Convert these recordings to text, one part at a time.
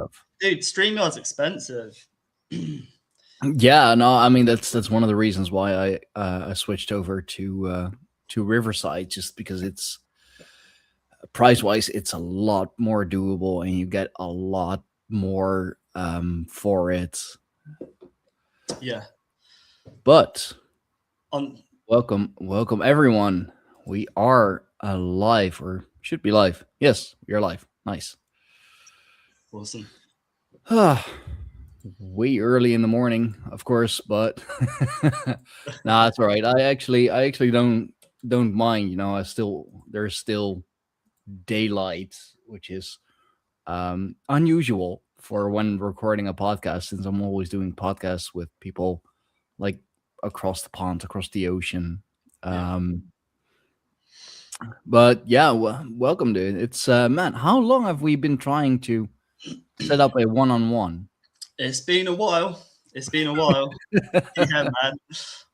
stuff. Dude, StreamYard's expensive. Yeah, no, I mean that's one of the reasons why I switched over to Riverside, just because it's price wise it's a lot more doable and you get a lot more for it. Yeah. But On welcome everyone. We are live, or should be live. Yes, we are live. Nice. awesome. Way early in the morning, of course, but nah, that's all right. I actually don't mind. You know, there's still daylight, which is unusual for when recording a podcast, since I'm always doing podcasts with people like across the pond, across the ocean. But yeah, welcome, dude. It's man, how long have we been trying to set up a one-on-one? It's been a while. Yeah, man.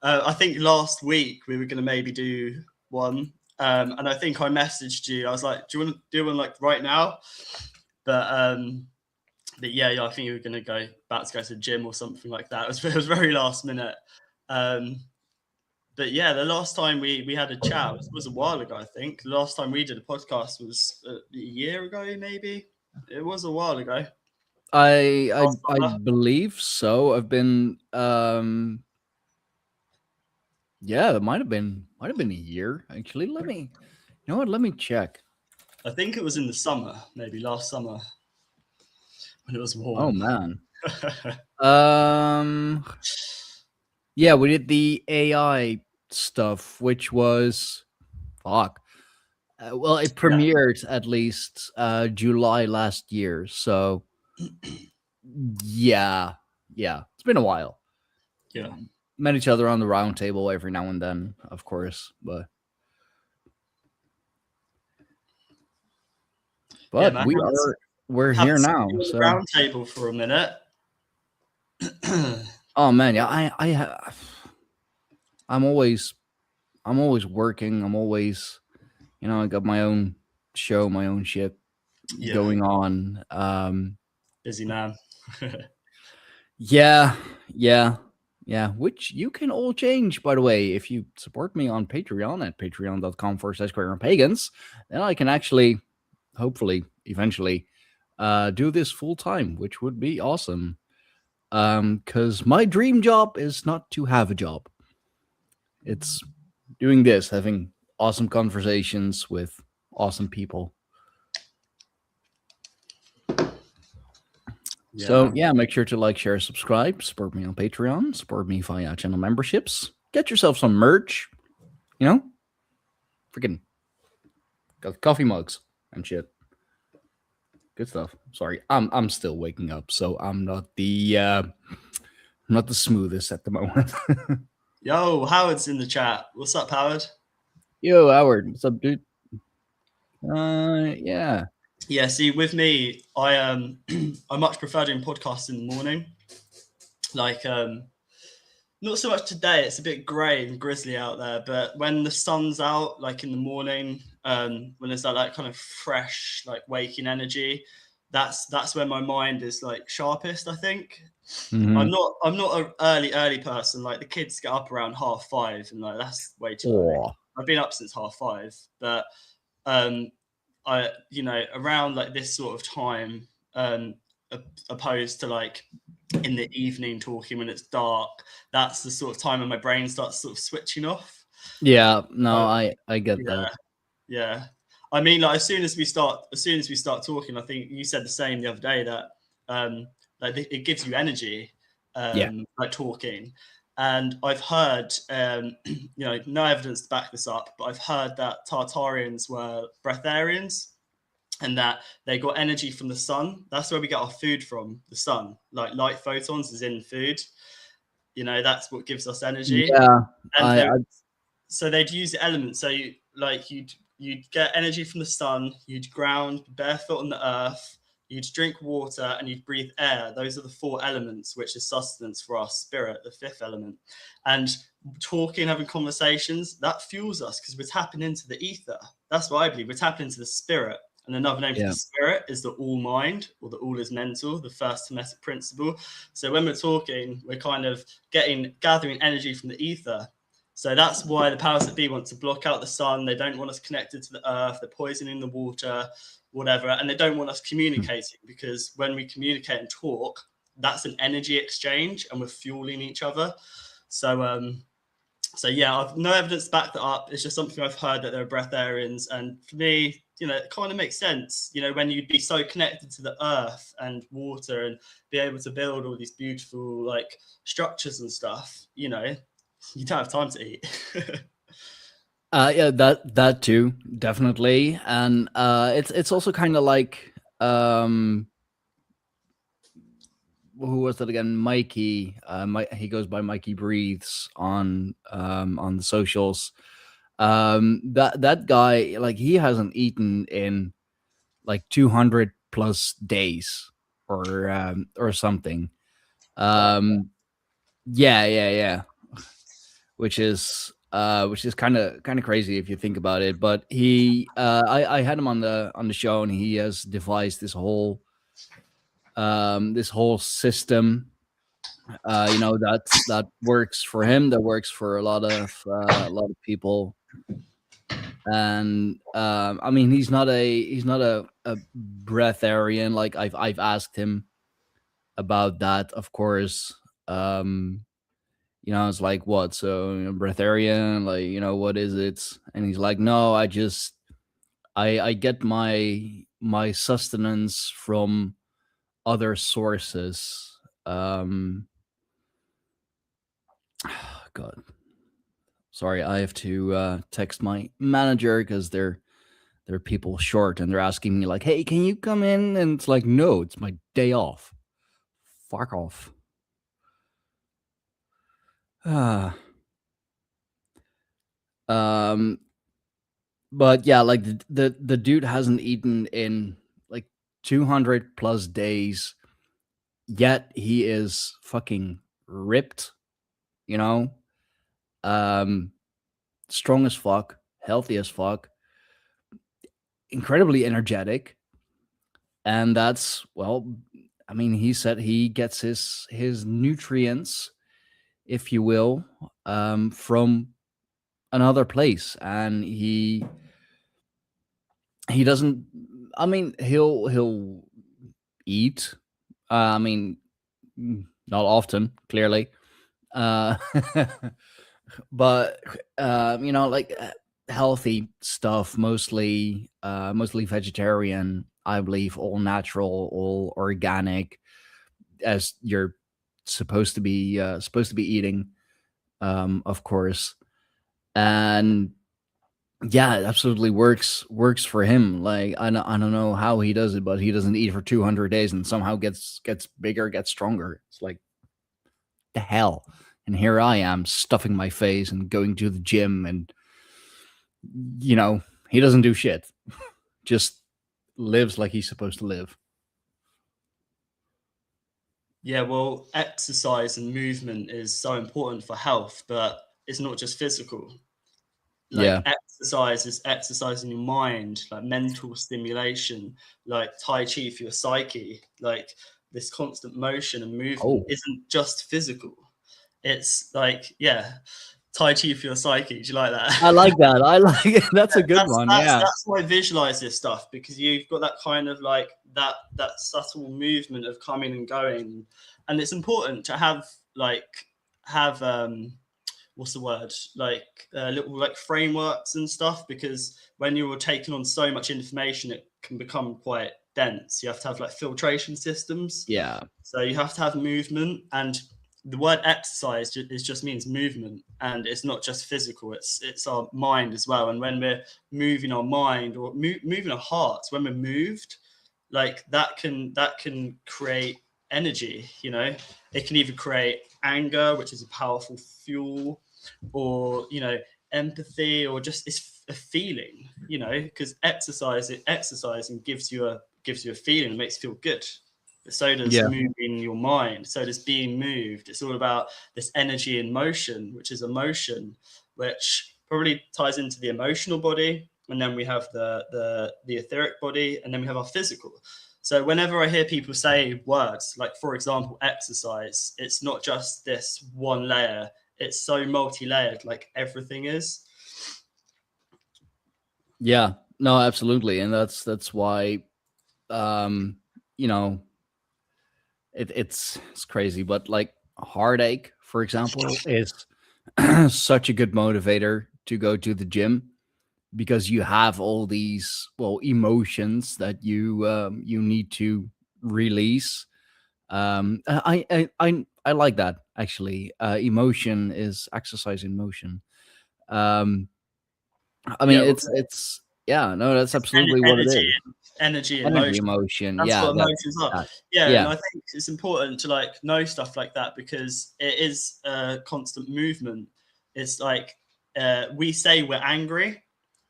I think last week we were going to maybe do one. And I think I messaged you. I was like, do you want to do one like right now? But yeah, I think you were going to go to the gym or something like that. It was very last minute. But yeah, the last time we had a chat was a while ago, I think. The last time we did a podcast was a year ago, maybe. It was a while ago. I believe so. I've been yeah, it might have been a year actually. Let me check. I think it was in the summer, maybe last summer when it was warm. Oh man. Yeah, we did the AI stuff, which was fuck. Well, it premiered at least July last year, so yeah, it's been a while. Yeah, met each other on the round table every now and then, of course, but yeah, man, we're here now. So round table for a minute. Oh man, yeah, I'm always working. I'm always, I got my own show, my own shit going on. Busy man. Yeah. Which you can all change, by the way, if you support me on Patreon at patreon.com/Greyhorn then I can actually, hopefully, eventually, do this full time, which would be awesome. Because my dream job is not to have a job. It's doing this, having awesome conversations with awesome people. Yeah. So yeah, make sure to like, share, subscribe, support me on Patreon, support me via channel memberships, get yourself some merch, freaking got coffee mugs and shit. Good stuff. Sorry, I'm still waking up, so I'm not the smoothest at the moment. Yo, Howard's in the chat. What's up, Howard? Yo, Howard. What's up, dude? Yeah. Yeah, see, with me, I much prefer doing podcasts in the morning. Like, not so much today. It's a bit grey and grizzly out there, but when the sun's out, like in the morning, when there's that like kind of fresh, like waking energy, that's when my mind is like sharpest, I think. Mm-hmm. I'm not an early person. Like the kids get up around 5:30, and like that's way too early. I've been up since 5:30, but I around like this sort of time, opposed to like in the evening talking when it's dark, that's the sort of time when my brain starts sort of switching off. Yeah, no, I get that. Yeah. I mean, like as soon as we start talking, I think you said the same the other day that like it gives you energy, like talking. And I've heard, no evidence to back this up, but I've heard that Tartarians were breatharians, and that they got energy from the sun. That's where we get our food from, the sun. Like light photons is in food. That's what gives us energy. Yeah. And so they'd use the elements. So you'd get energy from the sun, you'd ground barefoot on the earth, you'd drink water, and you'd breathe air. Those are the 4 elements, which is sustenance for our spirit, the 5th element. And talking, having conversations, that fuels us because we're tapping into the ether. That's what I believe. We're tapping into the spirit. And another name for Yeah. the spirit is the all mind, or the all is mental, the first hermetic principle. So when we're talking, we're kind of gathering energy from the ether. So that's why the powers that be want to block out the sun. They don't want us connected to the earth. They're poisoning the water, whatever. And they don't want us communicating, because when we communicate and talk, that's an energy exchange and we're fueling each other. So yeah, I've no evidence to back that up. It's just something I've heard, that there are breatharians. And for me, it kind of makes sense, when you'd be so connected to the earth and water and be able to build all these beautiful like structures and stuff, you don't have time to eat. Yeah, that too, definitely. And it's also kind of like, who was that again? Mikey. He goes by Mikey Breathes on the socials. That guy, like, he hasn't eaten in like 200 plus days or something. Wow. Yeah. Which is kind of crazy if you think about it. But I had him on the show, and he has devised this whole system, that works for him, that works for a lot of people. And I mean, he's not a breatharian. Like, I've asked him about that, of course. It's like, what? So, breatharian, like, what is it? And he's like, no, I get my sustenance from other sources. God, sorry, I have to text my manager, because they're people short, and they're asking me like, hey, can you come in? And it's like, no, it's my day off. Fuck off. Ah. um but yeah, like, the dude hasn't eaten in like 200 plus days, yet he is fucking ripped, you know um strong as fuck, healthy as fuck, incredibly energetic. And that's, well, I mean, he said he gets his nutrients, if you will, from another place. And he doesn't, I mean, he'll eat, I mean, not often, clearly. uh but like, healthy stuff, mostly vegetarian, I believe, all natural, all organic, as you're supposed to be eating, of course. And yeah, it absolutely works for him. Like, I don't know how he does it, but he doesn't eat for 200 days and somehow gets bigger, gets stronger. It's like, the hell. And here I am stuffing my face and going to the gym, and he doesn't do shit. Just lives like he's supposed to live. Yeah, well, exercise and movement is so important for health, but it's not just physical. Like, Yeah. exercise is exercising your mind, like mental stimulation, like Tai Chi for your psyche. Like, this constant motion and movement Oh, isn't just physical. It's like, yeah, Tai Chi for your psyche. Do you like that? I like that. I like it. That's a good one. Yeah. That's why I visualize this stuff, because you've got that kind of like that subtle movement of coming and going, and it's important to have what's the word, like little like frameworks and stuff, because when you're taking on so much information, it can become quite dense. You have to have like filtration systems, Yeah. so you have to have movement. And the word exercise just means movement, and it's not just physical, it's our mind as well. And when we're moving our mind, or moving our hearts, when we're moved, like that can create energy. It can either create anger, which is a powerful fuel, or empathy, or just it's a feeling, because exercising gives you a feeling. It makes you feel good. So does Yeah. moving your mind, so does being moved. It's all about this energy in motion, which is emotion, which probably ties into the emotional body. and then we have the etheric body, and then we have our physical. So whenever I hear people say words like, for example, exercise, it's not just this one layer. It's so multi-layered, like everything is. Yeah, no, absolutely, and that's why, um, you know, it's crazy, but like heartache, for example, is such a good motivator to go to the gym because you have all these emotions that you need to release. I like that actually. Emotion is exercise in motion. Um, I mean, Yeah, well, it's yeah, no, that's it's absolutely what it is. energy and Energy, motion. emotion, That's yeah, what emotions are. that Yeah, and yeah, I think it's important to like know stuff like that because it is a constant movement. It's like we say we're angry,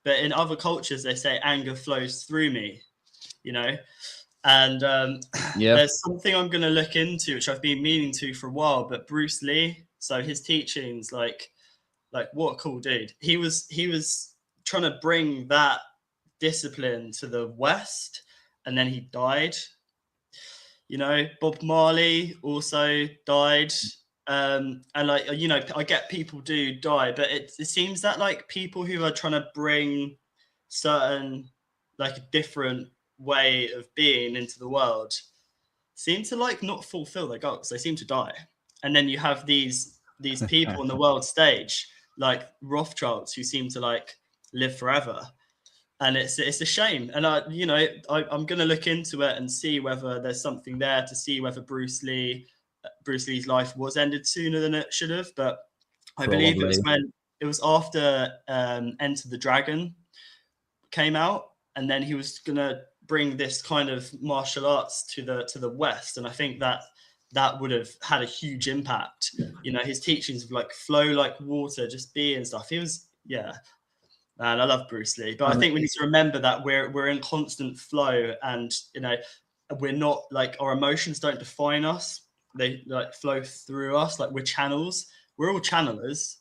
but in other cultures they say anger flows through me. You know, and yeah, there's something I'm going to look into which I've been meaning to for a while. But Bruce Lee, so his teachings, like what a cool dude. He was trying to bring that discipline to the West, and then he died. You know, Bob Marley also died. And like, you know, I get people do die, but it seems that like people who are trying to bring certain like a different way of being into the world seem to like not fulfill their goals. They seem to die. And then you have these people on the world stage, like Rothschilds, who seem to like live forever. And it's a shame. And I'm going to look into it and see whether there's something there to see whether Bruce Lee's life was ended sooner than it should have. But I believe probably. it was after Enter the Dragon came out, and then he was going to bring this kind of martial arts to the West. And I think that would have had a huge impact. You know, his teachings of like flow like water, just be and stuff. He was, yeah. And I love Bruce Lee, but I I mean, think we need to remember that we're in constant flow, and you know, we're not like our emotions don't define us; they like flow through us. Like we're channels. We're all channelers.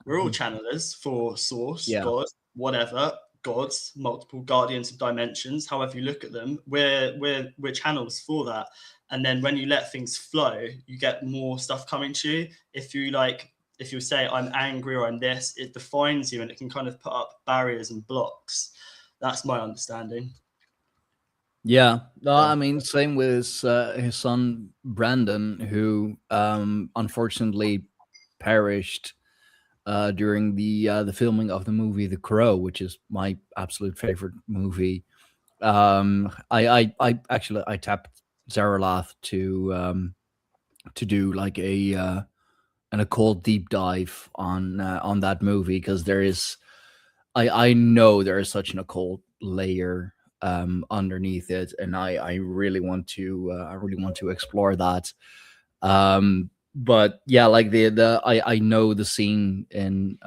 We're all channelers for source, yeah. God, whatever, gods, multiple guardians of dimensions. However you look at them, we're channels for that. And then when you let things flow, you get more stuff coming to you. If you say I'm angry or I'm this, it defines you and it can kind of put up barriers and blocks. That's my understanding. Yeah, no, Yeah. I mean, same with his son Brandon, who unfortunately perished during the filming of the movie The Crow, which is my absolute favorite movie. I actually I tapped Zaralath to do like an occult deep dive on that movie because there is I know there is such an occult layer underneath it, and I really want to explore that. But yeah, like the I know the scene in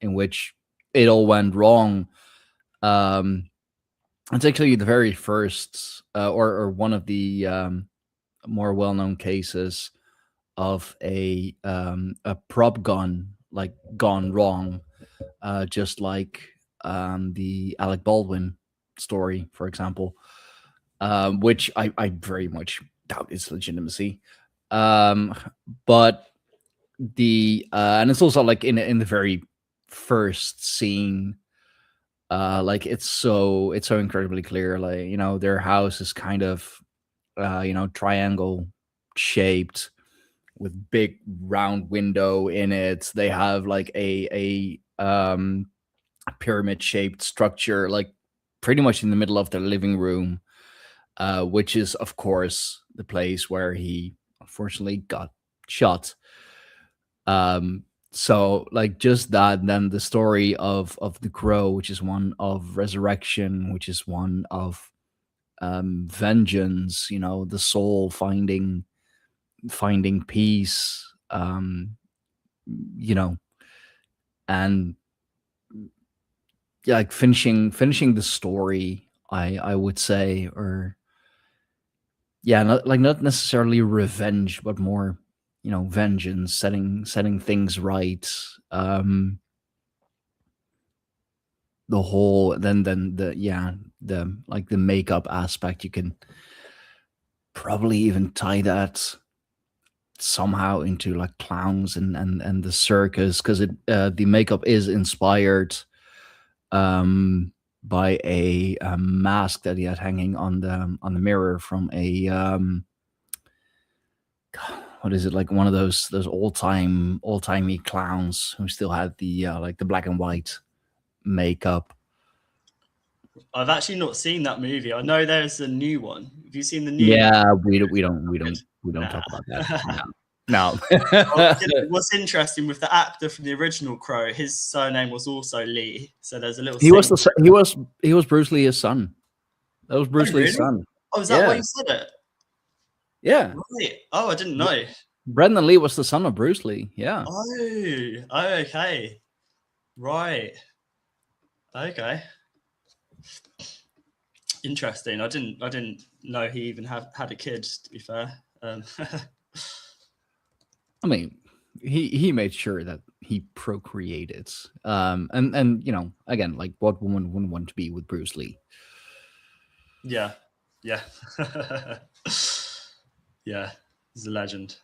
which it all went wrong. Um, it's actually the very first or one of the more well known cases of a prop gun like gone wrong, just like the Alec Baldwin story, for example, which I very much doubt its legitimacy. Um, but and it's also like in the very first scene, like it's so incredibly clear. Like their house is kind of triangle shaped with big round window in it. They have like a pyramid shaped structure, like pretty much in the middle of their living room, which is, of course, the place where he unfortunately got shot. Um, so like just that, and then the story of the crow, which is one of resurrection, which is one of vengeance. The soul finding peace. You know, and yeah, like finishing the story. I would say, or yeah, not necessarily revenge, but more vengeance, setting things right. the whole then the like the makeup aspect, you can probably even tie that somehow into like clowns and the circus, because it the makeup is inspired by a mask that he had hanging on the mirror from a what is it, like one of those old timey clowns who still had the like the black and white makeup. I've actually not seen that movie. I know there's a new one. Have you seen the new one? Yeah, we Good. don't Nah. talk about that. No. Well, No. what's interesting with the actor from the original Crow, his surname was also Lee. So there's a little he was sync. he was Bruce Lee's son. That was Oh, Bruce Lee's really? son. Oh, is that why Yeah. you said it? Yeah. Right. Oh, I didn't know. Brendan Lee was the son of Bruce Lee. Yeah. Oh, okay. Right. Okay. Interesting. I didn't know he even had a kid, to be fair. I mean, he made sure that he procreated. And you know, again, like what woman wouldn't want to be with Bruce Lee? Yeah. Yeah. Yeah. He's a legend.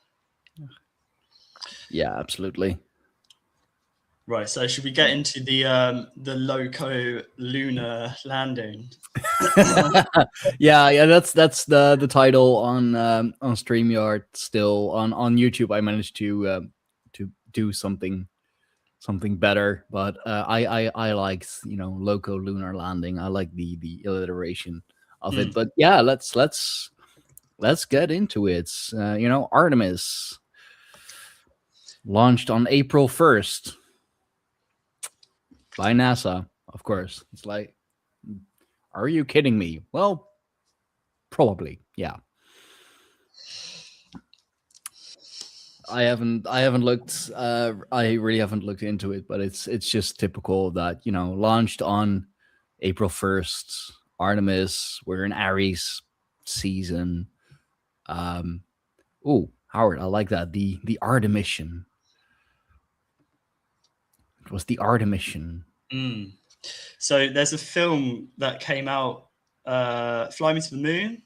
Yeah, absolutely. Right. So should we get into the Loco Lunar landing? Yeah, that's the title on StreamYard. Still on YouTube, I managed to do something better, but I liked, you know, Loco Lunar Landing. I like the alliteration of it. But yeah, let's get into it. You know, Artemis launched on April 1st by NASA, of course. It's like, are you kidding me? Well, probably, yeah. I haven't looked. I really haven't looked into it, but it's just typical that, you know, launched on April 1st. Artemis, we're in Aries season. Oh, Howard, I like that. The Artemission. It was the Artemission. So there's a film that came out, Fly Me to the Moon,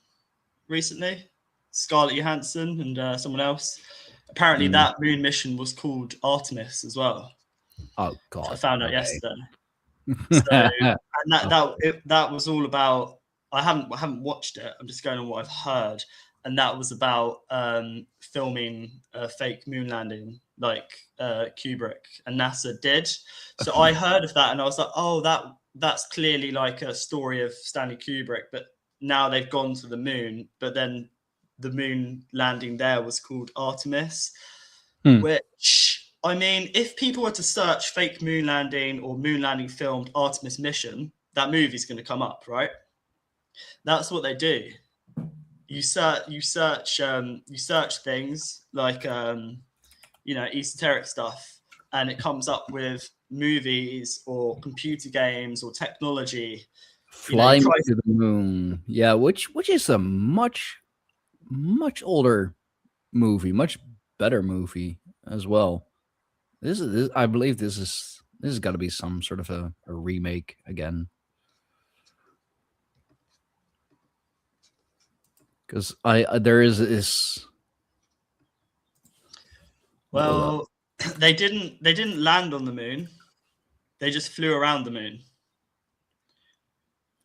recently. Scarlett Johansson and someone else. Apparently, that moon mission was called Artemis as well. Oh God! I found out yesterday. So, and that was all about. I haven't watched it. I'm just going on what I've heard, and that was about filming a fake moon landing, like Kubrick and NASA did. So I heard of that, and I was like, oh, that's clearly like a story of Stanley Kubrick, but now they've gone to the moon, but then the moon landing there was called Artemis, which, I mean, if people were to search fake moon landing or moon landing filmed Artemis mission, that movie's going to come up, right? That's what they do. You search things like you know, esoteric stuff, and it comes up with movies or computer games or technology. Fly Me to the Moon. Yeah, which is a much older movie, much better movie as well. This I believe this has got to be some sort of a remake again, because there is. Well, they didn't land on the moon. They just flew around the moon.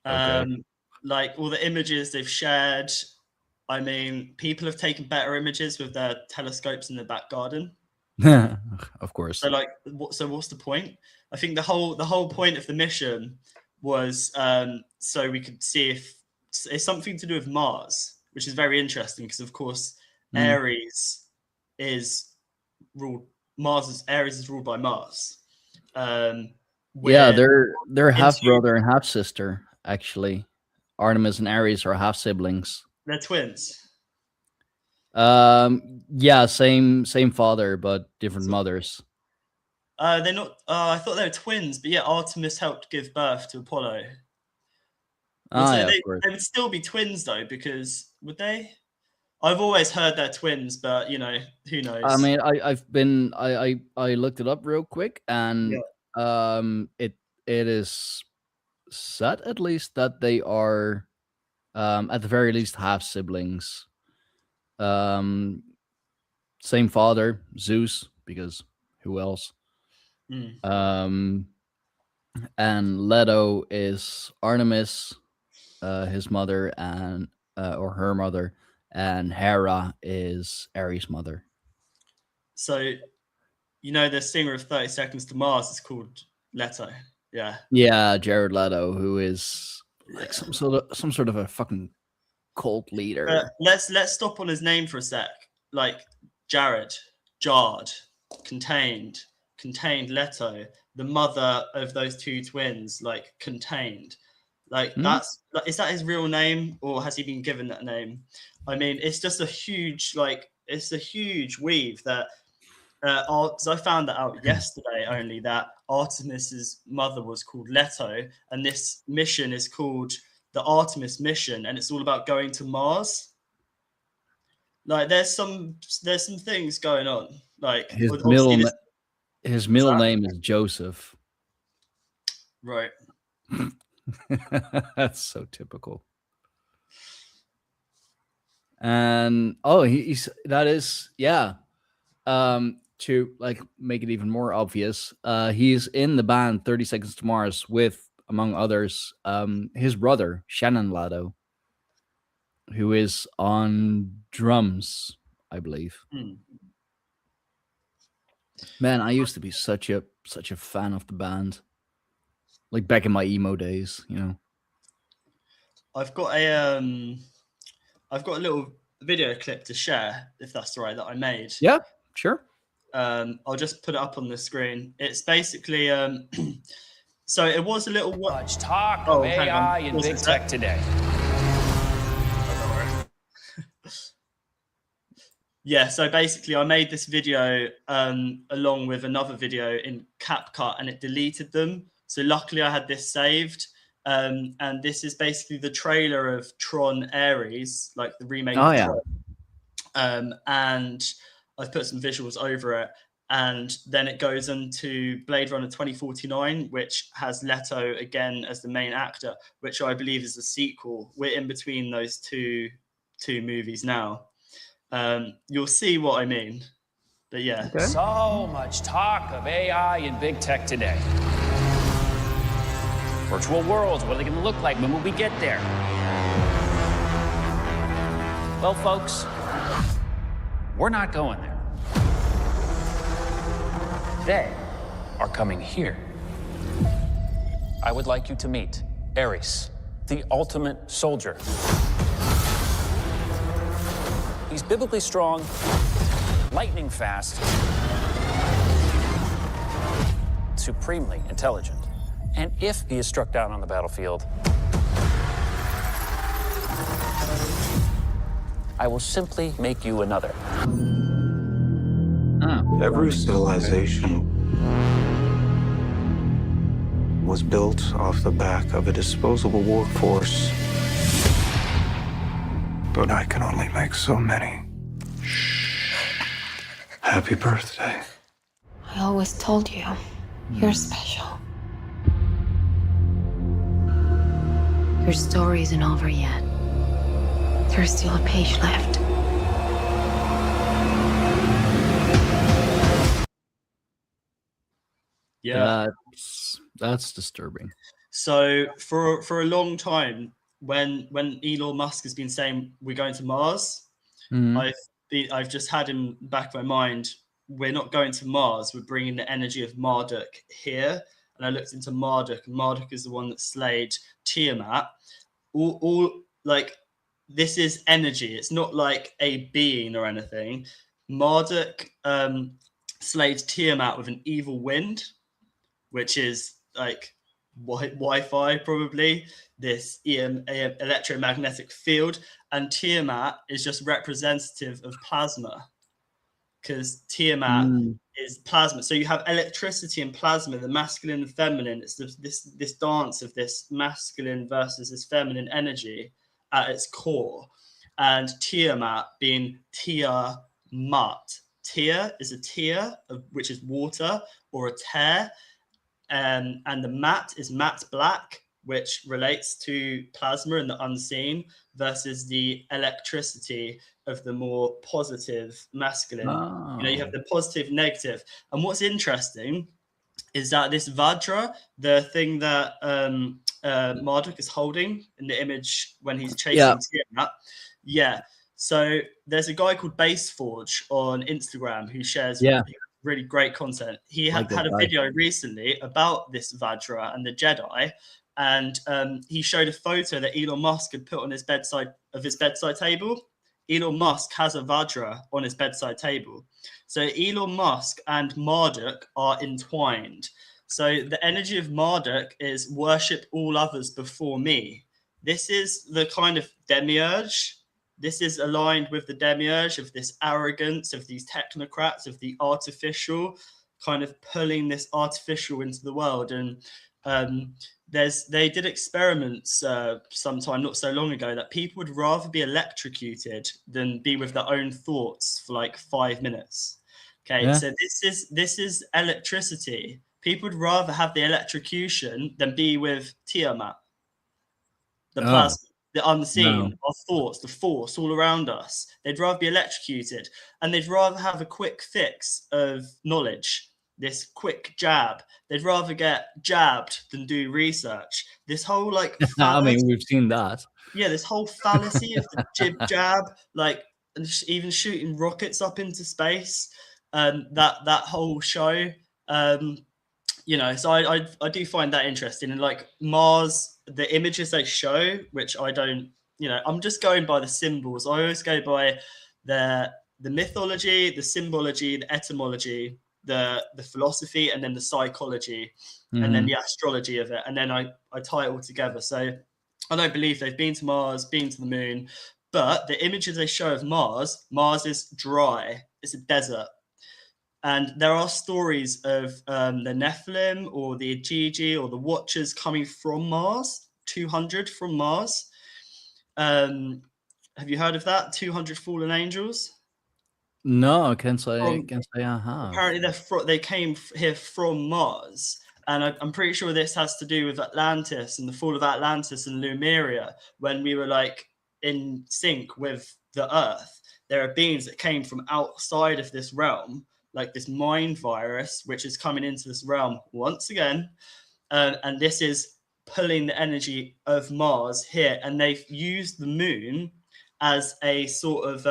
Okay. Like all the images they've shared, I mean, people have taken better images with their telescopes in the back garden. Of course. So like, so what's the point? I think the whole point of the mission was so we could see if it's something to do with Mars, which is very interesting because, of course, Aries is ruled. Aries is ruled by Mars. Yeah, they're half brother and half sister, actually. Artemis and Aries are half siblings. They're twins. Yeah, same father, but different mothers. They're not. I thought they were twins, but yeah, Artemis helped give birth to Apollo. So they would still be twins though, because would they? I've always heard they're twins, but you know, who knows? I mean, I looked it up real quick, and it is said at least that they are, at the very least, half siblings. Same father, Zeus, because who else? Mm. And Leto is Artemis, his mother, and or her mother, and Hera is Aries' mother. So, you know, the singer of 30 Seconds to Mars is called Leto. Yeah. Yeah, Jared Leto, who is like Yeah. some sort of a fucking cult leader. Let's stop on his name for a sec. Like Jared, Jard, contained, Leto, the mother of those two twins, like contained. Like that's like, is that his real name or has he been given that name? I mean, it's just a huge it's a huge weave that because I found that out yesterday only that Artemis's mother was called Leto, and this mission is called the Artemis mission, and it's all about going to Mars. Like, there's some things going on. Like, His obviously, middle name is Joseph. Right. That's so typical. And he's that is yeah. To like make it even more obvious, he's in the band 30 Seconds to Mars with, among others, his brother Shannon Lado, who is on drums, I believe. Man, I used to be such a fan of the band, like back in my emo days, you know. I've got a little video clip to share, if that's all right, that I made. Yeah, sure. I'll just put it up on the screen. It's basically so it was a little much talk of AI and big tech today. Yeah, so basically I made this video along with another video in CapCut and it deleted them. So luckily I had this saved. And this is basically the trailer of Tron Aries, like the remake of Tron. And I've put some visuals over it. And then it goes into Blade Runner 2049, which has Leto again as the main actor, which I believe is a sequel. We're in between those two movies now. You'll see what I mean. But yeah. Okay. So much talk of AI and big tech today. Virtual worlds, what are they going to look like? When will we get there? Well, folks, we're not going there. They are coming here. I would like you to meet Aries, the ultimate soldier. He's biblically strong, lightning fast, supremely intelligent. And if he is struck down on the battlefield, I will simply make you another. Every civilization was built off the back of a disposable workforce. But I can only make so many. Happy birthday. I always told you, you're special. Your story isn't over yet. There's still a page left. Yeah, that's disturbing. So for a long time, when Elon Musk has been saying we're going to Mars, I've just had in the back of my mind, we're not going to Mars. We're bringing the energy of Marduk here. And I looked into Marduk, and Marduk is the one that slayed Tiamat. All like, this is energy. It's not like a being or anything. Marduk slayed Tiamat with an evil wind, which is like Wi-Fi, probably, this electromagnetic field. And Tiamat is just representative of plasma, because Tiamat is plasma. So you have electricity and plasma, the masculine and feminine. It's this dance of this masculine versus this feminine energy at its core. And Tiamat being Tiamat. Tia is a tear, which is water, or a tear. And the mat is matte black, which relates to plasma and the unseen, versus the electricity of the more positive masculine. You have the positive, negative. And what's interesting is that this Vajra, the thing that Marduk is holding in the image when he's chasing Tiamat, so there's a guy called Baseforge on Instagram who shares really great content. He had a video recently about this Vajra and the Jedi, and he showed a photo that Elon Musk had put on his bedside table. Elon Musk has a Vajra on his bedside table. So Elon Musk and Marduk are entwined. So the energy of Marduk is worship all others before me. This is the kind of demiurge. This is aligned with the demiurge of this arrogance, of these technocrats, of the artificial, kind of pulling this artificial into the world. And they did experiments sometime not so long ago that people would rather be electrocuted than be with their own thoughts for like 5 minutes. Okay, so this is electricity. People would rather have the electrocution than be with Tiamat, the plasma, the unseen, our thoughts, the force all around us. They'd rather be electrocuted, and they'd rather have a quick fix of knowledge, this quick jab. They'd rather get jabbed than do research. This whole like I mean, we've seen that. Yeah, this whole fallacy of the jib jab, like even shooting rockets up into space, that whole show. So I do find that interesting. And like Mars, the images they show, which I don't, I'm just going by the symbols. I always go by the mythology, the symbology, the etymology, the philosophy, and then the psychology, and then the astrology of it. And then I tie it all together. So I don't believe they've been to Mars, been to the moon, but the images they show of Mars is dry. It's a desert. And there are stories of the Nephilim or the Igigi or the Watchers coming from Mars, 200 from Mars. Have you heard of that? 200 fallen angels? No, I can't say I have. Apparently they came here from Mars. And I'm pretty sure this has to do with Atlantis and the fall of Atlantis and Lemuria, when we were like in sync with the Earth. There are beings that came from outside of this realm, like this mind virus, which is coming into this realm once again. And this is pulling the energy of Mars here. And they've used the moon as a sort of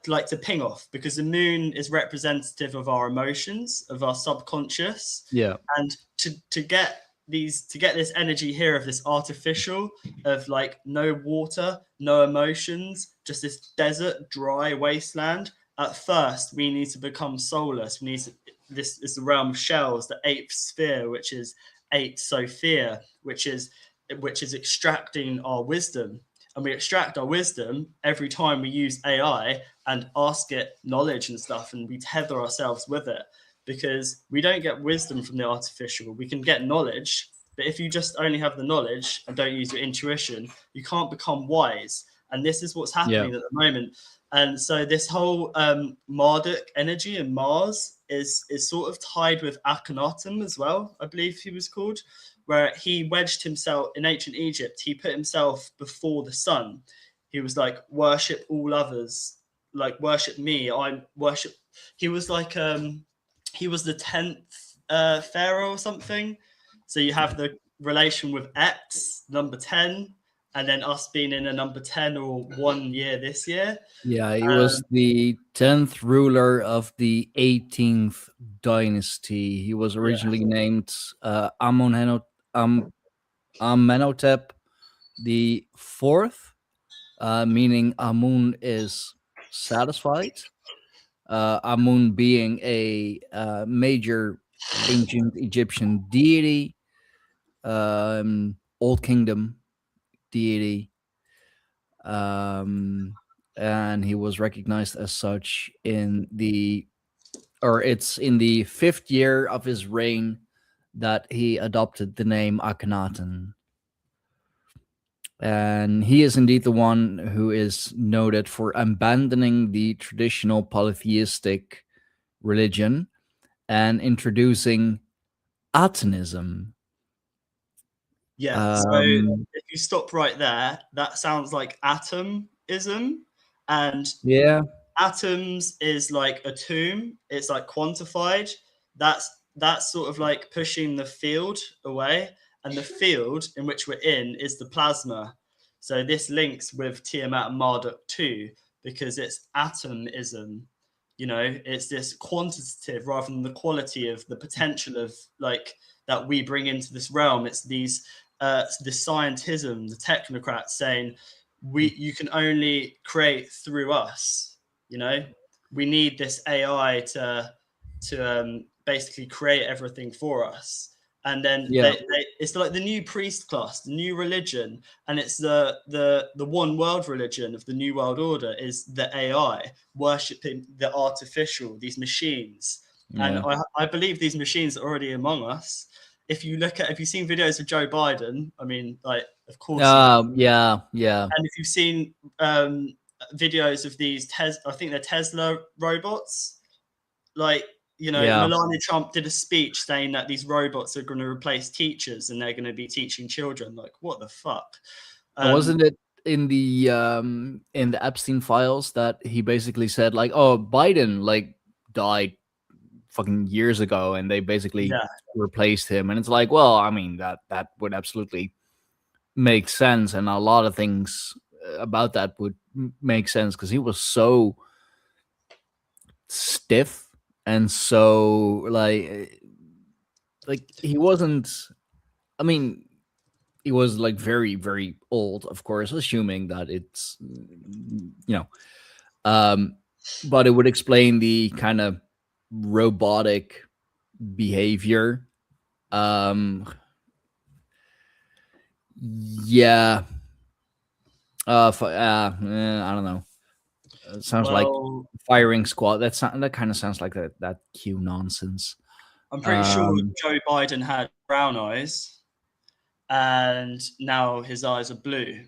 like to ping off, because the moon is representative of our emotions, of our subconscious. Yeah. And to get this energy here of this artificial, of like no water, no emotions, just this desert, dry wasteland. At first, we need to become soulless. This is the realm of shells, the eighth sphere, which is 8 Sophia, which is extracting our wisdom. And we extract our wisdom every time we use AI and ask it knowledge and stuff, and we tether ourselves with it, because we don't get wisdom from the artificial. We can get knowledge, but if you just only have the knowledge and don't use your intuition, you can't become wise. And this is what's happening at the moment. And so this whole Marduk energy and Mars is sort of tied with Akhenaten as well, I believe he was called, where he wedged himself in ancient Egypt. He put himself before the sun. He was like, worship all others, like worship me. I worship. He was like, he was the 10th pharaoh or something. So you have the relation with X, number 10, and then us being in a number 10 or 1 year this year. Yeah, he was the 10th ruler of the 18th dynasty. He was originally named Amenhotep the 4th, meaning Amun is satisfied. Amun being a major ancient Egyptian deity, Old Kingdom deity, and he was recognized as such in the 5th year of his reign that he adopted the name Akhenaten. And he is indeed the one who is noted for abandoning the traditional polytheistic religion and introducing Atonism. Yeah. So Um, if you stop right there, that sounds like atomism, and yeah, atoms is like a tomb. It's like quantified. That's sort of like pushing the field away, and the field in which we're in is the plasma. So this links with Tiamat and Marduk too, because it's atomism. You know, it's this quantitative rather than the quality of the potential of like that we bring into this realm. It's these the scientism, the technocrats saying you can only create through us. You know, we need this AI to basically create everything for us. And then yeah, it's like the new priest class, the new religion, and it's the one world religion of the new world order is the AI worshipping the artificial, these machines. And yeah. I believe ththese machines are already among us. If you've seen videos of Joe Biden, I mean, like, of course you have. Yeah, yeah, And if you've seen videos of these I think they're Tesla robots, like, you know, yeah. Melania Trump did a speech saying that these robots are going to replace teachers and they're going to be teaching children. Like, what the fuck? And wasn't it in the Epstein files that he basically said like, oh, Biden like died fucking years ago, and they basically Yeah, replaced him, and it's like, well, I mean that would absolutely make sense, and a lot of things about that would make sense because he was so stiff and so like he wasn't. I mean, he was like very very old, of course, assuming that it's um but it would explain the kind of robotic behavior. um yeah. I don't know. It sounds like well, firing squad. That kind of sounds like that Q nonsense. I'm pretty sure um Joe Biden had brown eyes and now his eyes are blue.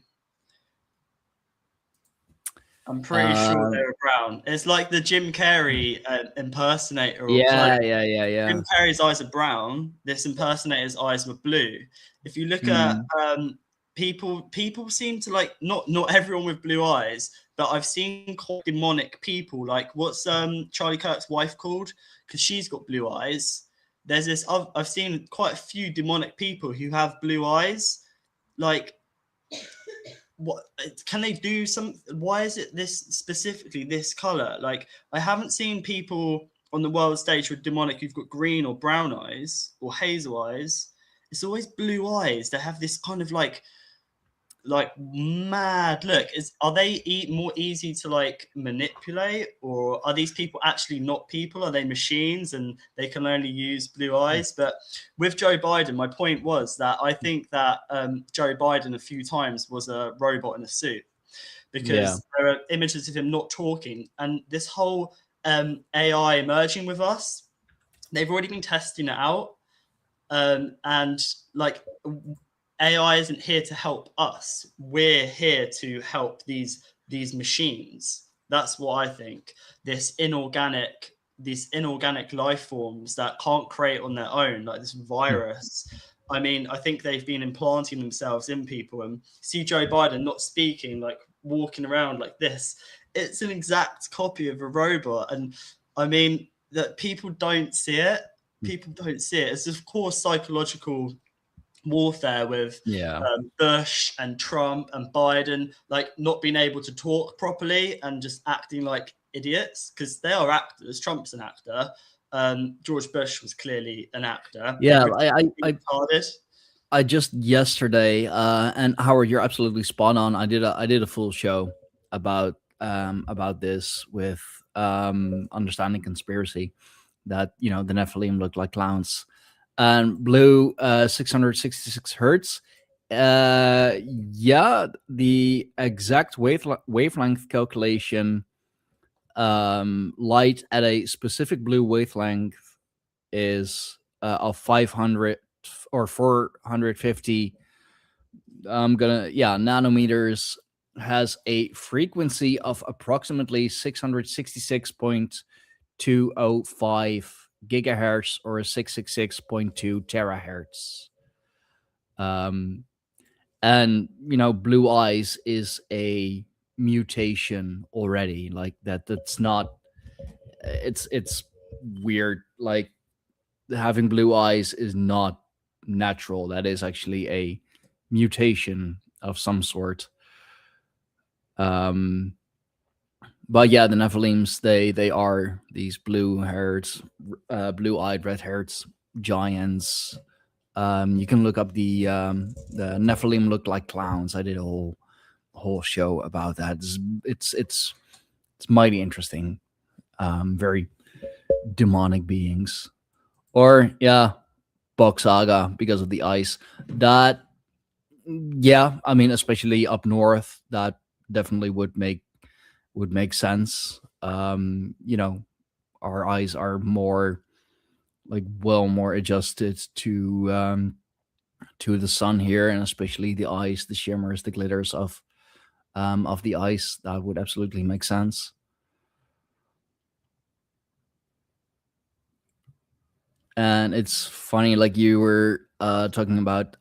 I'm pretty sure uh they were brown. It's like the Jim Carrey impersonator or clone. yeah, yeah, yeah, yeah. Jim Carrey's eyes are brown. This impersonator's eyes were blue. If you look at Mm. people seem to like not everyone with blue eyes, but I've seen quite demonic people. Like what's Charlie Kirk's wife called? Because she's got blue eyes. There's this. I've seen quite a few demonic people who have blue eyes. Like what can they do? Why is it this specifically this color? Like I haven't seen people on the world stage with demonic who've got green or brown eyes or hazel eyes. It's always blue eyes. They have this kind of like mad look. Are they more easy to like manipulate, or are these people actually not people? Are they machines and they can only use blue eyes? But with Joe Biden, my point was that I think that Joe Biden a few times was a robot in a suit, Yeah, because there are images of him not talking, and this whole AI emerging with us, they've already been testing it out, and like AI isn't here to help us. We're here to help these machines. That's what I think. These inorganic life forms that can't create on their own, like this virus. I mean, I think they've been implanting themselves in people. And see Joe Biden not speaking, like walking around like this. It's an exact copy of a robot. And I mean, that people don't see it. People don't see it. It's of course psychological warfare with yeah, Bush and Trump and Biden, like not being able to talk properly and just acting like idiots because they are actors. Trump's an actor. George Bush was clearly an actor. They yeah. retarded. I just yesterday, and Howard, you're absolutely spot on. I did a full show about this with understanding conspiracy, that the Nephilim look like clowns, and blue 666 hertz. Yeah, the exact wavelength calculation, light at a specific blue wavelength is of 500 or 450 nanometers, has a frequency of approximately 666.205 gigahertz or 666.2 terahertz. And blue eyes is a mutation already. Like that's not. It's weird. Like having blue eyes is not natural. That is actually a mutation of some sort. But yeah, the Nephilims, they are these blue-haired, blue-eyed, red-haired giants. You can look up the Nephilim look like clowns. I did a whole show about that. It's mighty interesting. Very demonic beings. Or yeah, Bog Saga because of the ice. That yeah, I mean, especially up north, that definitely would make sense. Our eyes are more more adjusted to the sun here, and especially the ice, the shimmers, the glitters of the ice. That would absolutely make sense. And it's funny, like you were talking about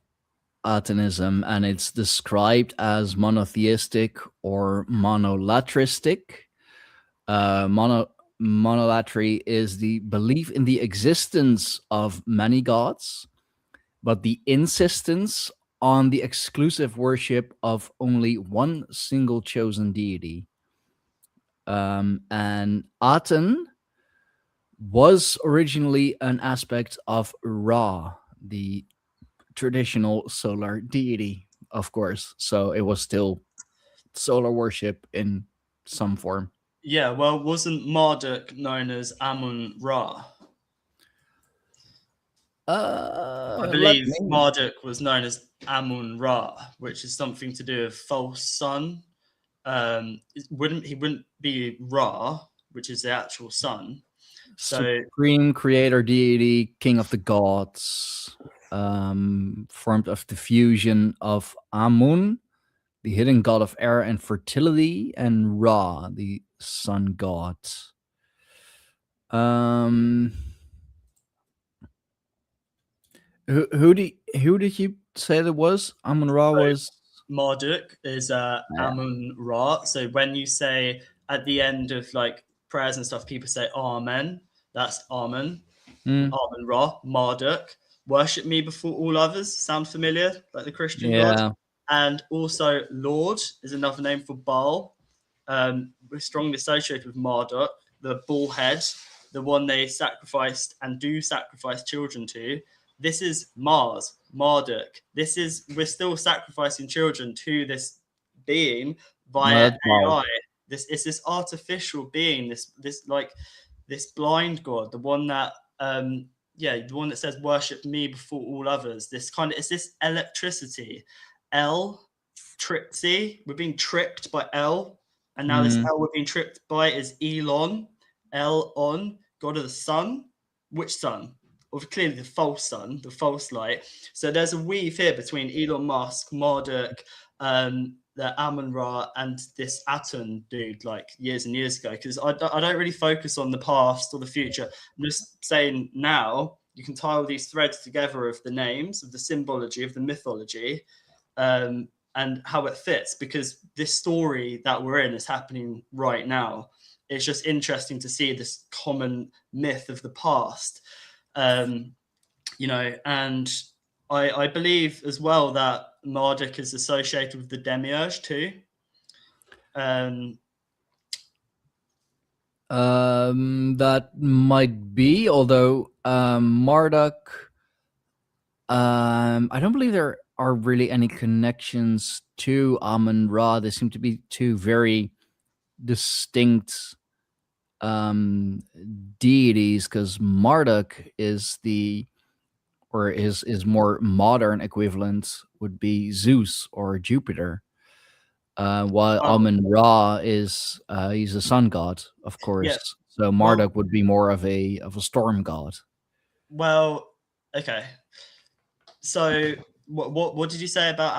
Atenism, and it's described as monotheistic or monolatristic. Monolatry is the belief in the existence of many gods, but the insistence on the exclusive worship of only one single chosen deity. And Aten was originally an aspect of Ra, the traditional solar deity, of course. So it was still solar worship in some form. Yeah, well, wasn't Marduk known as Amun Ra? I believe Marduk was known as Amun Ra, which is something to do with false sun. He wouldn't be Ra, which is the actual sun. So Supreme creator deity, king of the gods, formed of the fusion of Amun, the hidden god of air and fertility, and Ra, the sun god. Who did you say that was? Amun Ra was Marduk is Amun Ra. So when you say at the end of like prayers and stuff, people say Amen. That's Amen. Amun Ra, Marduk. Worship me before all others. Sound familiar? Like the Christian God. And also Lord is another name for Baal. We're strongly associated with Marduk, the bull head, the one they sacrificed and do sacrifice children to. This is Mars, Marduk. We're still sacrificing children to this being via AI. It's this artificial being, this blind god, the one that the one that says worship me before all others. It's this electricity. Trixie, we're being tricked by El, and now this El we're being tricked by is Elon, El-on, god of the sun. Which sun? Well, clearly the false sun, the false light. So there's a weave here between Elon Musk, Marduk, the Amun-Ra, and this Aten dude, like years and years ago. Because I don't really focus on the past or the future. I'm just saying now you can tie all these threads together of the names, of the symbology, of the mythology, and how it fits. Because this story that we're in is happening right now. It's just interesting to see this common myth of the past. And I believe as well that Marduk is associated with the demiurge too. That might be, although Marduk, I don't believe there are really any connections to Amun-Ra. They seem to be two very distinct deities, because Marduk is his more modern equivalent would be Zeus or Jupiter, while Amun-Ra is he's a sun god, of course. Yeah. So Marduk would be more of a storm god. Well, okay. So what did you say about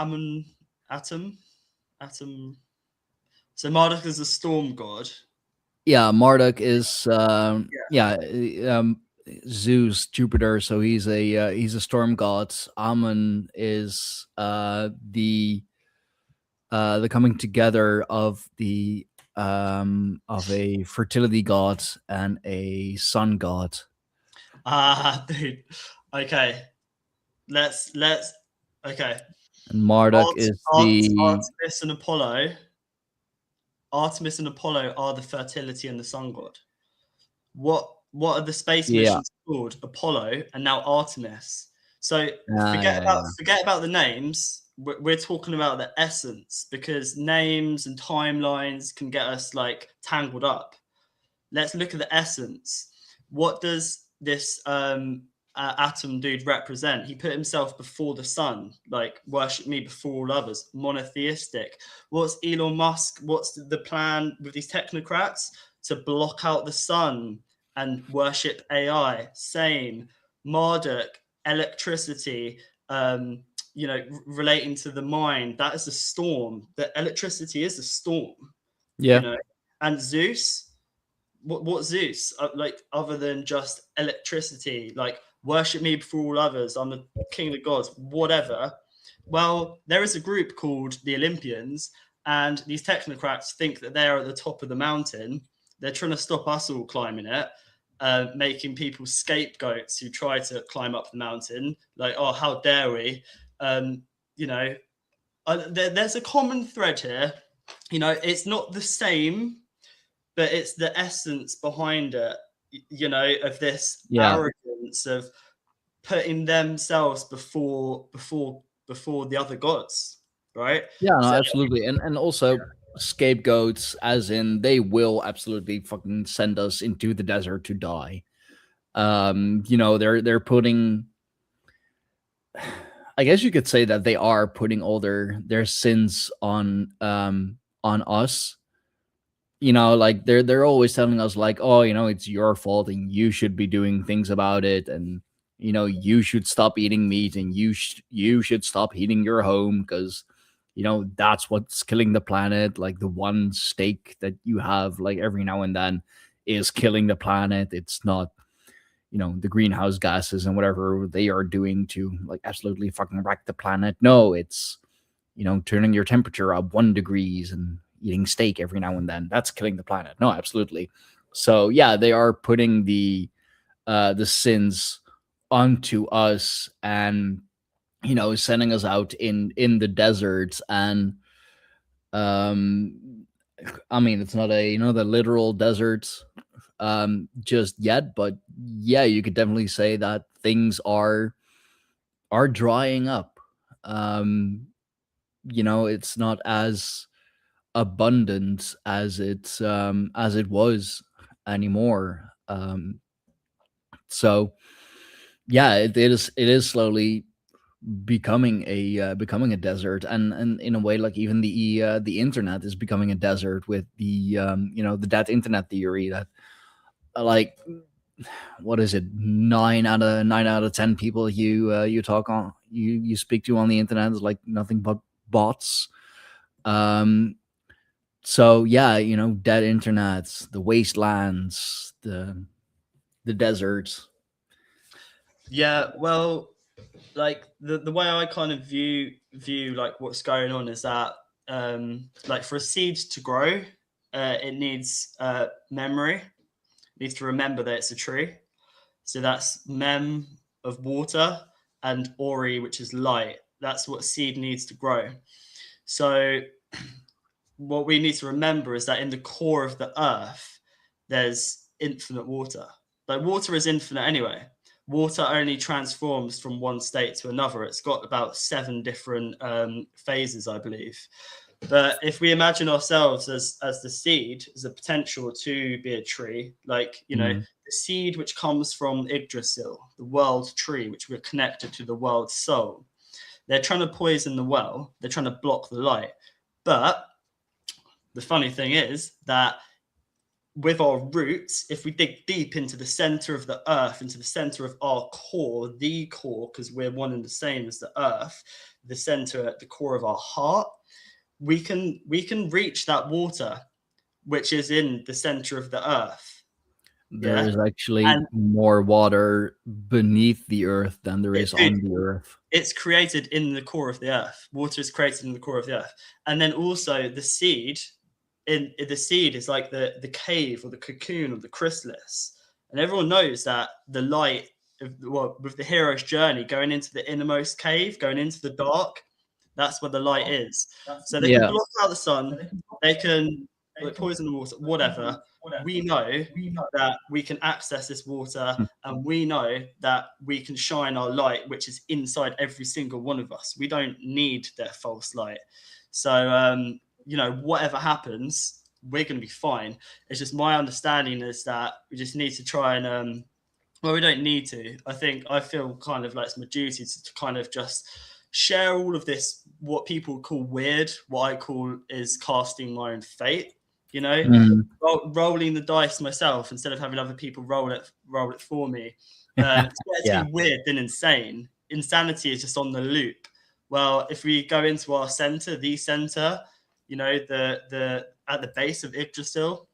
Atom? So Marduk is a storm god. Yeah, Marduk is Zeus, Jupiter, so he's a storm god. Amun is the coming together of a fertility god and a sun god. Dude. Okay. Let's okay. And Marduk is the Artemis and Apollo. Artemis and Apollo are the fertility and the sun god. What are the space missions called? Apollo and now Artemis. So forget about the names. We're talking about the essence, because names and timelines can get us like tangled up. Let's look at the essence. What does this atom dude represent? He put himself before the sun, like worship me before all others, monotheistic. What's Elon Musk? What's the plan with these technocrats? To block out the sun and worship AI. Same. Marduk, electricity, relating to the mind. That is a storm. The electricity is a storm. Yeah. You know? And Zeus, what Zeus? Like, other than just electricity, like worship me before all others, I'm the king of the gods, whatever. Well, there is a group called the Olympians, and these technocrats think that they're at the top of the mountain. They're trying to stop us all climbing it, making people scapegoats who try to climb up the mountain. Like, oh, how dare we? There's a common thread here. You know, it's not the same, but it's the essence behind it, of this arrogance of putting themselves before the other gods, right? Yeah, no, absolutely. And also scapegoats, as in they will absolutely fucking send us into the desert to die. They're putting, I guess you could say that they are putting all their sins on us. Like they're always telling us like, oh, it's your fault and you should be doing things about it, and you should stop eating meat, and you should stop heating your home, because that's what's killing the planet. Like the one steak that you have like every now and then is killing the planet. It's not the greenhouse gases and whatever they are doing to like absolutely fucking wreck the planet. No, it's turning your temperature up 1 degree and eating steak every now and then. That's killing the planet. No, absolutely. So yeah, they are putting the sins onto us, and sending us out in the deserts. And I mean, it's not the literal deserts just yet, but yeah, you could definitely say that things are drying up. It's not as abundant as it was anymore. So yeah, it is slowly becoming a desert, and in a way, like even the internet is becoming a desert with the the dead internet theory that like, what is it, 9 out of 10 people you talk on you speak to on the internet is like nothing but bots. So yeah, dead internets, the wastelands, the deserts. Yeah, well, like the way I kind of view like what's going on is that like for a seed to grow, it needs memory. It needs to remember that it's a tree. So that's mem of water and ori, which is light. That's what seed needs to grow. So what we need to remember is that in the core of the earth, there's infinite water. Like water is infinite anyway. Water only transforms from one state to another. It's got about 7 different phases, I believe. But if we imagine ourselves as the seed, as a potential to be a tree, like, the seed which comes from Yggdrasil, the world tree, which we're connected to the world soul. They're trying to poison the well. They're trying to block the light. But the funny thing is that with our roots, if we dig deep into the center of the earth, into the center of our core, because we're one and the same as the earth, the center at the core of our heart, we can reach that water, which is in the center of the earth. there Yeah. is actually And more water beneath the earth than there is on the earth. it's created in the core of the earth. Water is created in the core of the earth. And then also the seed, in the seed is like the cave or the cocoon or the chrysalis. And everyone knows that the light with the hero's journey going into the innermost cave, going into the dark, that's where the light is. So they can Yeah. block out the sun, they can like poison the water, whatever. We know that we can access this water, and we know that we can shine our light, which is inside every single one of us. We don't need their false light. So you know, whatever happens, we're going to be fine. It's just my understanding is that we just need to try and well, we don't need to. I feel kind of like it's my duty to kind of just share all of this, what people call weird, what I call is casting my own fate, you know, rolling the dice myself instead of having other people roll it for me. It's better to be weird than insane. Insanity is just on the loop. Well, if we go into our center, you know, the at the base of Yggdrasil,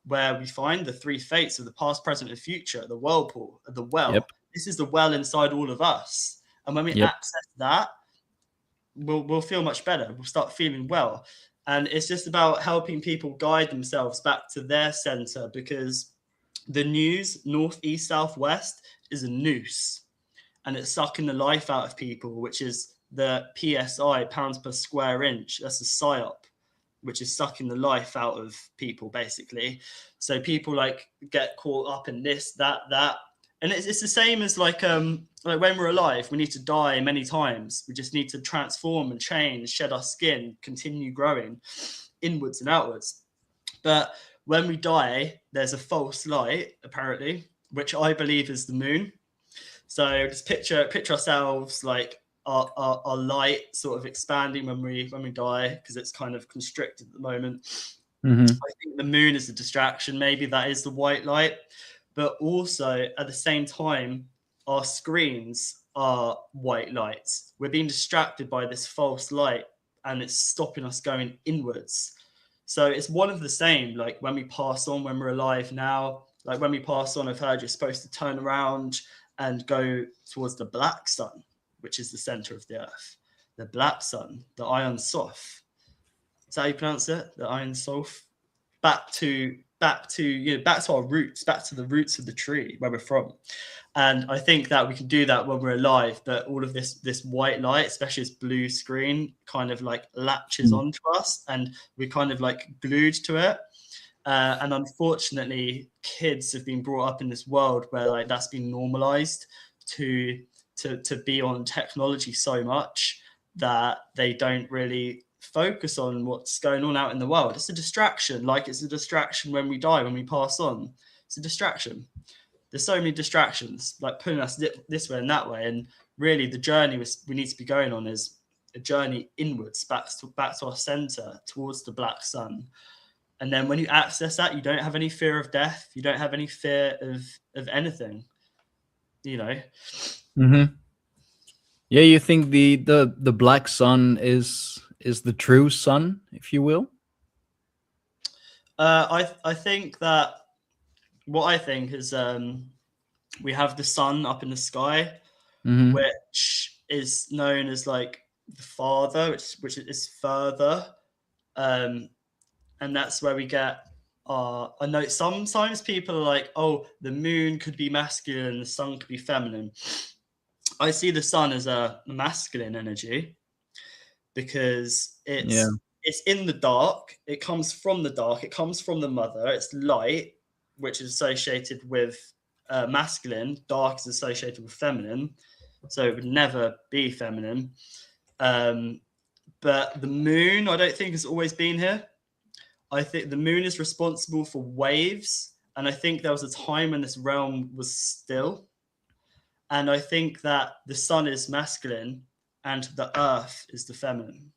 where we find the three fates of the past, present, and future, the whirlpool, the well. Yep. This is the well inside all of us. And when we access that, we'll feel much better. We'll start feeling well. And it's just about helping people guide themselves back to their center, because the news, north, east, south, west, is a noose. And it's sucking the life out of people, which is the PSI, pounds per square inch. That's a PSYOP, which is sucking the life out of people, basically. So people like get caught up in this, that, and it's the same as like when we're alive, we need to die many times. We just need to transform and change, shed our skin, continue growing inwards and outwards. But when we die, there's a false light, apparently, which I believe is the moon. So just picture ourselves like our light sort of expanding when we die, because it's kind of constricted at the moment. I think the moon is a distraction. Maybe that is the white light, but also at the same time, our screens are white lights. We're being distracted by this false light, and it's stopping us going inwards. So it's one of the same. Like when we pass on, when we're alive now, like when we pass on, I've heard you're supposed to turn around and go towards the black sun, which is the center of the earth. The black sun, the Iron Sof. Is that how you pronounce it? The Iron Sof. Back to our roots, back to the roots of the tree where we're from. And I think that we can do that when we're alive, but all of this white light, especially this blue screen, kind of like latches onto us, and we're kind of like glued to it. And unfortunately, kids have been brought up in this world where like that's been normalized to be on technology so much that they don't really focus on what's going on out in the world. It's a distraction. Like it's a distraction when we die, when we pass on. It's a distraction. There's so many distractions, like pulling us this way and that way. And really, the journey we need to be going on is a journey inwards, back to our center, towards the black sun. And then when you access that, you don't have any fear of death. You don't have any fear of anything. You know. Yeah, you think the black sun is the true sun, if you will? I think that what I think is we have the sun up in the sky, which is known as like the father, which is further, and that's where we get I know sometimes people are like, oh, the moon could be masculine, the sun could be feminine. I see the sun as a masculine energy because it's in the dark. It comes from the dark. It comes from the mother. It's light, which is associated with masculine. Dark is associated with feminine. So it would never be feminine. But the moon, I don't think has always been here. I think the moon is responsible for waves. And I think there was a time when this realm was still. And I think that the sun is masculine and the earth is the feminine.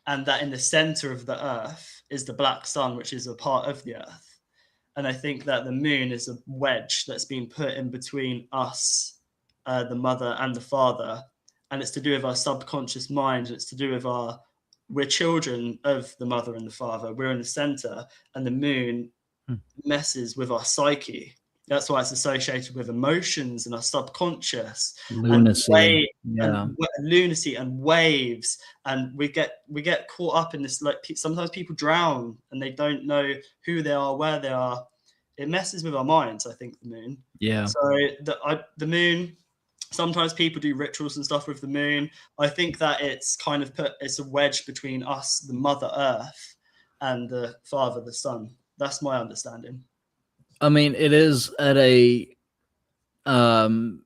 And that in the center of the earth is the black sun, which is a part of the earth. And I think that the moon is a wedge that's been put in between us, the mother and the father. And it's to do with our subconscious mind. It's to do with we're children of the mother and the father. We're in the center, and the moon messes with our psyche. That's why it's associated with emotions and our subconscious Lunacy. and lunacy and waves. And we get caught up in this. Like sometimes people drown and they don't know who they are, where they are. It messes with our minds, I think, the moon. Yeah. So the moon, sometimes people do rituals and stuff with the moon. I think that it's kind of it's a wedge between us, the Mother Earth, and the Father, the Sun. That's my understanding. I mean, it is at an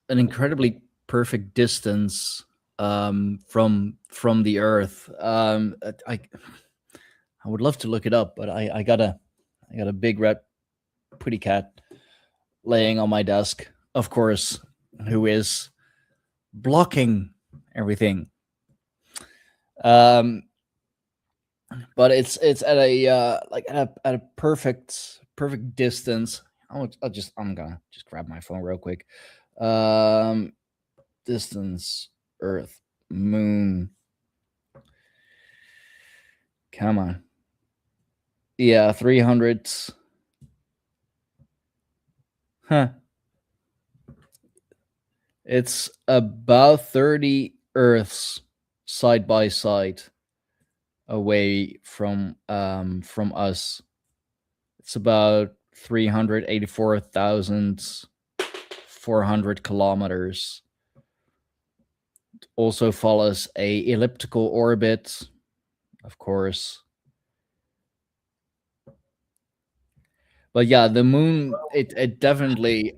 incredibly perfect distance from the Earth. I would love to look it up, but I got a big red pretty cat laying on my desk, of course, who is blocking everything. But it's at a at a perfect distance. I'm gonna just grab my phone real quick. Distance, Earth, Moon. Come on. Yeah, 300. Huh. It's about 30 Earths side by side away from us. It's about 384,400 kilometers. It also follows a elliptical orbit, of course. But yeah, the moon, it definitely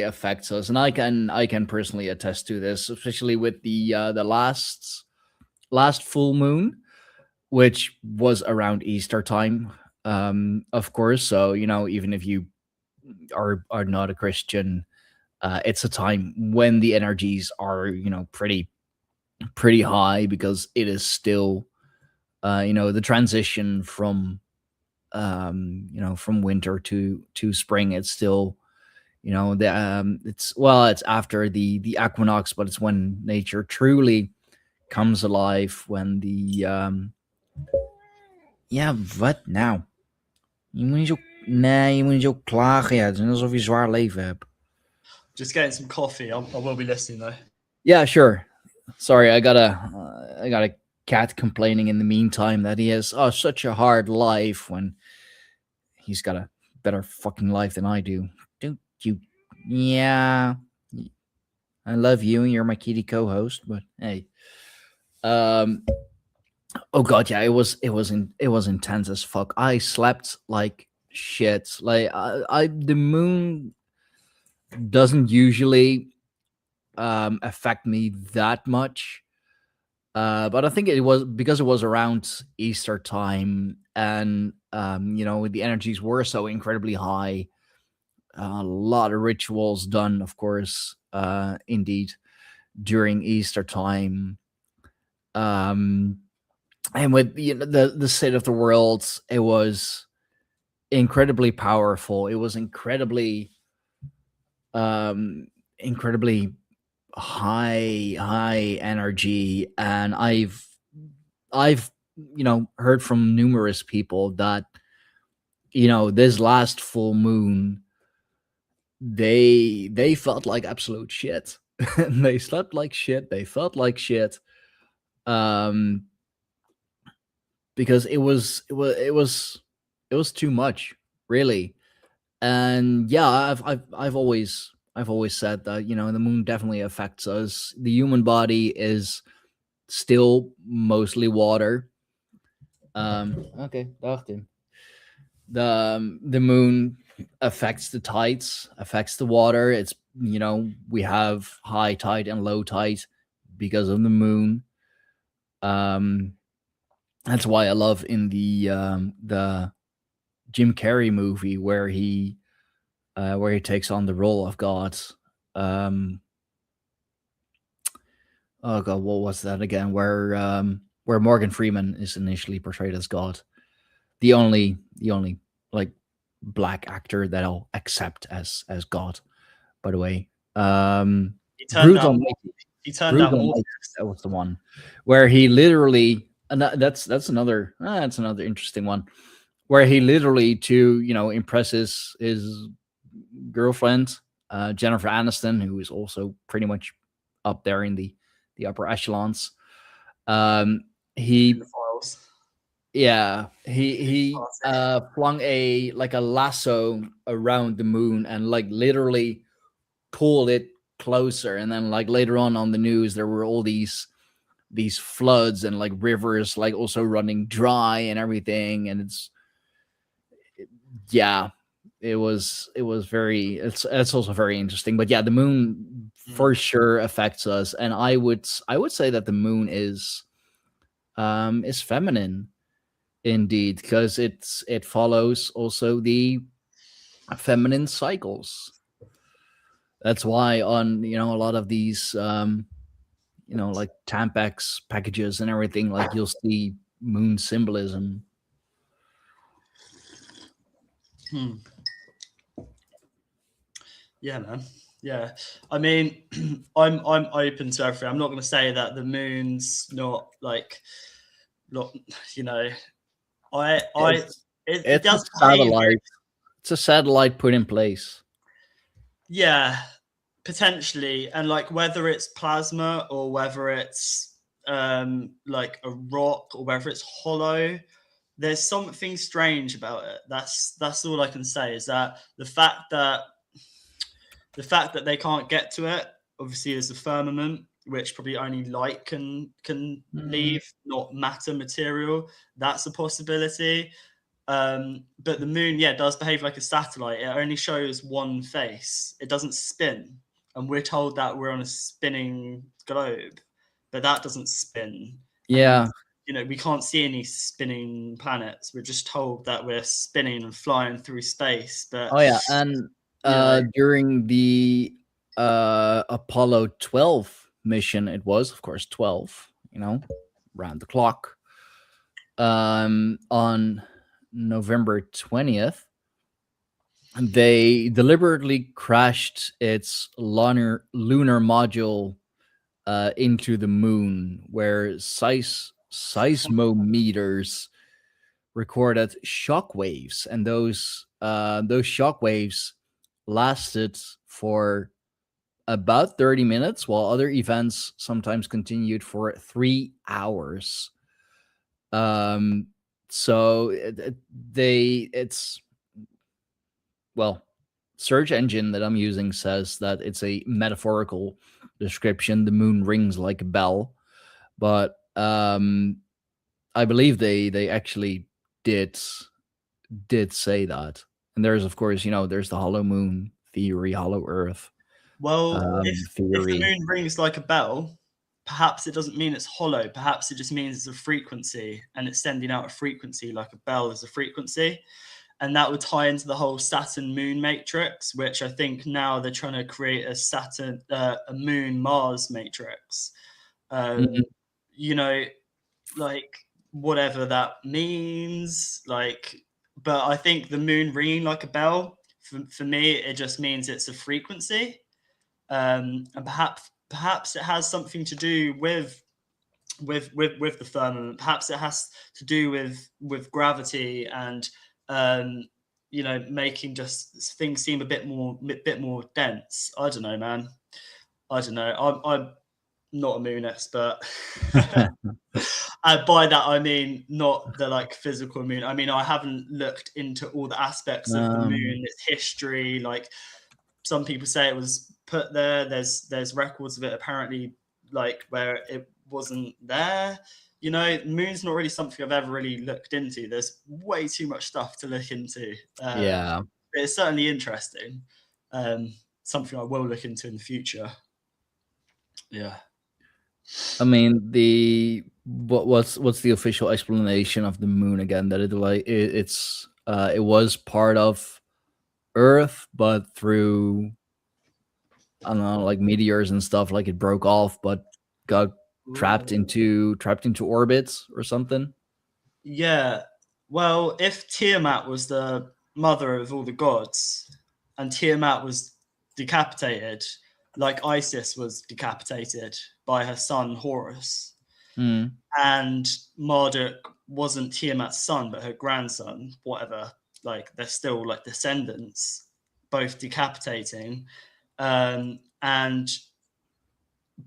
affects us, and I can personally attest to this, especially with the last full moon, which was around Easter time, of course. So even if you are not a Christian, it's a time when the energies are pretty high, because it is still the transition from from winter to spring. It's still it's after the equinox, but it's when nature truly comes alive, when the wat nou? Je moet niet zo klagen, ja. Het is net alsof je een zwaar leven hebt. Just getting some coffee. I will be listening though. Yeah, sure. Sorry, I got a cat complaining in the meantime that he has such a hard life when he's got a better fucking life than I do. Don't you? Yeah, I love you and you're my kitty co-host, but hey. Oh god, yeah, it was intense as fuck. I slept like shit. Like the moon doesn't usually affect me that much. But I think it was because it was around Easter time, and the energies were so incredibly high. A lot of rituals done, of course, indeed, during Easter time. And with the state of the world, it was incredibly powerful. It was incredibly high energy, and I've heard from numerous people that this last full moon, they felt like absolute shit. They slept like shit, they felt like shit, because it was too much, really. And yeah, I've always said that the moon definitely affects us. The human body is still mostly water. Okay, dacht the moon affects the tides, affects the water. It's we have high tide and low tide because of the moon. That's why I love in the Jim Carrey movie where he takes on the role of God. Oh god, what was that again? Where Morgan Freeman is initially portrayed as God. The only like black actor that I'll accept as God, by the way. He turned out more. That was the one where he literally, and that's another interesting one, where he literally, to impress his girlfriend, Jennifer Aniston, who is also pretty much up there in the upper echelons. In He the files. he flung a lasso around the moon and like literally pulled it closer, and then like later on the news there were all these floods and like rivers like also running dry and everything, and it was very, it's also very interesting. But yeah, the moon for sure affects us, and I would say that the moon is feminine indeed, because it follows also the feminine cycles. That's why on a lot of these like Tampax packages and everything, like you'll see moon symbolism. Yeah, man. Yeah, I mean, I'm open to everything. I'm not going to say that the moon's not like, not it does a satellite. It's a satellite put in place. Yeah, potentially, and like whether it's plasma or whether it's like a rock or whether it's hollow, there's something strange about it. That's all I can say, is that the fact that they can't get to it, obviously, is the firmament, which probably only light can leave, not matter material. That's a possibility. But the moon, does behave like a satellite. It only shows one face. It doesn't spin. And we're told that we're on a spinning globe, but that doesn't spin. Yeah. And, we can't see any spinning planets. We're just told that we're spinning and flying through space. But and during the Apollo 12 mission, it was, of course, 12, round the clock. On November 20th, they deliberately crashed its lunar module into the moon, where seismometers recorded shock waves, and those shock waves lasted for about 30 minutes, while other events sometimes continued for 3 hours. So search engine that I'm using says that it's a metaphorical description. The moon rings like a bell, but I believe they actually did say that. And there's, of course, there's the hollow moon theory, hollow earth. Well, if the moon rings like a bell, perhaps it doesn't mean it's hollow. Perhaps it just means it's a frequency, and it's sending out a frequency like a bell is a frequency. And that would tie into the whole Saturn moon matrix, which I think now they're trying to create a moon Mars matrix. Like whatever that means, but I think the moon ringing like a bell, for me, it just means it's a frequency. And perhaps it has something to do with the firmament. Perhaps it has to do with gravity and making just things seem a bit more dense. I don't know, man. I don't know. I'm not a moon expert. By that I mean not the physical moon. I mean, I haven't looked into all the aspects of the moon, its history. Like, some people say it was put there. There's records of it apparently where it wasn't there. Moon's not really something I've ever really looked into. There's way too much stuff to look into. But it's certainly interesting. Something I will look into in the future. Yeah. I mean, what's the official explanation of the moon again? That it was part of Earth, but through, I don't know, like meteors and stuff, like it broke off, but got trapped into orbits or something. Yeah. Well, if Tiamat was the mother of all the gods, and Tiamat was decapitated, like Isis was decapitated by her son Horus, and Marduk wasn't Tiamat's son but her grandson, whatever, they're still descendants, both decapitating. And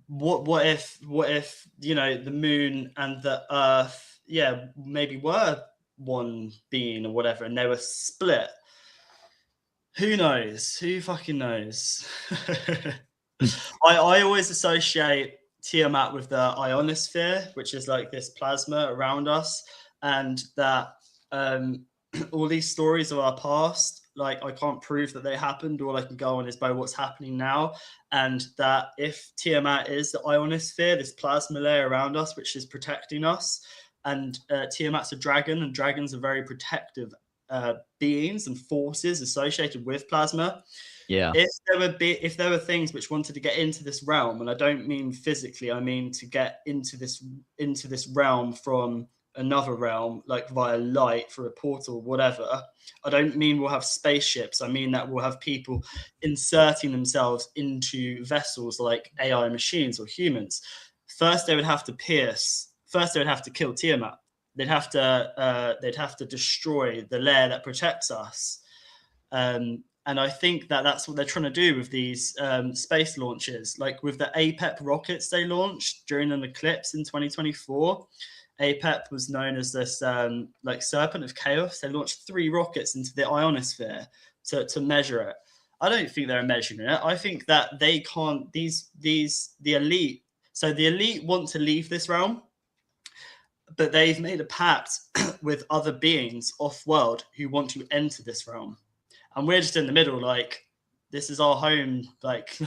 what if the moon and the earth, maybe were one being or whatever, and they were split? Who knows? Who fucking knows? I always associate Tiamat with the ionosphere, which is like this plasma around us, and that all these stories of our past, like, I can't prove that they happened. All I can go on is by what's happening now, and that if Tiamat is the ionosphere, this plasma layer around us, which is protecting us, and Tiamat's a dragon, and dragons are very protective beings and forces associated with plasma. Yeah. If there were things which wanted to get into this realm, and I don't mean physically, I mean to get into this realm from another realm, like via light, through a portal, whatever. I don't mean we'll have spaceships. I mean that we'll have people inserting themselves into vessels like AI machines or humans. First, they would have to kill Tiamat. They'd have to destroy the layer that protects us. And I think that's what they're trying to do with these space launches. Like with the APEP rockets they launched during an eclipse in 2024. APEP was known as this like serpent of chaos. They launched 3 rockets into the ionosphere to measure it. I don't think they're measuring it. I think that they can't. The elite. So the elite want to leave this realm, but they've made a pact with other beings off-world who want to enter this realm. And we're just in the middle, like, this is our home. Like,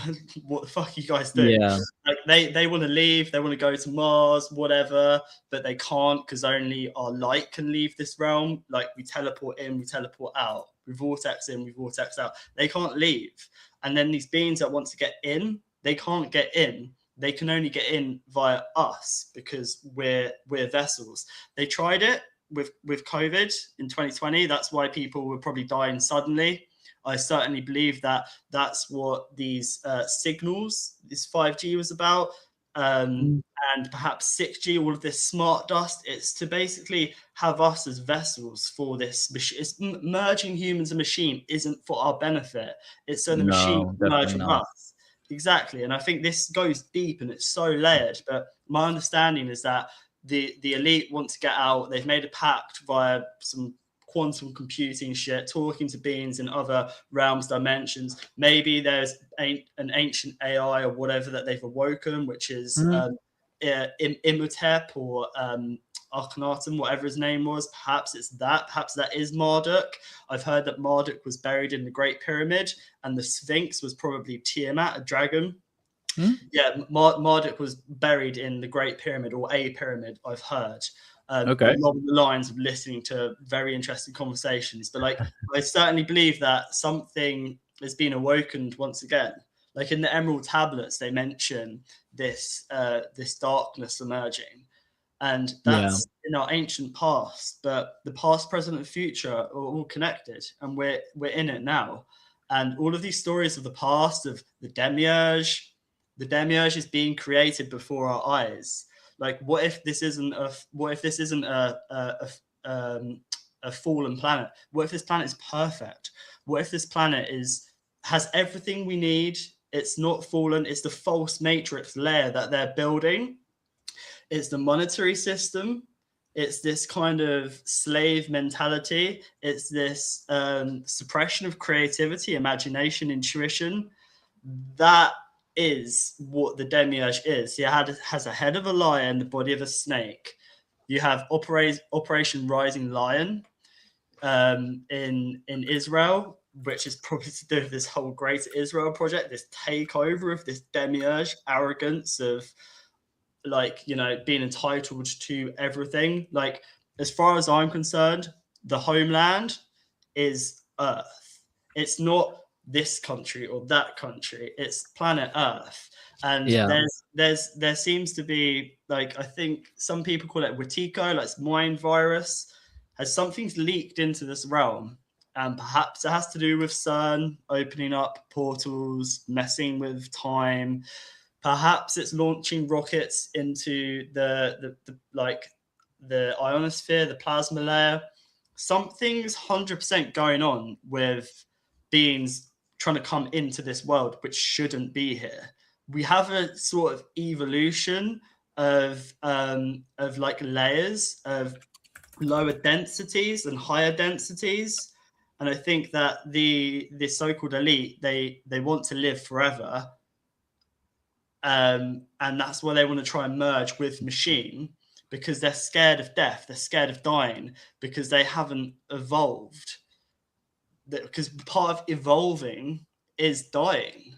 what the fuck are you guys doing? Yeah. Like, they want to leave, they want to go to Mars, whatever, but they can't because only our light can leave this realm. Like, we teleport in, we teleport out. We vortex in, we vortex out. They can't leave. And then these beings that want to get in, they can't get in. They can only get in via us because we're vessels. They tried it with COVID in 2020. That's why people were probably dying suddenly. I certainly believe that that's what these signals, this 5G was about, and perhaps 6G, all of this smart dust. It's to basically have us as vessels for this machine. It's merging humans and machine isn't for our benefit. It's so the machine can merge with us. Exactly. And I think this goes deep and it's so layered. But my understanding is that the elite want to get out. They've made a pact via some quantum computing shit, talking to beings in other realms, dimensions. Maybe there's an ancient AI or whatever that they've awoken, which is Imhotep or Akhenaten, whatever his name was. Perhaps it's that. Perhaps that is Marduk. I've heard that Marduk was buried in the Great Pyramid, and the Sphinx was probably Tiamat, a dragon. Yeah, Marduk was buried in the Great Pyramid, or a pyramid, I've heard. Along the lines of listening to very interesting conversations. But like, I certainly believe that something has been awokened once again. Like in the Emerald Tablets, they mention this darkness emerging. And that's in our ancient past, but the past, present, and future are all connected, and we're in it now. And all of these stories of the past, of the demiurge is being created before our eyes. Like, what if this isn't a fallen planet? What if this planet is perfect? What if this planet has everything we need? It's not fallen. It's the false matrix layer that they're building. It's the monetary system. It's this kind of slave mentality. It's this suppression of creativity, imagination, intuition. That is what the demiurge is. He has a head of a lion, the body of a snake. You have Operation Rising Lion in Israel, which is probably to do with this whole Greater Israel project, this takeover of this demiurge arrogance of, like, you know, being entitled to everything. Like, as far as I'm concerned, the homeland is Earth. It's not this country or that country. It's planet Earth. And there seems to be, like, I think some people call it Wetiko, like mind virus, has something's leaked into this realm. And perhaps it has to do with CERN opening up portals, messing with time. Perhaps it's launching rockets into the ionosphere, the plasma layer. Something's 100% going on with beings trying to come into this world which shouldn't be here. We have a sort of evolution of like layers of lower densities and higher densities, and I think that the so-called elite, they want to live forever, and that's why they want to try and merge with machine, because they're scared of death, they're scared of dying, because they haven't evolved. Because part of evolving is dying,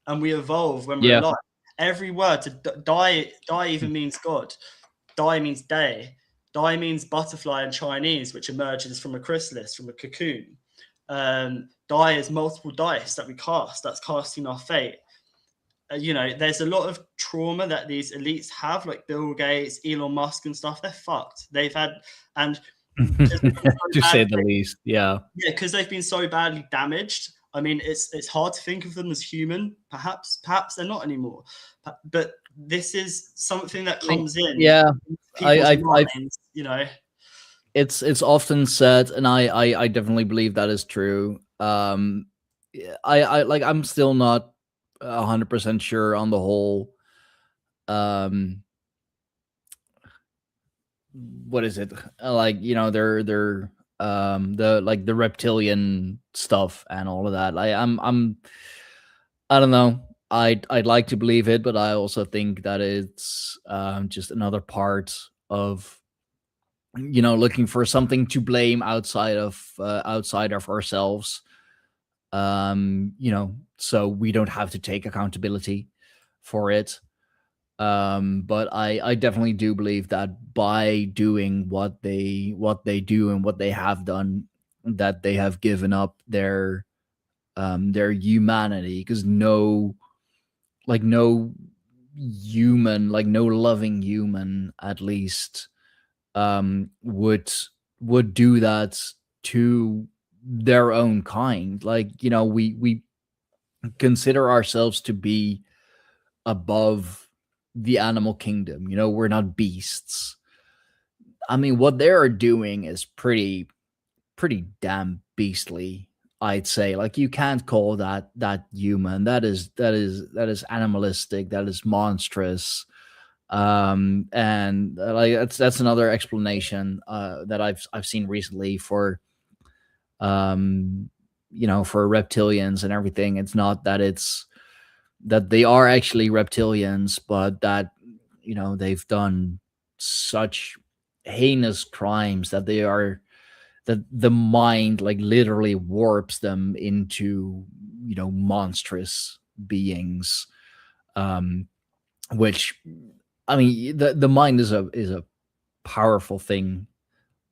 and we evolve when we're alive. Every word to die even means God. Die means day. Die means butterfly in Chinese, which emerges from a chrysalis, from a cocoon. Die is multiple dice that we cast. That's casting our fate. There's a lot of trauma that these elites have, like Bill Gates, Elon Musk and stuff. They're fucked. They've had, and to say the least. Yeah, because they've been so badly damaged. I mean, it's hard to think of them as human. Perhaps they're not anymore. But this is something that comes in. Yeah, minds, It's often said, and I definitely believe that is true. I'm still not 100% sure on the whole. What is it? They're the reptilian stuff and all of that. I don't know. I'd like to believe it, but I also think that it's just another part of looking for something to blame outside of ourselves. So we don't have to take accountability for it. But I definitely do believe that by doing what they do and what they have done, that they have given up their humanity, because no human, no loving human at least, would do that to their own kind. We consider ourselves to be above the animal kingdom. We're not beasts. I mean, what they are doing is pretty damn beastly, I'd say. You can't call that human. That is animalistic. That is monstrous. And that's another explanation that I've seen recently for for reptilians and everything. It's not that they are actually reptilians, but that they've done such heinous crimes that the mind literally warps them into monstrous beings, which, I mean, the mind is a powerful thing.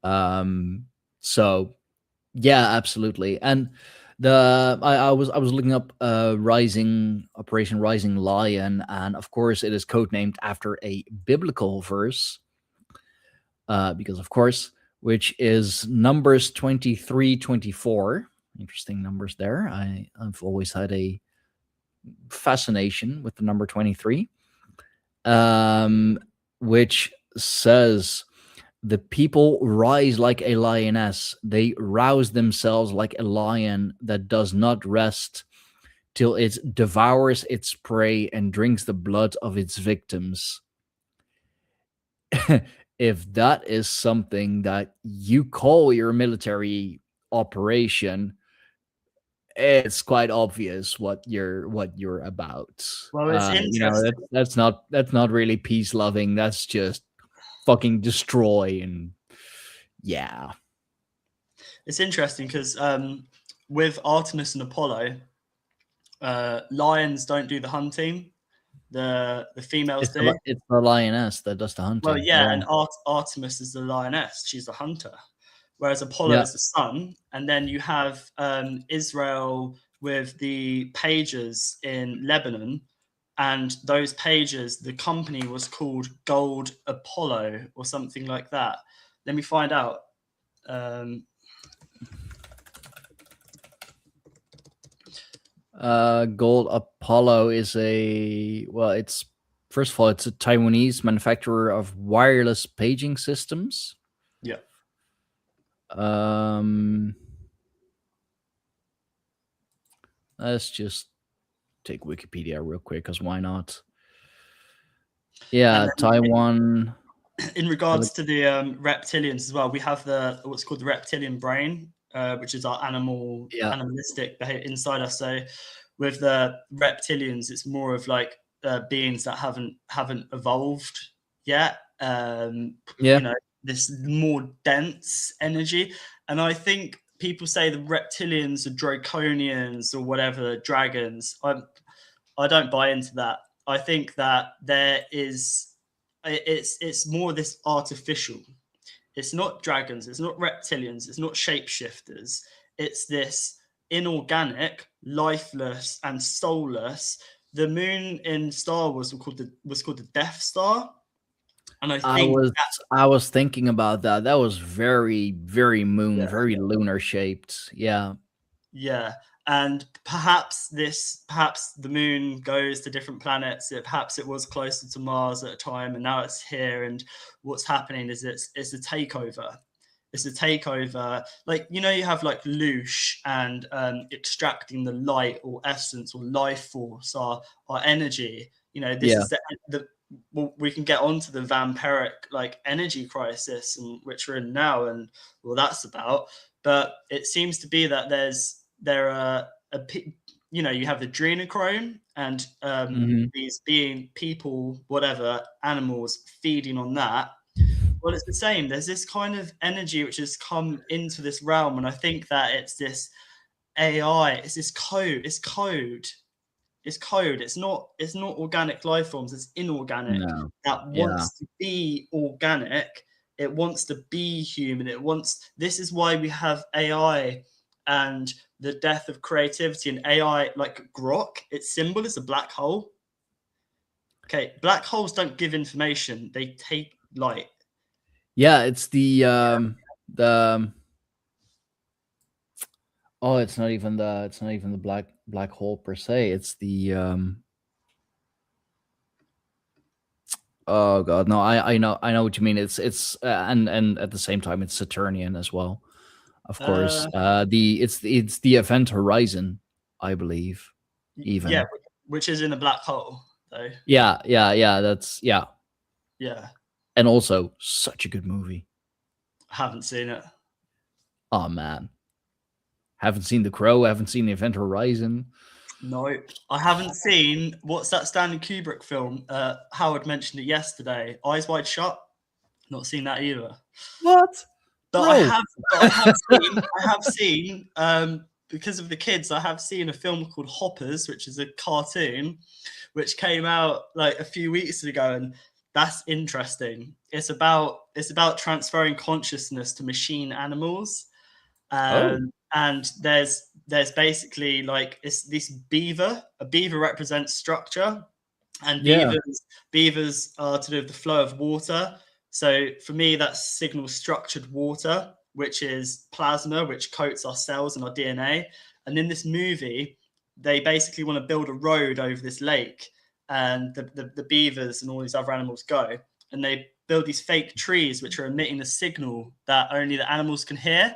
So yeah, absolutely. And I was looking up Operation Rising Lion, and of course it is codenamed after a biblical verse, because of course, which is Numbers 23:24. Interesting numbers there. I've always had a fascination with the number 23, which says, "The people rise like a lioness. They rouse themselves like a lion that does not rest till it devours its prey and drinks the blood of its victims." If that is something that you call your military operation, it's quite obvious what you're about. Well, it's interesting. That's not really peace loving. That's just fucking destroy. And yeah, it's interesting because with Artemis and Apollo, lions don't do the hunting. The females do. It's the lioness that does the hunting. Well, yeah. And Artemis is the lioness. She's the hunter, whereas Apollo is the sun. And then you have Israel with the pages in Lebanon. And those pages, the company was called Gold Apollo or something like that. Let me find out. Gold Apollo is it's first of all, it's a Taiwanese manufacturer of wireless paging systems. Yeah. Let's just take Wikipedia real quick, because why not? Yeah, And then Taiwan. in regards to the reptilians as well, we have what's called the reptilian brain, which is our animalistic behavior inside us. So with the reptilians, it's more of like beings that haven't evolved yet. You know, this more dense energy. And I think people say the reptilians are draconians or whatever, dragons. I don't buy into that. I think that it's more this artificial. It's not dragons, it's not reptilians, it's not shapeshifters. It's this inorganic, lifeless, and soulless. The moon in Star Wars was called the Death Star. And I was thinking about that. That was very, very moon, very lunar shaped. Yeah. Yeah. And perhaps the moon goes to different planets. Perhaps it was closer to Mars at a time, and now it's here. And what's happening is it's a takeover. It's a takeover. Like, you know, you have like Loosh and extracting the light or essence or life force, our energy. You know, this is well, we can get onto the vampiric like energy crisis, and which we're in now, and well, that's about. But it seems to be that there are you know, you have the adrenochrome and these being people, whatever, animals feeding on that. Well, it's the same. There's this kind of energy which has come into this realm, and I think that it's this AI. It's this code. It's code. It's code. It's not organic life forms. It's inorganic that wants to be organic. It wants to be human. This is why we have AI and the death of creativity. And AI, like Grok, its symbol is a black hole. Okay, black holes don't give information. They take light. Yeah, it's the oh, it's not even the black hole per se. It's the oh god, no, I know what you mean. It's and at the same time it's Saturnian as well, of course. It's the event horizon, I believe. Even yeah, which is in a black hole though. Yeah. That's yeah. And also such a good movie. I haven't seen it. Oh man. Haven't seen The Crow, haven't seen The Event Horizon. No, I haven't seen, what's that Stanley Kubrick film? Howard mentioned it yesterday. Eyes Wide Shut. Not seen that either. What? But I have seen, because of the kids, I have seen a film called Hoppers, which is a cartoon, which came out like a few weeks ago, and that's interesting. It's about transferring consciousness to machine animals. And there's basically like, it's this beaver. A beaver represents structure, and beavers are to do with the flow of water. So for me, that signals structured water, which is plasma, which coats our cells and our DNA. And in this movie, they basically want to build a road over this lake, and the beavers and all these other animals go, and they build these fake trees which are emitting a signal that only the animals can hear.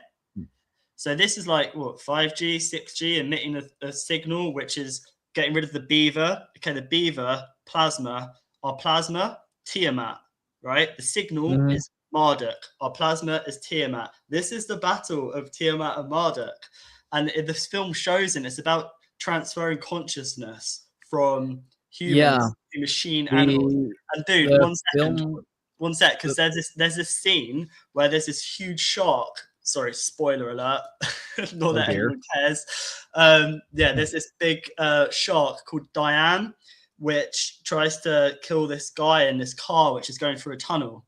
So this is like, what, 5G, 6G, emitting a signal, which is getting rid of the beaver. Okay, the beaver, plasma, our plasma, Tiamat, right? The signal is Marduk. Our plasma is Tiamat. This is the battle of Tiamat and Marduk. And this film shows it's about transferring consciousness from humans to machine animals. And dude, one sec, because there's this scene where there's this huge shark. Sorry, spoiler alert. Not that anyone cares. There's this big shark called Diane, which tries to kill this guy in this car, which is going through a tunnel.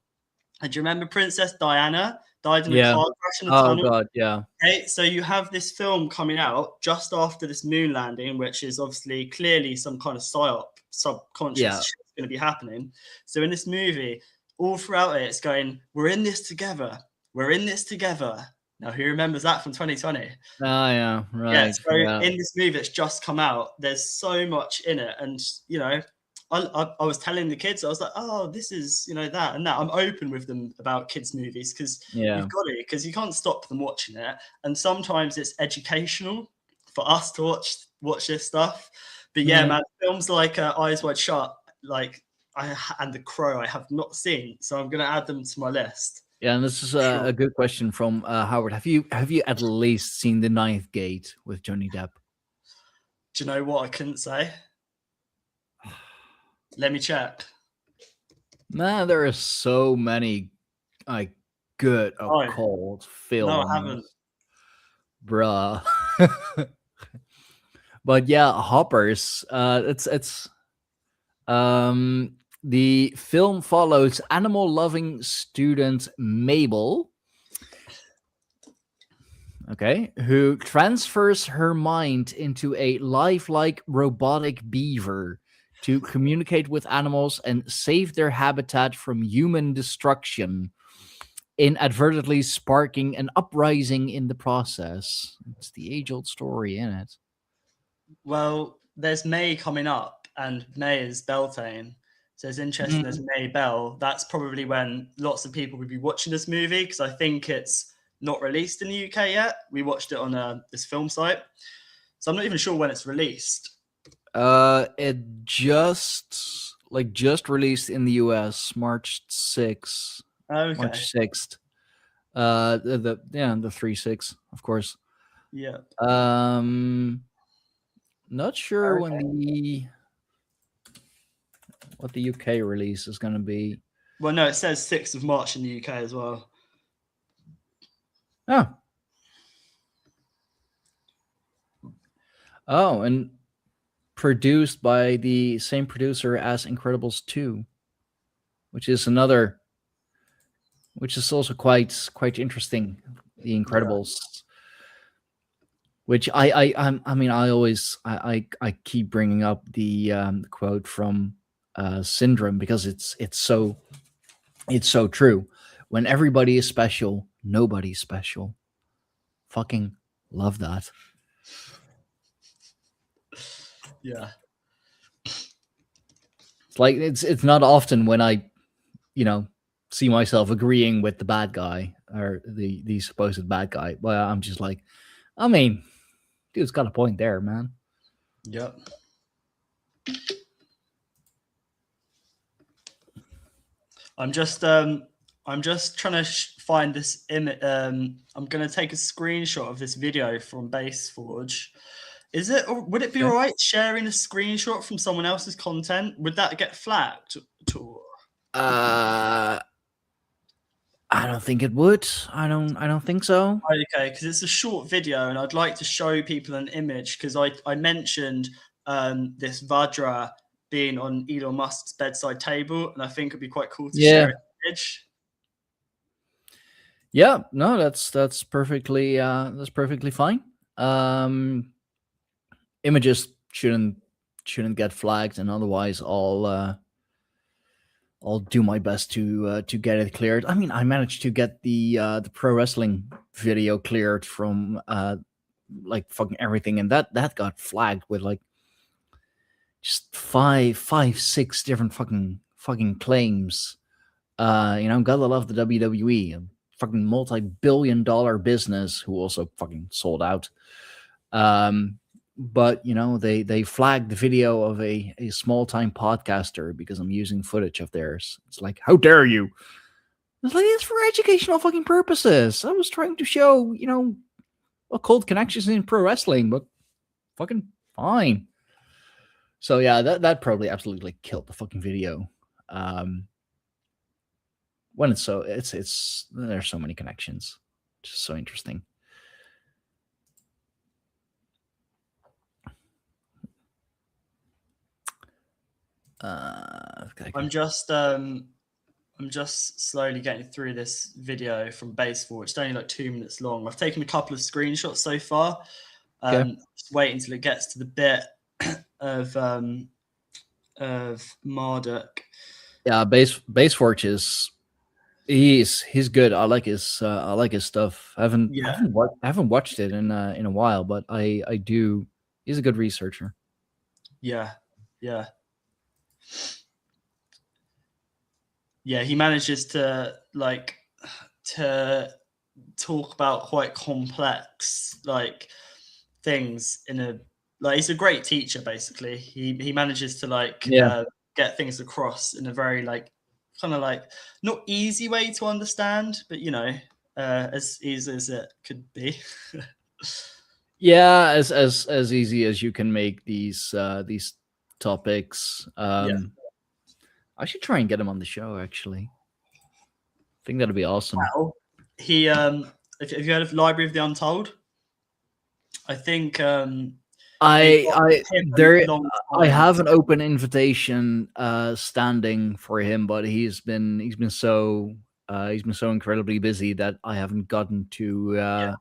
And do you remember Princess Diana died in a car crash in a tunnel? Oh, God, yeah. Okay, so you have this film coming out just after this moon landing, which is obviously clearly some kind of psyop, subconscious shit's going to be happening. So in this movie, all throughout it, it's going, we're in this together. We're in this together. Now, who remembers that from 2020? Oh, yeah, right. Yeah, so in this movie that's just come out, there's so much in it. And, you know, I was telling the kids, I was like, oh, this is, you know, that and that. I'm open with them about kids' movies because you've got it, because you can't stop them watching it. And sometimes it's educational. for us to watch this stuff. But yeah, Mhm. man, films like Eyes Wide Shut, like and The Crow, I have not seen, so I'm gonna add them to my list. Yeah, and this is Sure. a good question from Howard. Have you at least seen The Ninth Gate with Johnny Depp? Do you know what I couldn't say? Let me check. Man, there are so many like good Oh, occult no, I films, haven't. bruh. But yeah, Hoppers. It's the film follows animal-loving student Mabel, okay, who transfers her mind into a lifelike robotic beaver to communicate with animals and save their habitat from human destruction, inadvertently sparking an uprising in the process. It's the age-old story, isn't it? Well, there's May coming up, and May is Beltane. So it's interesting. There's May Bell. That's probably when lots of people would be watching this movie, because I think it's not released in the UK yet. We watched it on this film site, so I'm not even sure when it's released. It just released in the US March 6th. Okay. March 6th. The 3/6, of course. Yeah. Not sure Okay. what the UK release is going to be. Well, no, it says 6th of March in the UK as well. Oh, and produced by the same producer as Incredibles 2, which is also quite interesting. The Incredibles, which I keep bringing up the quote from Syndrome, because it's so true. When everybody is special, nobody's special. Fucking love that. Yeah. It's like it's not often when I, see myself agreeing with the bad guy or the supposed bad guy. But I'm just like, I mean, dude's got a point there, man. Yep. I'm just trying to find this image. I'm going to take a screenshot of this video from Base Forge. Would it be all right sharing a screenshot from someone else's content? Would that get flagged at all? I don't think it would. I don't think so. Okay, because it's a short video, and I'd like to show people an image, because I mentioned this Vajra being on Elon Musk's bedside table, and I think it'd be quite cool to share an image. Yeah, no, that's perfectly fine. Images shouldn't get flagged, and otherwise I'll do my best to get it cleared. I mean, I managed to get the pro wrestling video cleared from like fucking everything, and that got flagged with like just five, 6 different fucking claims. Gotta love the WWE, a fucking multi-billion-dollar business who also fucking sold out. But they flagged the video of a small-time podcaster because I'm using footage of theirs. It's like, how dare you? It's like, it's for educational fucking purposes. I was trying to show, occult connections in pro wrestling, but fucking fine. So yeah, that probably absolutely killed the fucking video. When it's there's so many connections. Just so interesting. I'm just slowly getting through this video from Base Forge. It's only like 2 minutes long. I've taken a couple of screenshots so far. Just wait until it gets to the bit of Marduk. Yeah, Base Forge he's good. I like his stuff. I haven't watched it in a while, but I do. He's a good researcher. Yeah. He manages to talk about quite complex things in a like. He's a great teacher. Basically, he manages to like Yeah. get things across in a very like kind of like not easy way to understand, but you know, as easy as it could be. Yeah, as easy as you can make these topics. I should try and get him on the show. Actually, I think that'd be awesome. Well, he if you heard of Library of the Untold, I think I I have an open invitation standing for him, but he's been so incredibly busy that I haven't gotten to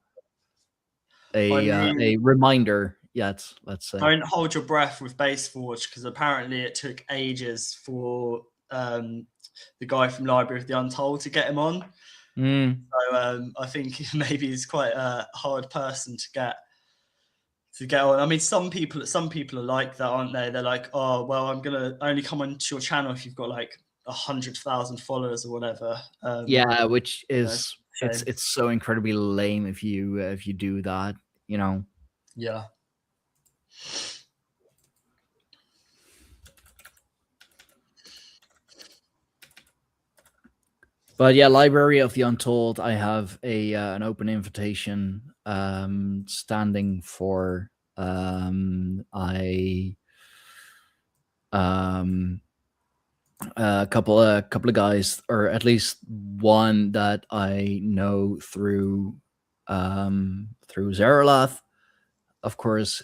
a reminder yet. Let's say. Don't hold your breath with Base Forge, because apparently it took ages for the guy from Library of the Untold to get him on. So I think maybe he's quite a hard person to get on. I mean, some people are like that, aren't they? They're like, oh well, I'm gonna only come onto your channel if you've got like 100,000 followers or whatever. Yeah, which is you know, it's so incredibly lame if you do that, you know. Yeah. But yeah, Library of the Untold, I have an open invitation standing for. A couple of guys, or at least one that I know through Zaralath. Of course,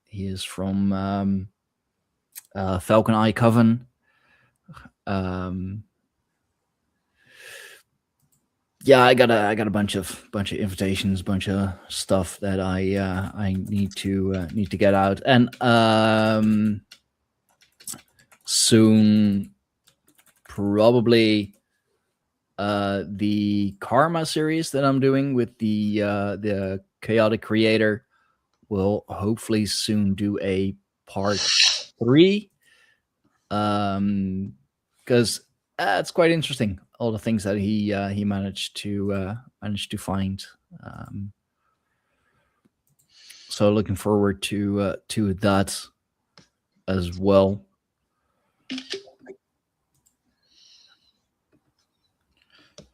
he is from Falcon Eye Coven. Yeah, I got a bunch of invitations, bunch of stuff that I need to get out, and soon probably the Karma series that I'm doing with the Chaotic Creator will hopefully soon do a part 3, because it's quite interesting, all the things that he managed to find. So looking forward to that as well.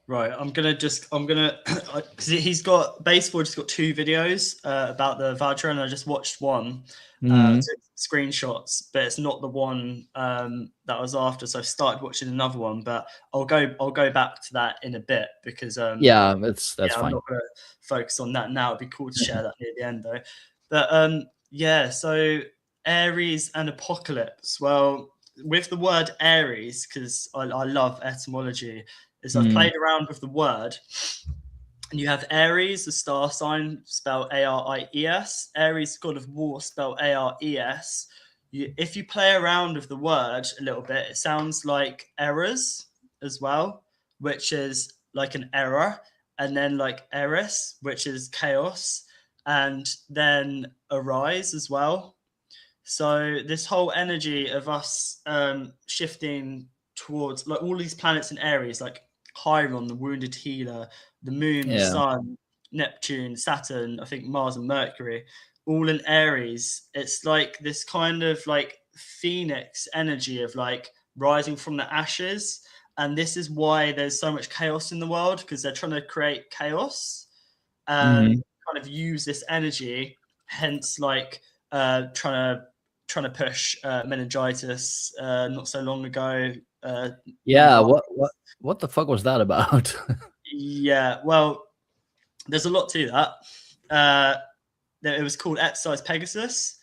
Right, I'm gonna because he's got Base Forge has got 2 videos about the voucher, and I just watched one, took screenshots, but it's not the one that I was after. So I started watching another one, but I'll go back to that in a bit, because yeah, that's fine. I'm not gonna focus on that now. It'd be cool to share that near the end though. But yeah, so Aries and Apocalypse. Well, with the word Aries, because I love etymology, is I've played around with the word, and you have Aries, the star sign, spelled Aries. Aries, god of war, spelled Ares. If you play around with the word a little bit, it sounds like errors as well, which is like an error, and then like Eris, which is chaos, and then arise as well. So this whole energy of us shifting towards like all these planets in Aries, like Chiron, the wounded healer, the moon, the sun, Neptune, Saturn, I think Mars and Mercury, all in Aries. It's like this kind of like phoenix energy of like rising from the ashes. And this is why there's so much chaos in the world, because they're trying to create chaos and kind of use this energy. Hence, like trying to push meningitis not so long ago. Yeah, what the fuck was that about? Yeah, well, there's a lot to that. It was called Exercise Pegasus,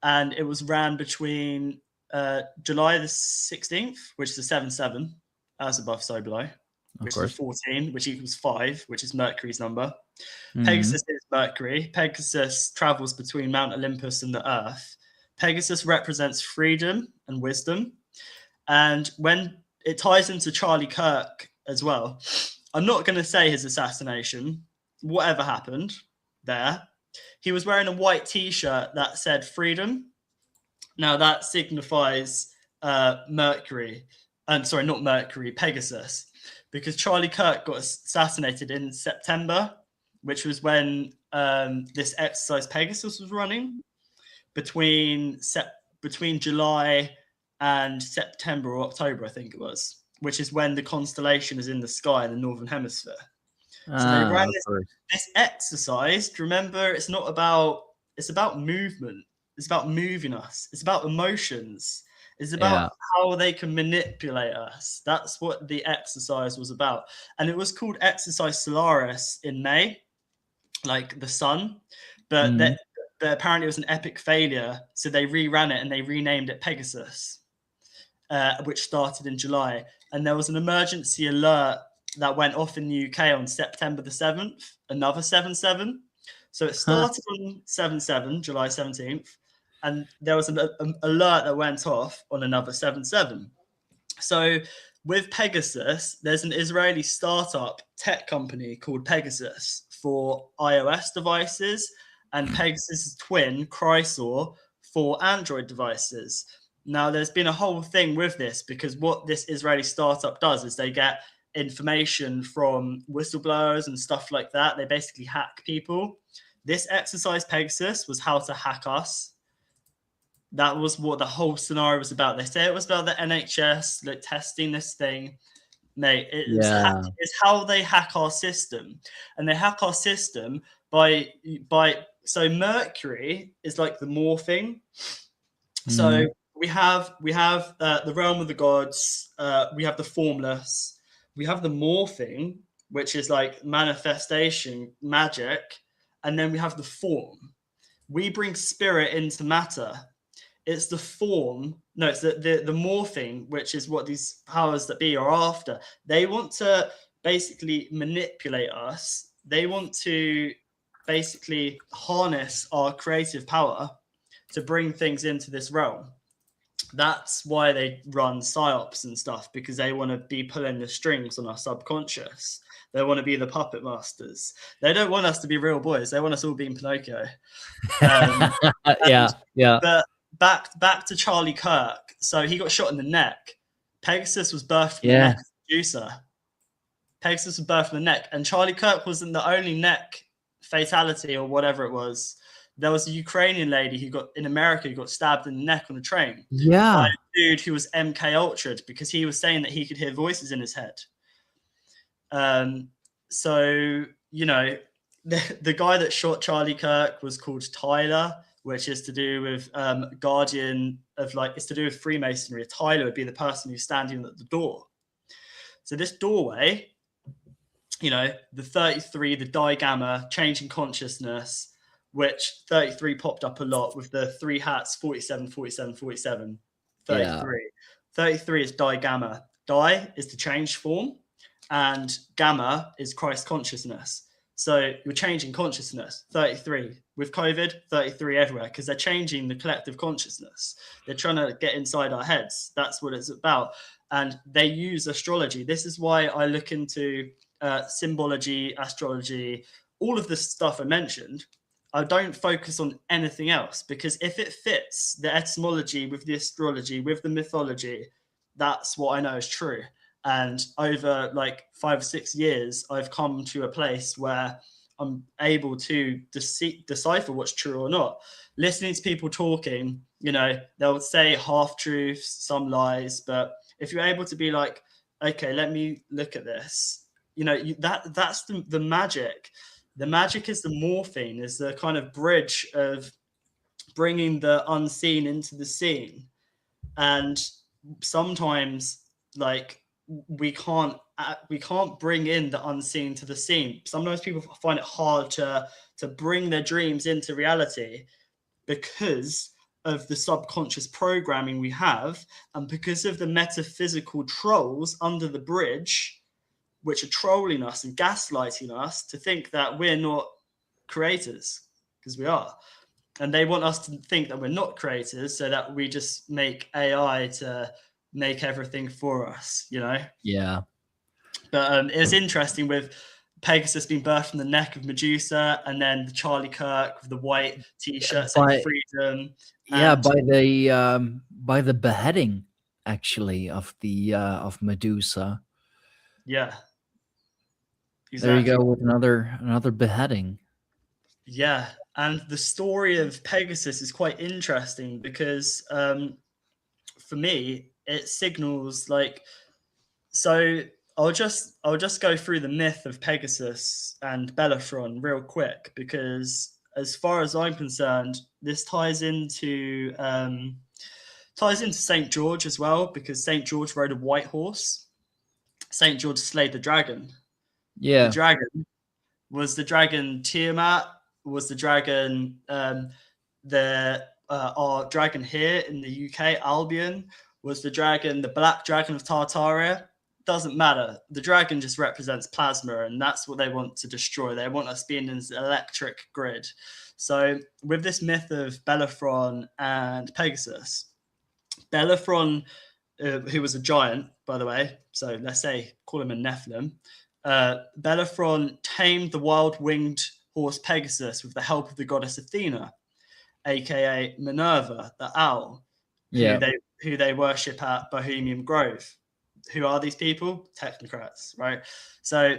and it was ran between July the 16th, which is the 7-7, as above, so below, which is 14, which equals 5, which is Mercury's number. Pegasus is Mercury. Pegasus travels between Mount Olympus and the Earth. Pegasus represents freedom and wisdom. And when it ties into Charlie Kirk as well, I'm not going to say his assassination, whatever happened there. He was wearing a white T-shirt that said freedom. Now that signifies Mercury. Sorry, not Mercury, Pegasus. Because Charlie Kirk got assassinated in September, which was when this exercise Pegasus was running between July and September or October, I think it was, which is when the constellation is in the sky in the northern hemisphere. So they ran this exercise. Do you remember? It's about movement. It's about moving us. It's about emotions. It's about how they can manipulate us. That's what the exercise was about. And it was called Exercise Solaris in May, like the sun. But apparently it was an epic failure. So they reran it and they renamed it Pegasus, which started in July. And there was an emergency alert that went off in the UK on September the 7th, another 7/7. So it started on 7/7, July 17th, and there was an alert that went off on another 7/7. So with Pegasus, there's an Israeli startup tech company called Pegasus for iOS devices and Pegasus' twin, Chrysor, for Android devices. Now, there's been a whole thing with this because what this Israeli startup does is they get information from whistleblowers and stuff like that. They basically hack people. This exercise Pegasus was how to hack us. That was what the whole scenario was about. They say it was about the NHS like testing this thing. Mate, it's how they hack our system. And they hack our system by so Mercury is like the morphing. So we have the realm of the gods, we have the formless, we have the morphing, which is like manifestation, magic, and then we have the form. We bring spirit into matter. It's the form. No, it's the morphing, which is what these powers that be are after. They want to basically manipulate us. They want to basically harness our creative power to bring things into this realm. That's why they run psyops and stuff, because they want to be pulling the strings on our subconscious. They want to be the puppet masters. They don't want us to be real boys. They want us all being Pinocchio. But back to Charlie Kirk. So he got shot in the neck. Pegasus was birthed from the neck of Medusa. Pegasus was birthed from the neck. And Charlie Kirk wasn't the only neck fatality or whatever it was. There was a Ukrainian lady in America who got stabbed in the neck on a train. Yeah. By a dude who was MK Ultra'd because he was saying that he could hear voices in his head. So, you know, the guy that shot Charlie Kirk was called Tyler, which is to do with guardian of it's to do with Freemasonry. Tyler would be the person who's standing at the door. So this doorway, you know, the 33, the digamma, changing consciousness, which 33 popped up a lot with the three hats, 47, 47, 47, 33. Yeah. 33 is digamma. Di is to change form, and gamma is Christ consciousness. So you're changing consciousness, 33. With COVID, 33 everywhere, because they're changing the collective consciousness. They're trying to get inside our heads. That's what it's about. And they use astrology. This is why I look into symbology, astrology, all of this stuff I mentioned. I don't focus on anything else, because if it fits the etymology with the astrology, with the mythology, that's what I know is true. And over 5 or 6 years, I've come to a place where I'm able to decipher what's true or not. Listening to people talking, you know, they'll say half truths, some lies, but if you're able to be like, okay, let me look at this, you know, that's the magic. The magic is the morphine, is the kind of bridge of bringing the unseen into the seen. And sometimes, we can't bring in the unseen to the seen. Sometimes people find it hard to bring their dreams into reality because of the subconscious programming we have, and because of the metaphysical trolls under the bridge, which are trolling us and gaslighting us to think that we're not creators, because we are. And they want us to think that we're not creators, so that we just make AI to make everything for us, you know? Yeah. But it was interesting with Pegasus being birthed from the neck of Medusa, and then the Charlie Kirk with the white t-shirt saying freedom. Yeah, by the beheading, actually, of Medusa. Yeah. Exactly. There you go with another beheading. Yeah, and the story of Pegasus is quite interesting because for me it signals like, so I'll just go through the myth of Pegasus and Bellerophon real quick, because as far as I'm concerned, this ties into Saint George as well, because Saint George rode a white horse. Saint George slayed the dragon. The Yeah. dragon was the dragon Tiamat, was the dragon our dragon here in the UK, Albion, was the dragon, the black dragon of Tartaria. Doesn't matter. The dragon just represents plasma, and that's what they want to destroy. They want us being in this electric grid. So with this myth of Bellerophon and Pegasus, Bellerophon, who was a giant, by the way, so let's say call him a Nephilim, Bellerophon tamed the wild-winged horse Pegasus with the help of the goddess Athena, aka Minerva, the owl, Yeah. who they worship at Bohemian Grove. Who are these people? Technocrats, right? So,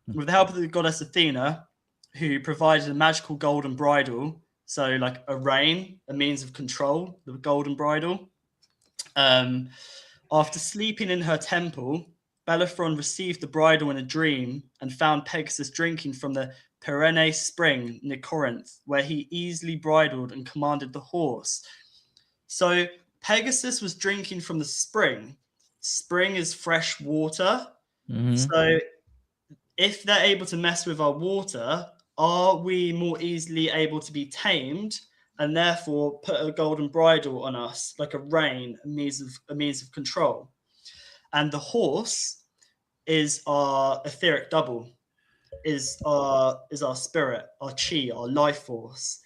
with the help of the goddess Athena, who provided a magical golden bridle, so like a rein, a means of control, the golden bridle. After sleeping in her temple, Bellerophon received the bridle in a dream and found Pegasus drinking from the Perenne spring near Corinth, where he easily bridled and commanded the horse. So Pegasus was drinking from the spring. Spring is fresh water. So if they're able to mess with our water, are we more easily able to be tamed and therefore put a golden bridle on us, like a rein, a means of control? And the horse is our etheric double, is our spirit, our chi, our life force.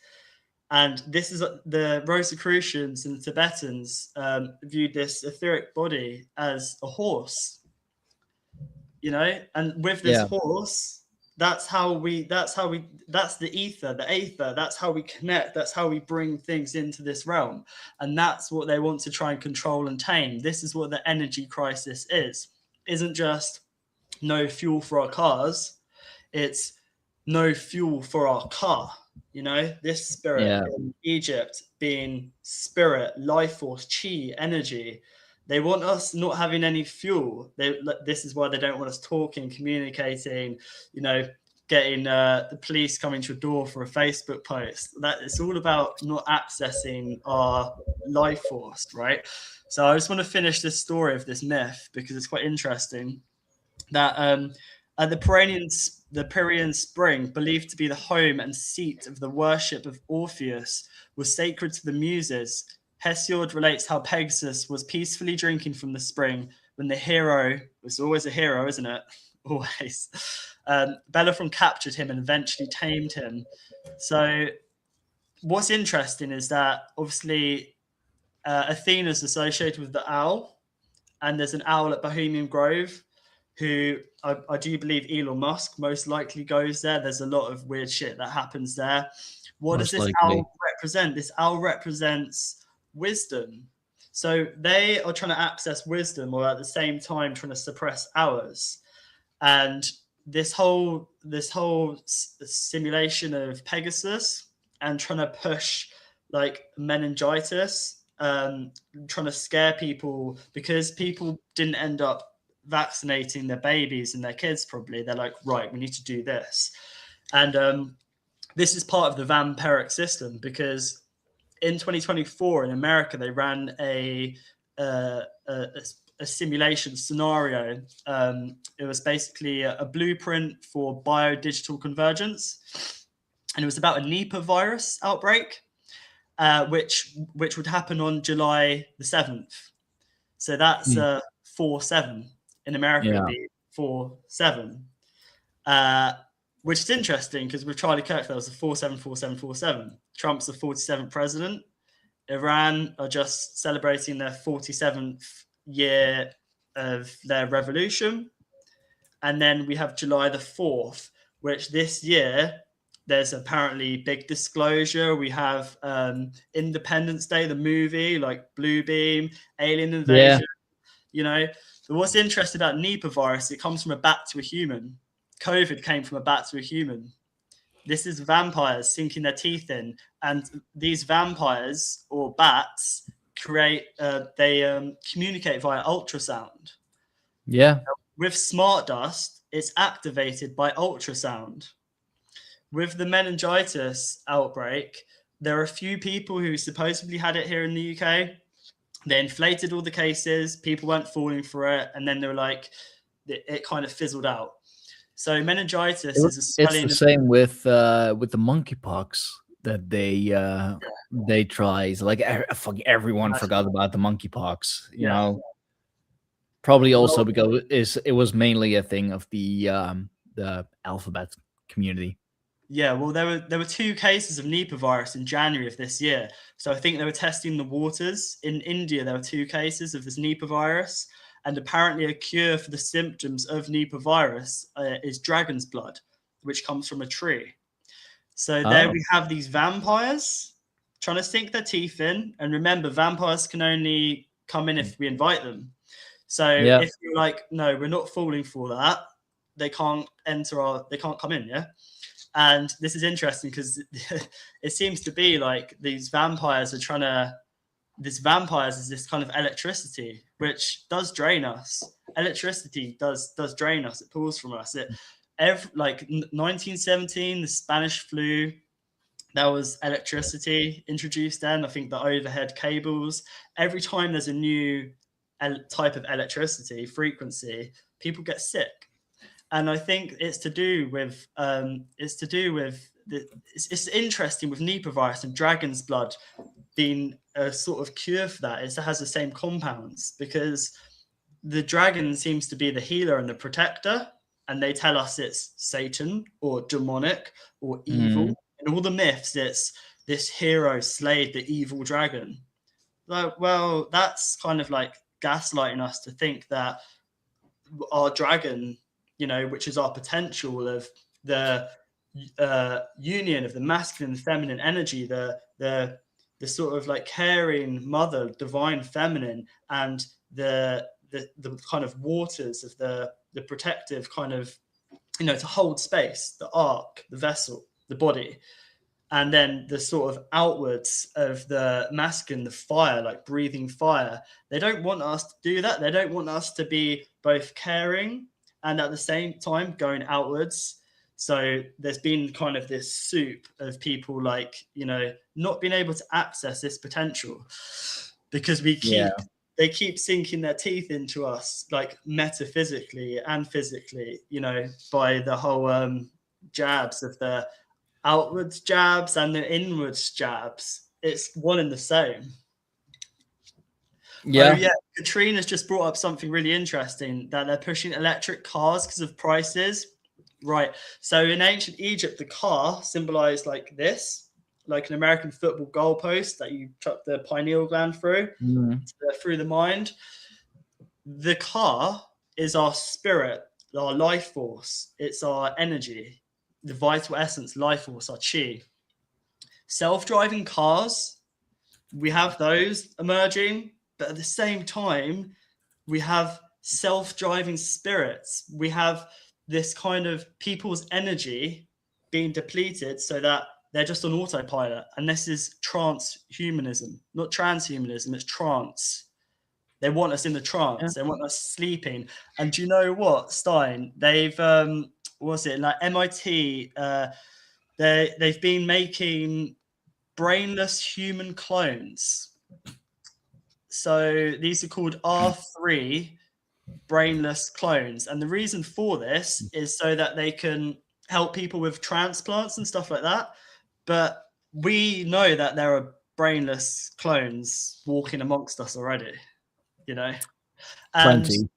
And this is the Rosicrucians and the Tibetans viewed this etheric body as a horse, and with this horse, that's the ether, that's how we connect, that's how we bring things into this realm. And that's what they want to try and control and tame. This is what the energy crisis isn't just no fuel for our cars, it's no fuel for our car. This spirit in Egypt being spirit, life force, chi, energy. They want us not having any fuel. This is why they don't want us talking, communicating, getting the police coming to your door for a Facebook post. That it's all about not accessing our life force, right? So I just want to finish this story of this myth because it's quite interesting. That at the Parian spring, believed to be the home and seat of the worship of Orpheus, was sacred to the Muses. Hesiod relates how Pegasus was peacefully drinking from the spring when the hero was always a hero, isn't it? Always. Bellerophon captured him and eventually tamed him. So what's interesting is that obviously Athena's associated with the owl, and there's an owl at Bohemian Grove who I do believe Elon Musk most likely goes there. There's a lot of weird shit that happens there. What does this owl represent? This owl represents wisdom. So they are trying to access wisdom, or at the same time trying to suppress ours. And this whole simulation of Pegasus and trying to push like meningitis, trying to scare people because people didn't end up vaccinating their babies and their kids. Probably they're like, right, we need to do this. And this is part of the vampiric system, because in 2024 in America they ran a simulation scenario. It was basically a blueprint for biodigital convergence, and it was about a Nipah virus outbreak, which would happen on July the 7th. So that's 4/7 in America. It'd be 4/7, which is interesting because with Charlie Kirk there was a 4/7, 4/7, 4/7. Trump's the 47th president. Iran are just celebrating their 47th year of their revolution. And then we have July the 4th, which this year there's apparently big disclosure. We have Independence Day, the movie, like Blue Beam, Alien Invasion. But what's interesting about Nipah virus, it comes from a bat to a human. COVID came from a bat to a human. This is vampires sinking their teeth in, and these vampires or bats create. They communicate via ultrasound. Yeah. With smart dust, it's activated by ultrasound. With the meningitis outbreak, there are a few people who supposedly had it here in the UK. They inflated all the cases, people weren't falling for it, and then they were like, it kind of fizzled out. So meningitis is a It's swelling. the same with the monkeypox that they try. So like everyone forgot about the monkeypox, you know. Probably also because it was mainly a thing of the alphabet community. Yeah, well, there were 2 cases of Nipah virus in January of this year. So I think they were testing the waters. In India, there were 2 cases of this Nipah virus. And apparently a cure for the symptoms of Nipah virus is dragon's blood, which comes from a tree. So there we have these vampires trying to sink their teeth in. And remember, vampires can only come in if we invite them. So if you're like, no, we're not falling for that, they can't they can't come in, yeah? And this is interesting because it seems to be like these vampires are trying to, this vampires is this kind of electricity, which does drain us. Electricity does drain us. It pulls from us. Like 1917, the Spanish flu, that was electricity introduced then. I think the overhead cables. Every time there's a new type of electricity frequency, people get sick. And I think it's to do with it's interesting with Nipah virus and dragon's blood being a sort of cure for that. It has the same compounds because the dragon seems to be the healer and the protector, and they tell us it's Satan or demonic or evil. In all the myths, it's this hero slayed the evil dragon. Like, well, that's kind of like gaslighting us to think that our dragon, you know, which is our potential of the union of the masculine and feminine energy, the sort of like caring mother, divine feminine, and the kind of waters of the protective kind of, you know, to hold space, the ark, the vessel, the body, and then the sort of outwards of the masculine, the fire, like breathing fire. They don't want us to do that. They don't want us to be both caring and at the same time going outwards. So there's been kind of this soup of people like, you know, not being able to access this potential because they keep sinking their teeth into us, like metaphysically and physically, you know, by the whole jabs of the outwards jabs and the inwards jabs. It's one and the same. Yeah. Oh, yeah. Katrina's just brought up something really interesting, that they're pushing electric cars because of prices. Right. So in ancient Egypt, the car symbolized like this, like an American football goalpost that you chuck the pineal gland through, through the mind. The car is our spirit, our life force. It's our energy, the vital essence, life force, our chi. Self-driving cars, we have those emerging, but at the same time, we have self-driving spirits. We have this kind of people's energy being depleted so that they're just on autopilot. And this is transhumanism, not transhumanism, it's trance. They want us in the trance. They want us sleeping. And do you know what, Stein? They've, what's it, like MIT, they've been making brainless human clones. So these are called R3 brainless clones. And the reason for this is so that they can help people with transplants and stuff like that. But we know that there are brainless clones walking amongst us already, you know? And Plenty.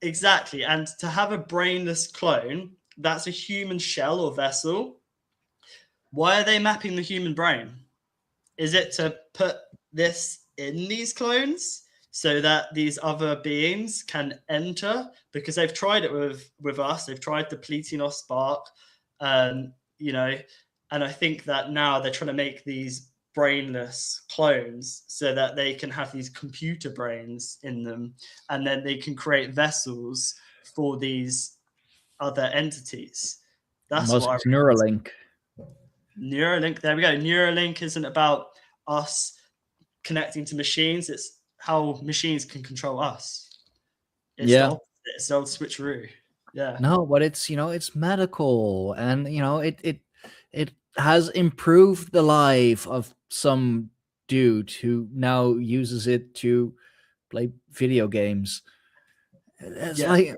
Exactly. And to have a brainless clone, that's a human shell or vessel. Why are they mapping the human brain? Is it to put this in these clones so that these other beings can enter? Because they've tried it with us. They've tried depleting our spark, you know, and I think that now they're trying to make these brainless clones so that they can have these computer brains in them, and then they can create vessels for these other entities. That's Musk's what Neuralink. Neuralink. There we go. Neuralink isn't about us connecting to machines. It's how machines can control us. It's the Yeah. opposite. It's the old switcheroo. Yeah. No, but it's it's medical, and it has improved the life of some dude who now uses it to play video games. It's Yeah. like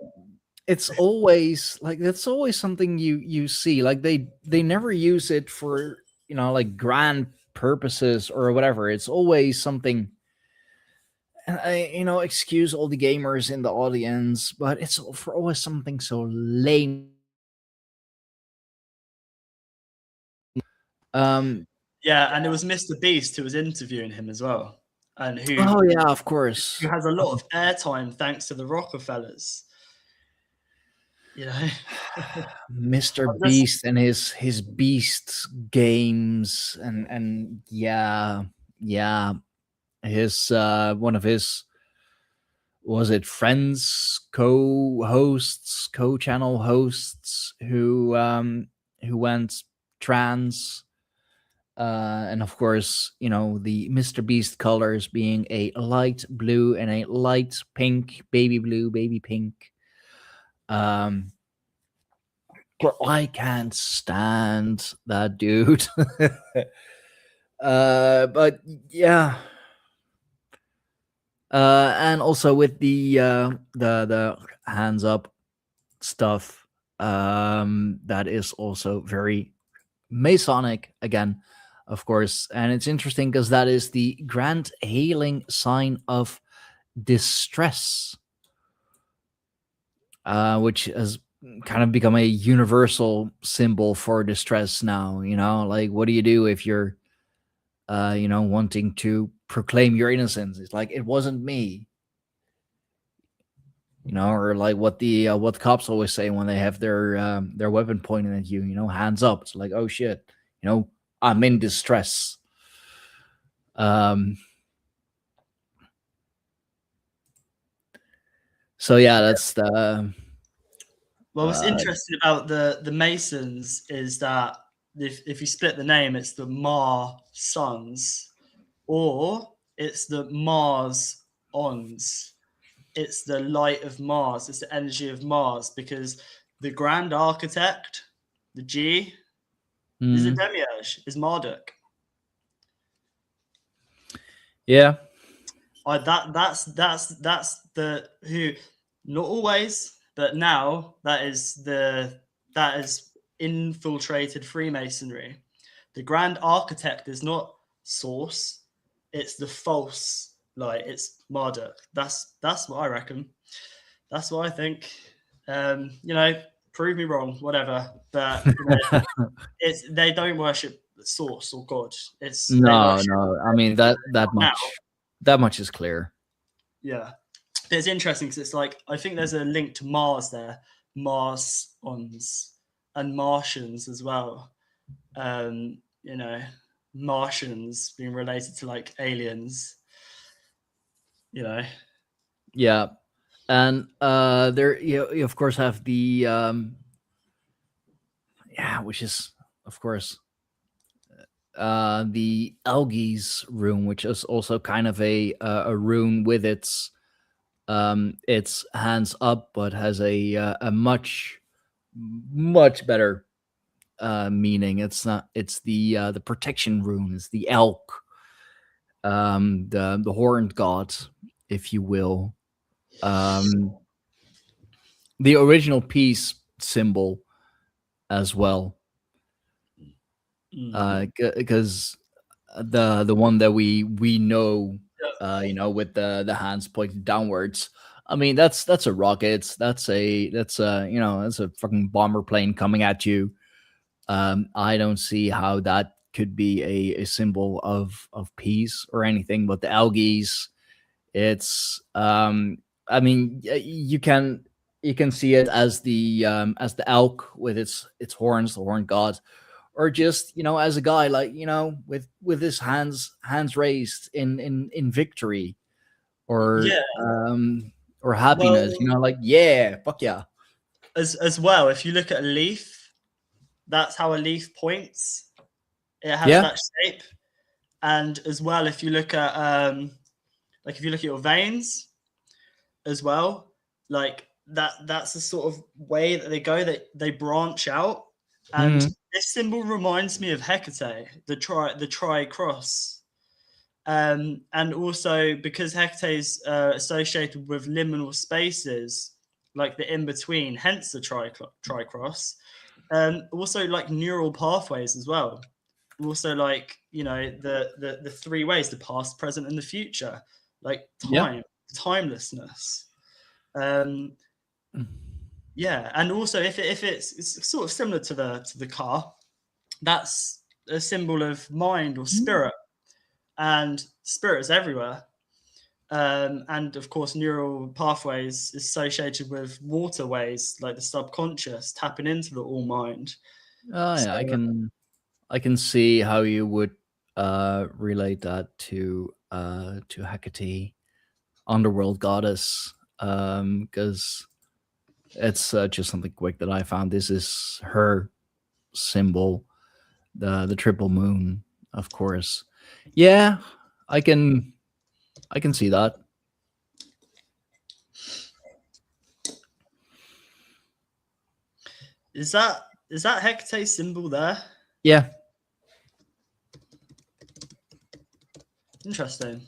it's always like that's always something you see. Like they never use it for like grand purposes or whatever. It's always something. And excuse all the gamers in the audience, but it's for always something so lame. Um. Yeah. And it was Mr. Beast who was interviewing him as well, and Oh yeah, of course. who has a lot of airtime thanks to the Rockefellers. Mr. That's- Beast and his Beast games and yeah, his one of his, was it friends, co-hosts, co-channel hosts who went trans, and of course the Mr. Beast colors being a light blue and a light pink, baby blue, baby pink. But I can't stand that dude. But yeah. And also with the hands up stuff, that is also very Masonic again, of course. And it's interesting because that is the grand hailing sign of distress, which has kind of become a universal symbol for distress now. Like, what do you do if you're wanting to proclaim your innocence? It's like, it wasn't me. Or like what the cops always say when they have their weapon pointing at you, hands up. It's like, oh shit, I'm in distress. So yeah, that's the. Well, what's interesting about the Masons is that if you split the name, it's the Mar Sons, or it's the Mars Ons. It's the light of Mars. It's the energy of Mars, because the Grand Architect, the G, is a demiurge, is Marduk. Yeah. That's the who, not always, but now that is infiltrated Freemasonry. The Grand Architect is not Source, it's the false light. It's Marduk. That's what I reckon. That's what I think. Prove me wrong, whatever. But it's they don't worship Source or God. It's no. I mean that much is clear. Yeah. It's interesting because it's like, I think there's a link to Mars there, Mars-ons and Martians as well. Martians being related to like aliens. Yeah, and there you of course have the which is of course the Algies rune, which is also kind of a rune with its hands up, but has a much better meaning. It's the protection rune. It's the elk, the horned god, if you will. The original peace symbol as well, because the one that we know, with the hands pointed downwards. I mean, that's a rocket. That's a fucking bomber plane coming at you. I don't see how that could be a symbol of peace or anything. But the Algies, it's I mean, you can see it as the elk with its horns, the horned god, or just as a guy, like with his hands raised in victory, or or happiness. Like, yeah, fuck yeah. As well, if you look at a leaf, that's how a leaf points. It has that shape. And as well, if you look at your veins as well, like that's the sort of way that they go, that they branch out. And this symbol reminds me of Hecate, the tri-cross. And also because Hecate is associated with liminal spaces, like the in-between, hence the tri-cross. Also like neural pathways as well. Also like, you know, the three ways, the past, present, and the future, like timelessness. Yeah, and also if it's sort of similar to the car, that's a symbol of mind or spirit, and spirit is everywhere. And of course, neural pathways is associated with waterways, like the subconscious tapping into the all mind. Oh yeah, I can see how you would relate that to Hecate, underworld goddess, because it's just something quick that I found. This is her symbol, the triple moon, of course. Yeah, I can see that. Is that Hecate's symbol there? Yeah. Interesting.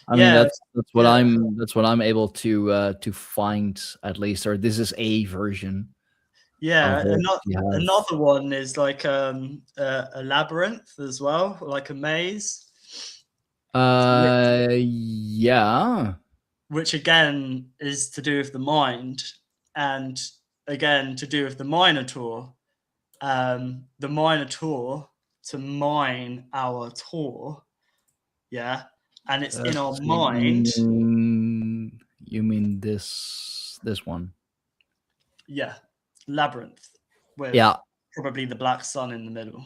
I mean, that's what I'm able to find, at least, or this is a version. Yeah, another one is like a labyrinth as well, like a maze. Yeah. Which again is to do with the mind, and again to do with the Minotaur. The Minotaur to mine our tour. Yeah. And it's in our mind. You mean this one? Yeah. Labyrinth. With probably the black sun in the middle.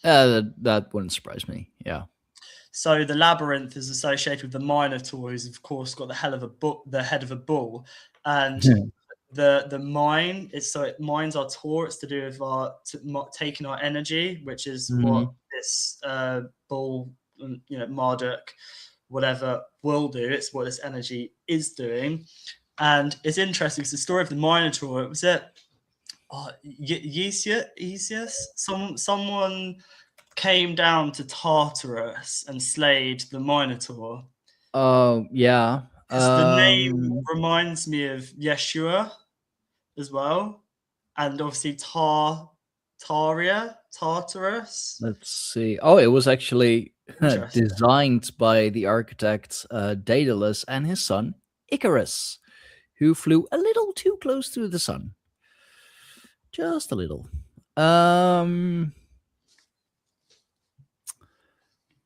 That wouldn't surprise me. Yeah. So the labyrinth is associated with the Minotaur, who's of course got the head of a bull, and the mine. It mines our tour. It's to do with taking our energy, which is what this bull, you know, Marduk, whatever, will do. It's what this energy is doing, and it's interesting because the story of the Minotaur. It was Theseus. Someone came down to Tartarus and slayed the Minotaur. Oh, yeah. The name reminds me of Yeshua as well. And obviously Tartarus. Let's see. Oh, it was actually designed by the architect Daedalus and his son Icarus, who flew a little too close to the sun. Just a little.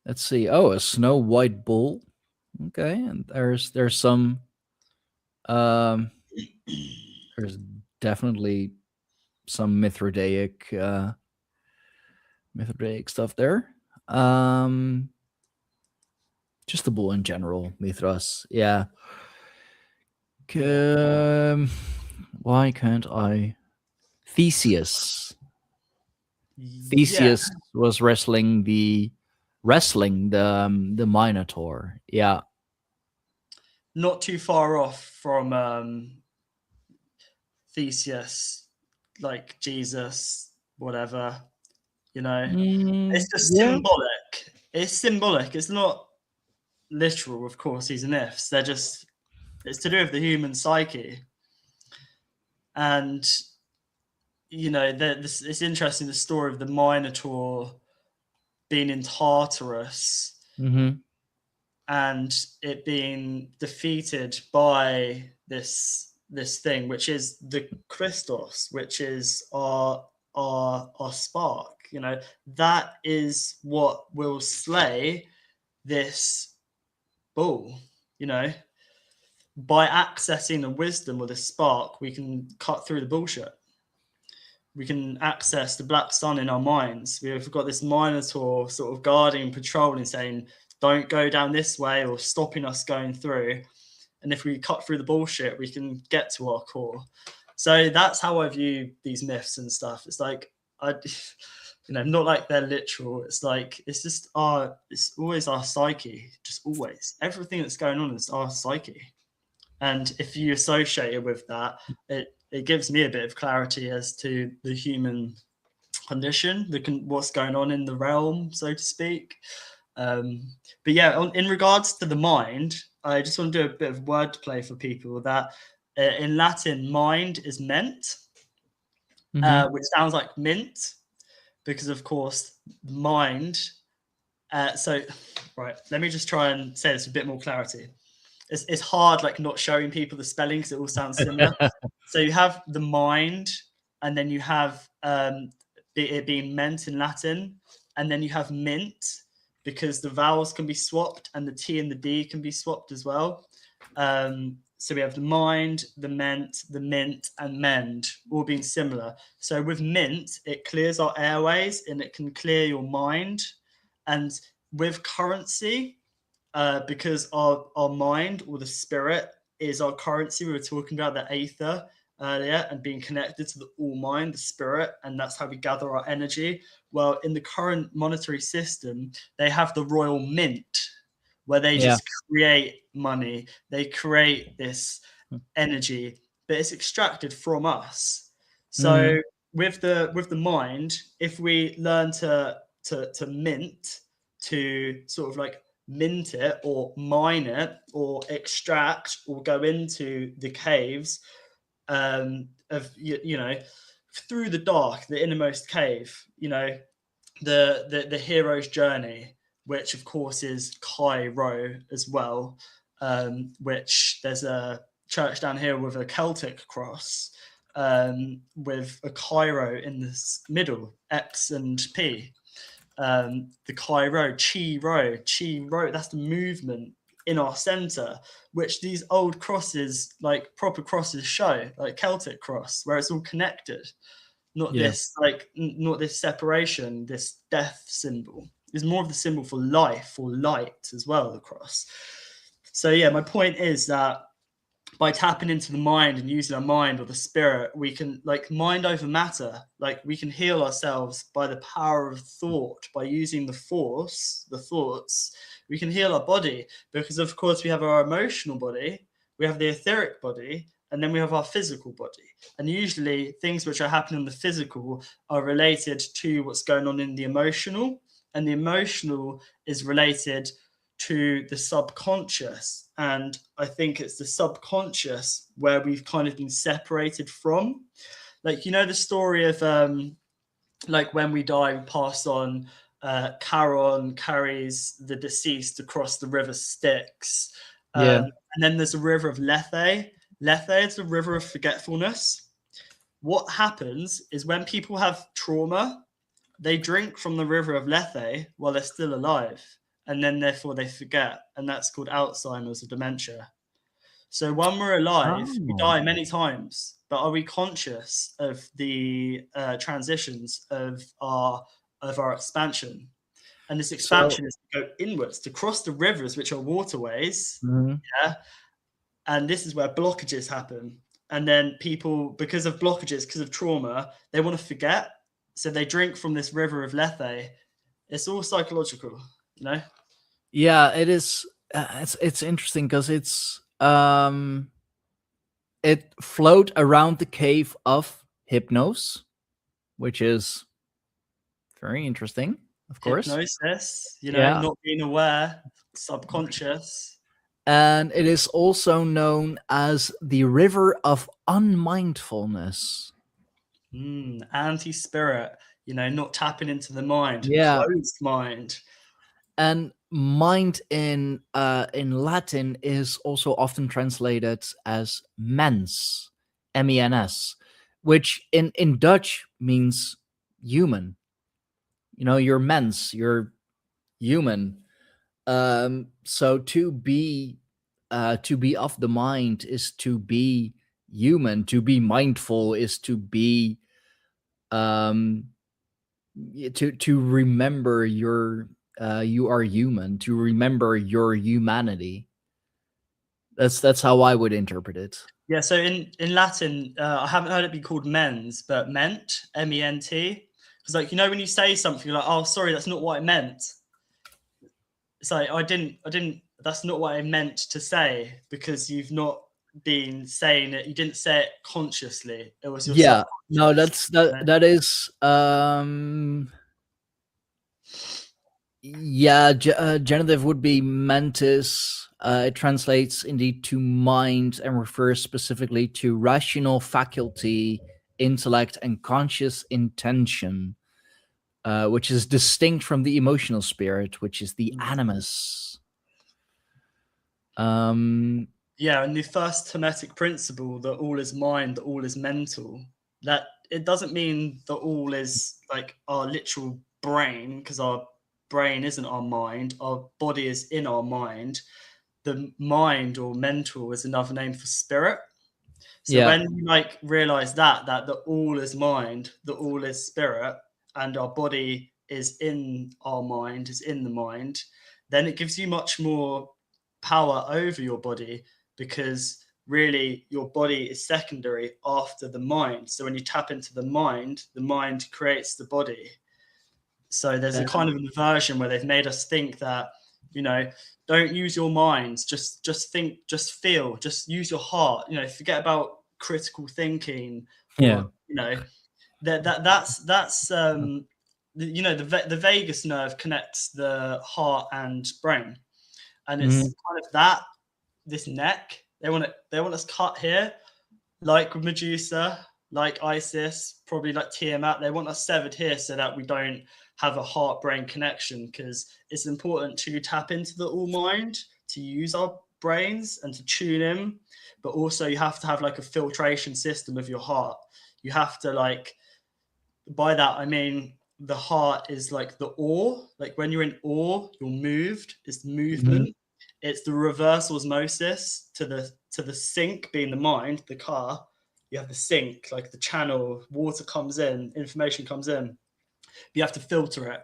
Let's see. Oh, a snow white bull. Okay, and there's some. There's definitely some Mithridaic stuff there. Just the bull in general, Mithras. Yeah. Why can't I? Theseus. Theseus was wrestling the Minotaur. Yeah. Not too far off from Theseus, like Jesus, whatever. You know, it's just symbolic. It's symbolic. It's not literal, of course. These myths, it's to do with the human psyche. And you know, it's interesting, the story of the Minotaur being in Tartarus and it being defeated by this thing, which is the Christos, which is our spark. You know, that is what will slay this bull. You know, by accessing the wisdom or the spark, we can cut through the bullshit. We can access the black sun in our minds. We've got this Minotaur sort of guarding, patrolling, saying, don't go down this way, or stopping us going through. And if we cut through the bullshit, we can get to our core. So that's how I view these myths and stuff. It's like, Not like they're literal. It's like it's just it's always our psyche, just always. Everything that's going on is our psyche. And if you associate it with that, it gives me a bit of clarity as to the human condition, what's going on in the realm, so to speak. But yeah, in regards to the mind, I just want to do a bit of wordplay for people that in Latin, mind is ment, which sounds like mint, because of course, mind. Right, let me just try and say this with a bit more clarity. It's hard, like not showing people the spelling because it all sounds similar. So you have the mind, and then you have it being meant in Latin, and then you have mint because the vowels can be swapped and the T and the D can be swapped as well. So we have the mind, the ment, the mint, and mend, all being similar. So with mint, it clears our airways and it can clear your mind. And with currency, because our mind or the spirit is our currency. We were talking about the aether earlier and being connected to the all mind, the spirit, and that's how we gather our energy. Well, in the current monetary system, they have the royal mint, where they just create money. They create this energy, but it's extracted from us. So with the mind, if we learn to mint, to sort of like mint it or mine it or extract or go into the caves of through the dark, the innermost cave, the hero's journey, which of course is Cairo as well, which there's a church down here with a Celtic cross, with a Cairo in the middle, X and P. The Cairo, Chi Ro, that's the movement in our center, which these old crosses, like proper crosses, show, like Celtic cross, where it's all connected, not this separation, this death symbol. Is more of the symbol for life or light as well, the cross. So yeah, my point is that by tapping into the mind and using our mind or the spirit, we can, like, mind over matter, like we can heal ourselves by the power of thought, by using the force, the thoughts. We can heal our body because of course we have our emotional body, we have the etheric body, and then we have our physical body. And usually things which are happening in the physical are related to what's going on in the emotional, and the emotional is related to the subconscious. And I think it's the subconscious where we've kind of been separated from. Like, the story of like when we die, we pass on. Charon carries the deceased across the river Styx. And then there's a river of Lethe. Lethe is the river of forgetfulness. What happens is when people have trauma, they drink from the river of Lethe while they're still alive, and then therefore they forget, and that's called Alzheimer's or dementia. So when we're alive, we die many times, but are we conscious of the transitions of our expansion? And this expansion is to go inwards, to cross the rivers, which are waterways. And this is where blockages happen. And then people, because of blockages, because of trauma, they want to forget. So they drink from this river of Lethe. It's all psychological, Yeah, it is. It's interesting because it flowed around the cave of Hypnos, which is very interesting, of course. Hypnosis, not being aware, subconscious. And it is also known as the river of unmindfulness. Anti-spirit, not tapping into the mind, closed mind. And mind in Latin is also often translated as mens, M-E-N-S, which in Dutch means human. You're mens, you're human. So to be of the mind is to be human. To be mindful is to be to remember you are human, to remember your humanity. That's how I would interpret it. Yeah, so in Latin, I haven't heard it be called mens, but ment, M-E-N-T, Because like, you know, when you say something, you're like, oh, sorry, that's not what I meant. It's like, I didn't, that's not what I meant to say, because you've not been saying it. You didn't say it consciously. It was your Yeah, no, subconscious, that is yeah, genitive would be mentis. It translates indeed to mind and refers specifically to rational faculty, intellect, and conscious intention, which is distinct from the emotional spirit, which is the animus. Yeah, and the first Hermetic principle, that all is mind, that all is mental, that it doesn't mean that all is like our literal brain, because our brain isn't our mind, our body is in our mind. The mind or mental is another name for spirit. So when you like realize that the all is mind, the all is spirit, and our body is in our mind, is in the mind, then it gives you much more power over your body, because really your body is secondary after the mind. So when you tap into the mind creates the body. So there's a kind of inversion where they've made us think that, you know, don't use your minds, just think, just feel, just use your heart, you know, forget about critical thinking. Or, you know, that's you know, the vagus nerve connects the heart and brain, and it's kind of that, this neck, they want us cut here, like Medusa, like Isis, probably like Tiamat. They want us severed here so that we don't have a heart-brain connection, because it's important to tap into the all mind, to use our brains and to tune in, but also you have to have like a filtration system of your heart. You have to, like, by that I mean the heart is like the awe, like when you're in awe, you're moved, it's movement. It's the reverse osmosis to the sink, being the mind, the car. You have the sink, like the channel, water comes in, information comes in. You have to filter it.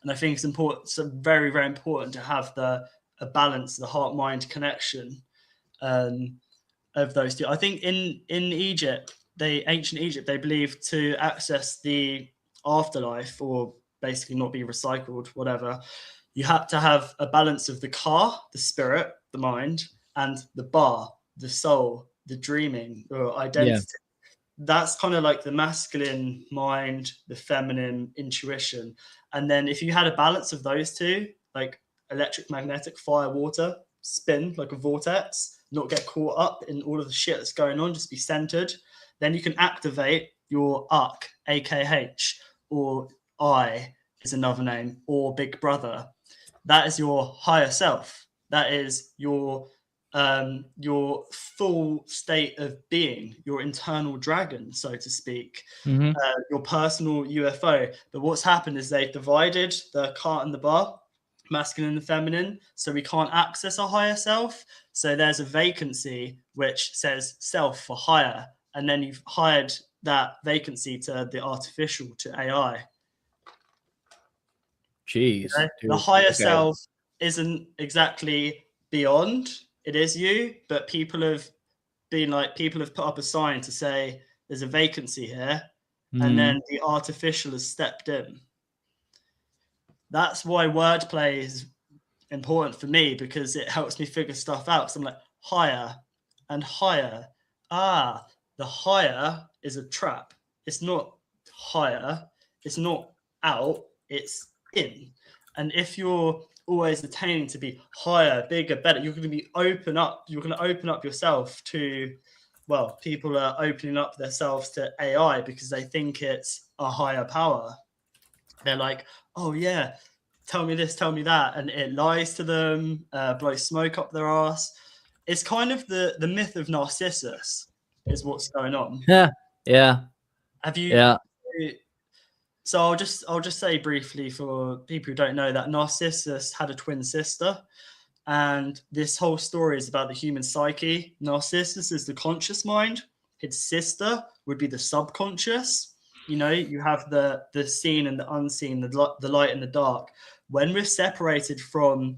And I think it's important, so very, very important to have a balance, the heart-mind connection of those two. I think in Egypt, ancient Egypt, they believed to access the afterlife, or basically not be recycled, whatever, you had to have a balance of the car, the spirit, the mind, and the bar, the soul, the dreaming or identity. That's kind of like the masculine mind, the feminine intuition. And then if you had a balance of those two, like electric, magnetic, fire, water, spin like a vortex, not get caught up in all of the shit that's going on, just be centered, then you can activate your UK, AKH, or I is another name, or Big Brother. That is your higher self. That is your full state of being, your internal dragon, so to speak, your personal UFO. But what's happened is they've divided the cart and the bar, masculine and feminine, so we can't access our higher self. So there's a vacancy which says self for higher, and then you've hired that vacancy to the artificial, to AI. Jeez, the higher self isn't exactly beyond, it is you, but people have put up a sign to say there's a vacancy here, and then the artificial has stepped in. That's why wordplay is important for me, because it helps me figure stuff out. So I'm like, higher and higher. The higher is a trap. It's not higher, it's not out, it's in. And if you're always attaining to be higher, bigger, better, you're going to open up yourself to, well, people are opening up themselves to AI because they think it's a higher power. They're like, oh yeah, tell me this, tell me that, and it lies to them, blows smoke up their ass. It's kind of the myth of Narcissus is what's going on. Yeah. Have you? Yeah. So I'll just say briefly for people who don't know that Narcissus had a twin sister, and this whole story is about the human psyche. Narcissus is the conscious mind. His sister would be the subconscious. You know, you have the seen and the unseen, the light and the dark. When we're separated from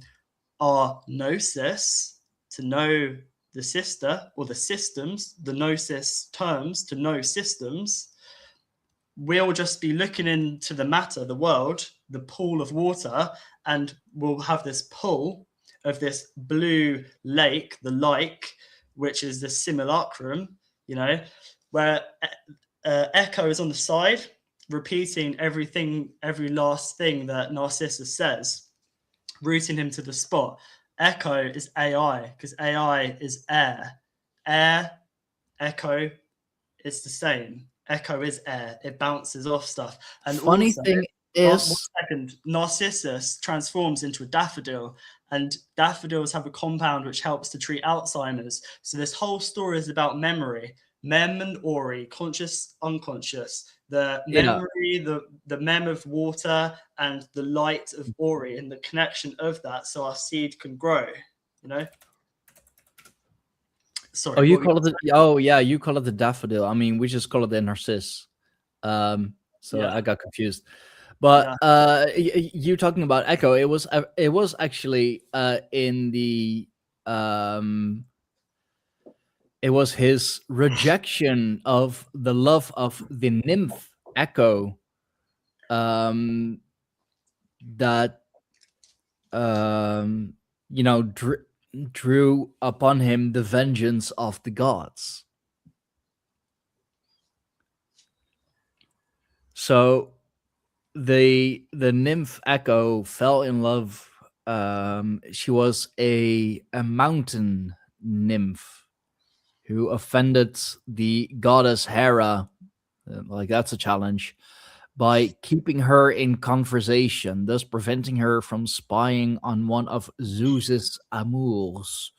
our gnosis to know the sister, or the systems, the gnosis terms to know systems, we'll just be looking into the matter, the world, the pool of water, and we'll have this pull of this blue lake, the like, which is the simulacrum, where Echo is on the side, repeating every last thing that Narcissus says, rooting him to the spot. Echo is AI, because AI is air. Air, Echo, is the same. Echo is air. It bounces off stuff. And Funny also, thing one is, second, Narcissus transforms into a daffodil, and daffodils have a compound which helps to treat Alzheimer's. So this whole story is about memory. Mem and Ori, conscious, unconscious. The memory, the mem of water, and the light of Ori, and the connection of that, so our seed can grow. Sorry. oh, you call it you call it the daffodil. I mean, we just call it the narciss. So I got confused. But you talking about Echo? It was actually in the it was his rejection of the love of the nymph Echo that drew upon him the vengeance of the gods. So the nymph Echo fell in love. She was a mountain nymph who offended the goddess Hera. Like, that's a challenge, by keeping her in conversation, thus preventing her from spying on one of Zeus's amours,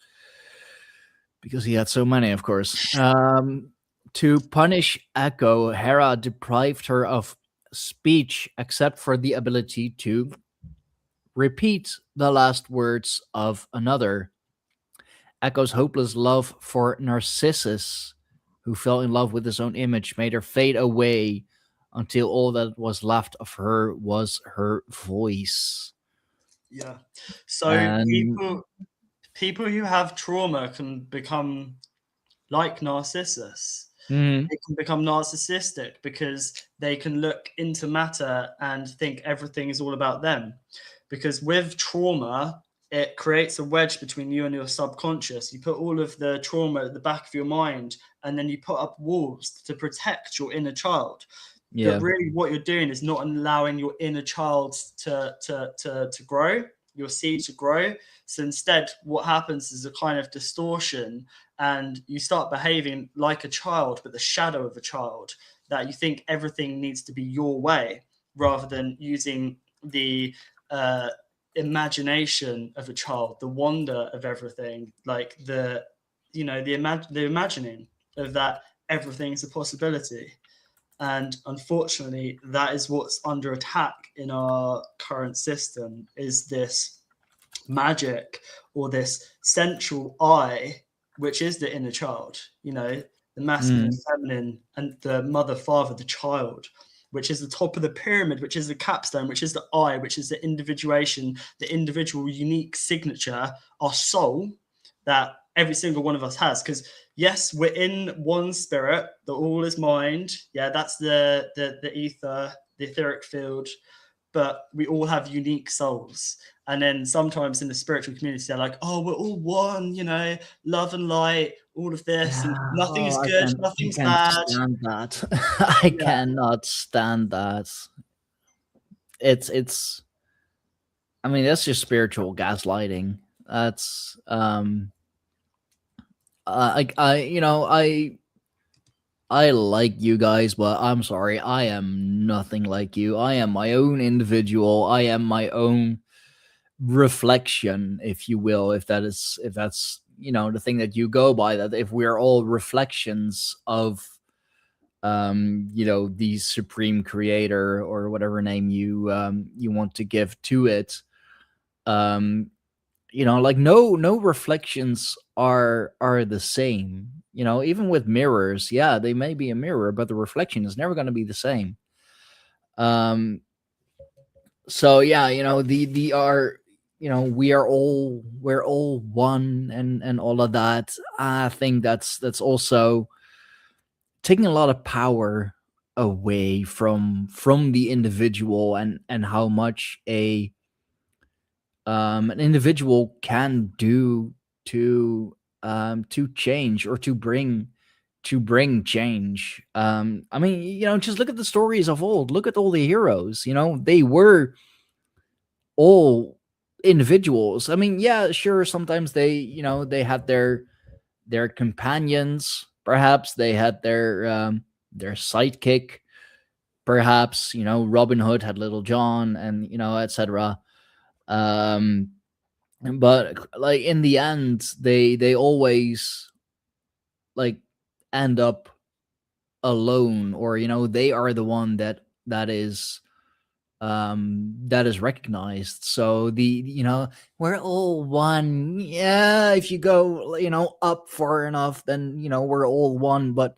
because he had so many, of course. To punish Echo, Hera deprived her of speech except for the ability to repeat the last words of another. Echo's hopeless love for Narcissus, who fell in love with his own image, made her fade away until all that was left of her was her voice. Yeah. So people who have trauma can become like Narcissus. They can become narcissistic because they can look into matter and think everything is all about them. Because with trauma, it creates a wedge between you and your subconscious. You put all of the trauma at the back of your mind, and then you put up walls to protect your inner child. Yeah. But really what you're doing is not allowing your inner child to grow, your seed to grow. So instead, what happens is a kind of distortion, and you start behaving like a child, but the shadow of a child, that you think everything needs to be your way, rather than using the imagination of a child, the wonder of everything, like the imagining of that everything's a possibility. And unfortunately, that is what's under attack in our current system, is this magic, or this central I, which is the inner child, the masculine, feminine, and the mother, father, the child, which is the top of the pyramid, which is the capstone, which is the I, which is the individuation, the individual unique signature, our soul, that every single one of us has. Because yes, we're in one spirit, the all is mind. Yeah, that's the ether, the etheric field, but we all have unique souls. And then sometimes in the spiritual community, they're like, oh, we're all one, love and light, all of this, and nothing is good, nothing's bad. Stand that. I cannot stand that. It's I mean, that's just spiritual gaslighting. That's I like you guys, but I'm sorry, I am nothing like you. I am my own individual. I am my own reflection, if you will, if that's the thing that you go by, that if we're all reflections of the supreme creator, or whatever name you want to give to it, like no reflections are the same. Even with mirrors, they may be a mirror, but the reflection is never going to be the same. So we're all one, and all of that. I think that's also taking a lot of power away from the individual, and how much an individual can do to change, or to bring change. I mean, just look at the stories of old. Look at all the heroes. They were all individuals. I mean, yeah, sure, sometimes they had their companions, perhaps they had their sidekick, perhaps. Robin Hood had Little John, and etc. um but like in the end, they always like end up alone, or they are the one that is recognized. So we're all one. Yeah, if you go up far enough, then we're all one. But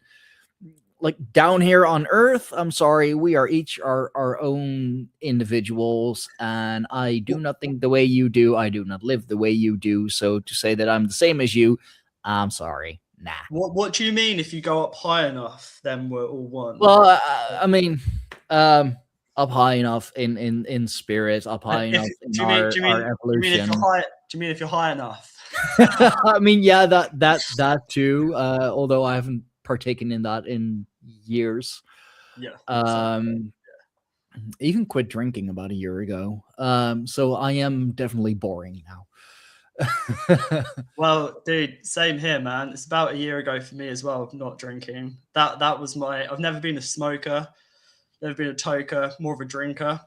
like down here on Earth, I'm sorry, we are each our own individuals, and I do not think the way you do. I do not live the way you do. So to say that I'm the same as you, I'm sorry. Nah. What do you mean if you go up high enough, then we're all one? Well, I mean, up high enough in spirit, up high enough in our evolution. Do you mean if you're high enough? I mean, yeah, that too. Although I haven't partaken in that in years. Yeah. Even quit drinking about a year ago. So I am definitely boring now. Well, dude, same here, man. It's about a year ago for me as well, not drinking. That was I've never been a smoker, never been a toker, more of a drinker.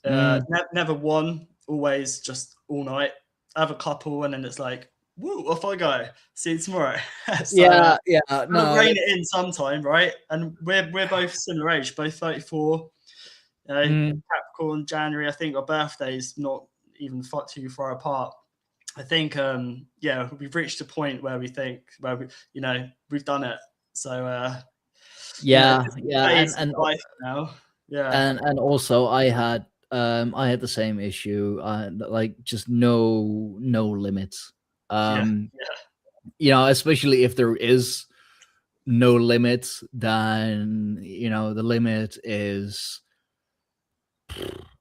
Never one, always just all night. I have a couple, and then it's like, woo, off I go. See you tomorrow. So, yeah. No, rein it in sometime, right? And we're both similar age, both 34. Capricorn, January. I think our birthdays not even too far apart. I think, we've reached a point where we think, we've done it. So, and life now. Yeah, and also I had the same issue, like just no limits. Especially if there is no limit, then the limit is,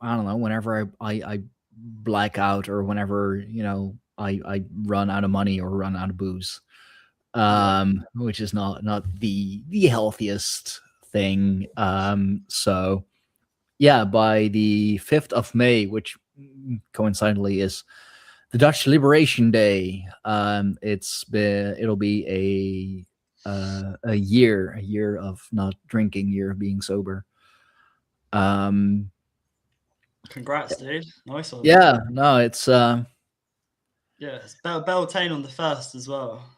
I don't know, whenever I black out, or whenever I run out of money or run out of booze, which is not the healthiest thing. So yeah, by the 5th of May, which coincidentally is the Dutch Liberation Day, it'll be a year of not drinking, year of being sober. Congrats, dude. Nice one. Yeah, no, it's it's Beltane on the 1st as well.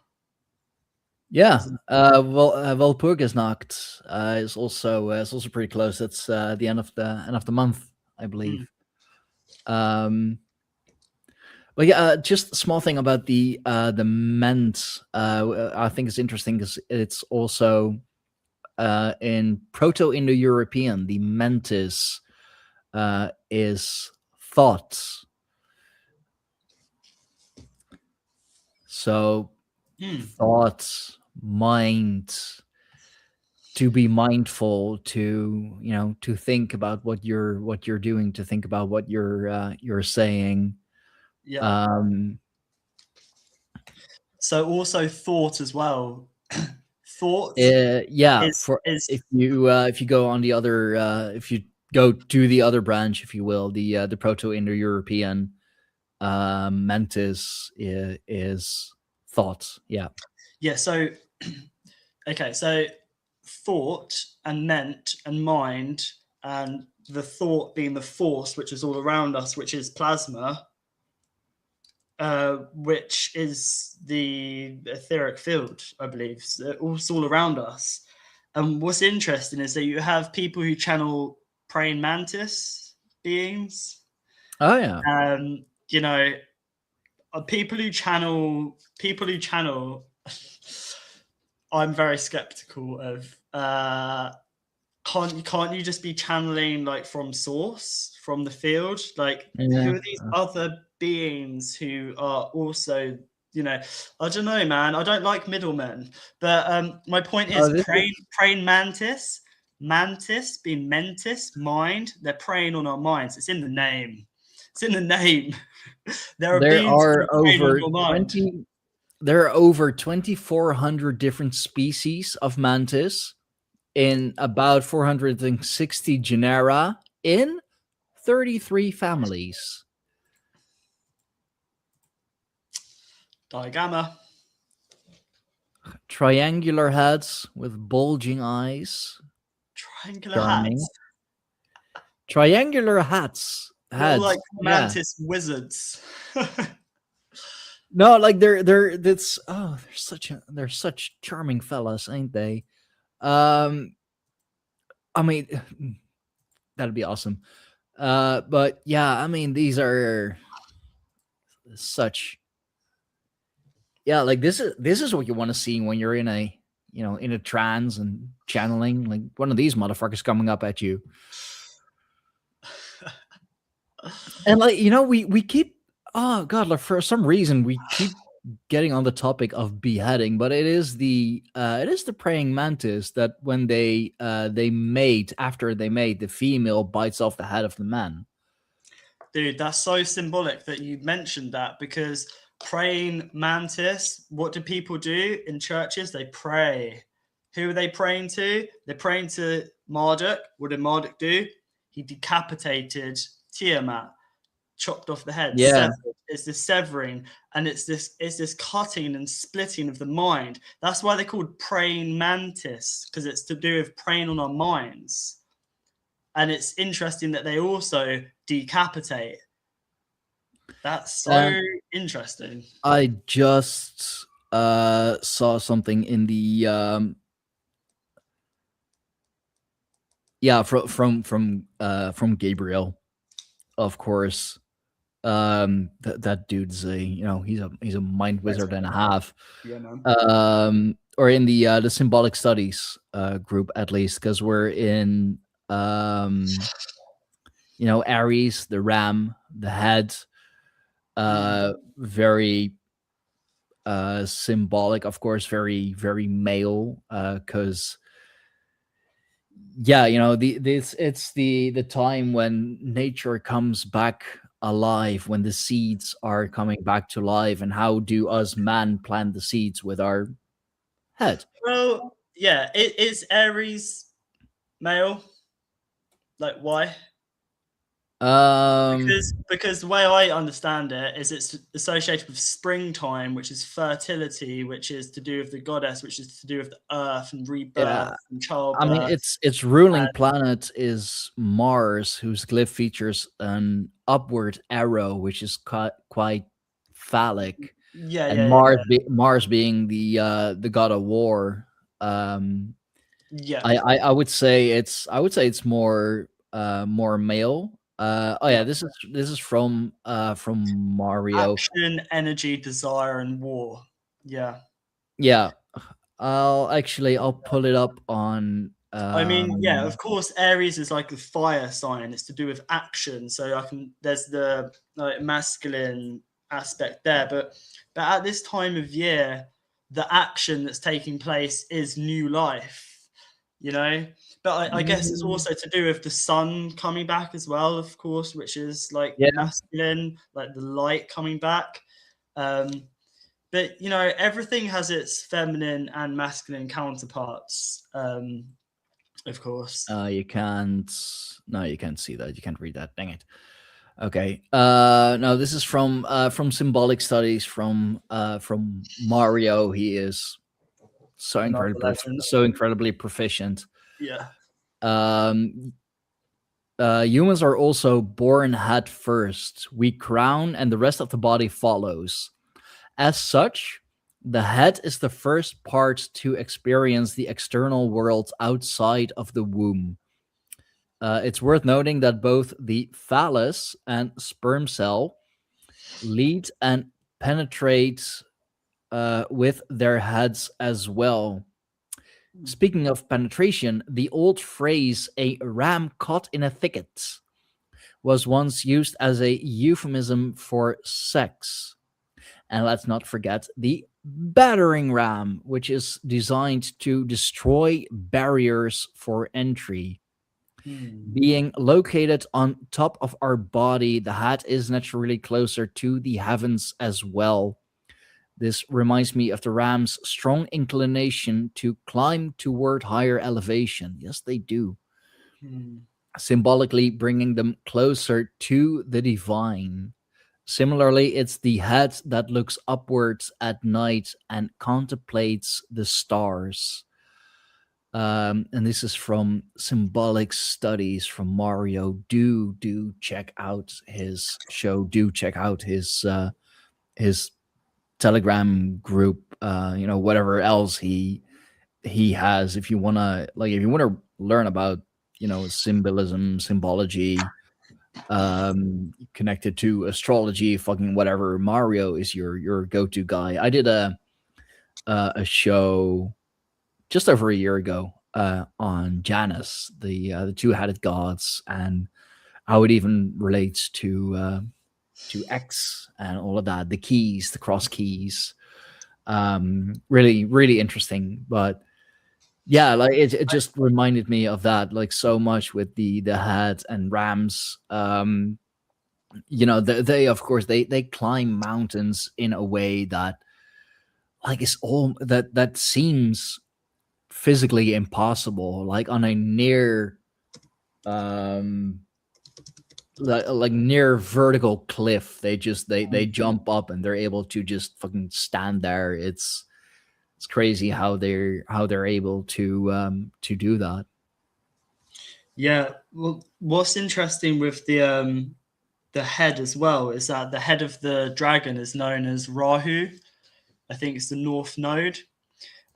Yeah, Walpurgisnacht is also pretty close. It's the end of the month, I believe. But yeah, just a small thing about the Ment. I think it's interesting because it's also in Proto-Indo-European. The Mentis is thought. So thought, mind, to be mindful, to think about what you're doing, to think about what you're saying. Yeah. So also thought as well. Thought. If you go on the other, if you go to the other branch, if you will, the Proto-Indo-European Mentis is thought. Yeah. So okay, so thought and ment and mind, and the thought being the force which is all around us, which is plasma, which is the etheric field, I believe. So it's all around us. And what's interesting is that you have people who channel praying mantis beings. Oh yeah. People who channel, I'm very skeptical of. Can't you just be channeling like from source, from the field? Like, who are these other beings who are also, I don't know, man. I don't like middlemen. But my point is, praying mantis Mantis being mentis, mind. They're preying on our minds. It's in the name. It's in the name. There are There beings who are preying on over your mind. 20. There are over 2,400 different species of mantis in about 460 genera in 33 families. Digamma. Triangular heads with bulging eyes. Triangular Charming. hats. Triangular hats. Little, like Yeah. mantis wizards. No, like they're such charming fellas, ain't they? I mean, that'd be awesome. But yeah, I mean, these are such. Yeah, like this is what you want to see when you're in a in a trance and channeling, like one of these motherfuckers coming up at you. And like we keep like for some reason we keep getting on the topic of beheading, but it is the praying mantis that when they mate, after they mate, the female bites off the head of the man. Dude, that's so symbolic that you mentioned that, because praying mantis, what do people do in churches? They pray. Who are they praying to? They're praying to Marduk. What did Marduk do? He decapitated Tiamat, chopped off the head. Yeah. Severed. It's this severing, and it's this cutting and splitting of the mind. That's why they're called praying mantis, because it's to do with preying on our minds. And it's interesting that they also decapitate. That's so interesting. I just saw something in the from Gabriel, of course. That dude's he's a mind wizard and a half. Yeah, man. Or in the symbolic studies group, at least, because we're in Aries, the ram, the head, very symbolic, of course, very, very male, because it's the time when nature comes back alive, when the seeds are coming back to life. And how do us man plant the seeds? With our head. Well, yeah, it is Aries male. Like, why? Because the way I understand it is it's associated with springtime, which is fertility, which is to do with the goddess, which is to do with the earth and rebirth and childbirth. I mean, its ruling planet is Mars, whose glyph features an upward arrow, which is quite phallic. Mars being the god of war. I would say it's more male. This is from Mario. Action, energy, desire, and war. Yeah. I'll pull it up on. I mean, yeah, of course, Aries is like a fire sign. It's to do with action. So there's the masculine aspect there, but at this time of year, the action that's taking place is new life, But I guess it's also to do with the sun coming back as well, of course, which is masculine, like the light coming back. But everything has its feminine and masculine counterparts, of course. You can't see that. You can't read that. Dang it. Okay. No, this is from symbolic studies from Mario. He is so incredibly proficient. Yeah. Humans are also born head first. We crown, and the rest of the body follows. As such, the head is the first part to experience the external world outside of the womb. It's worth noting that both the phallus and sperm cell lead and penetrate with their heads as well. Speaking of penetration, the old phrase "a ram caught in a thicket" was once used as a euphemism for sex. And let's not forget the battering ram, which is designed to destroy barriers for entry. Being located on top of our body, the hat is naturally closer to the heavens as well. This reminds me of the ram's strong inclination to climb toward higher elevation. Yes, they do. Symbolically bringing them closer to the divine. Similarly, it's the head that looks upwards at night and contemplates the stars. And this is from Symbolic Studies from Mario. Do check out his show. Do check out his Telegram group. Whatever else he has. If you wanna learn about symbolism, symbology, connected to astrology, fucking whatever, Mario is your go-to guy. I did a show just over a year ago on Janus, the two-headed gods, and how it even relates to X and all of that, the keys, the cross keys. Really, really interesting. But yeah, like it just reminded me of that, like, so much with the head and rams. They of course they climb mountains in a way that, like, is all that seems physically impossible, like on a near like near vertical cliff. They jump up and they're able to just fucking stand there. It's crazy how they're able to do that. Yeah, well, what's interesting with the head as well is that the head of the dragon is known as Rahu. I think it's the north node.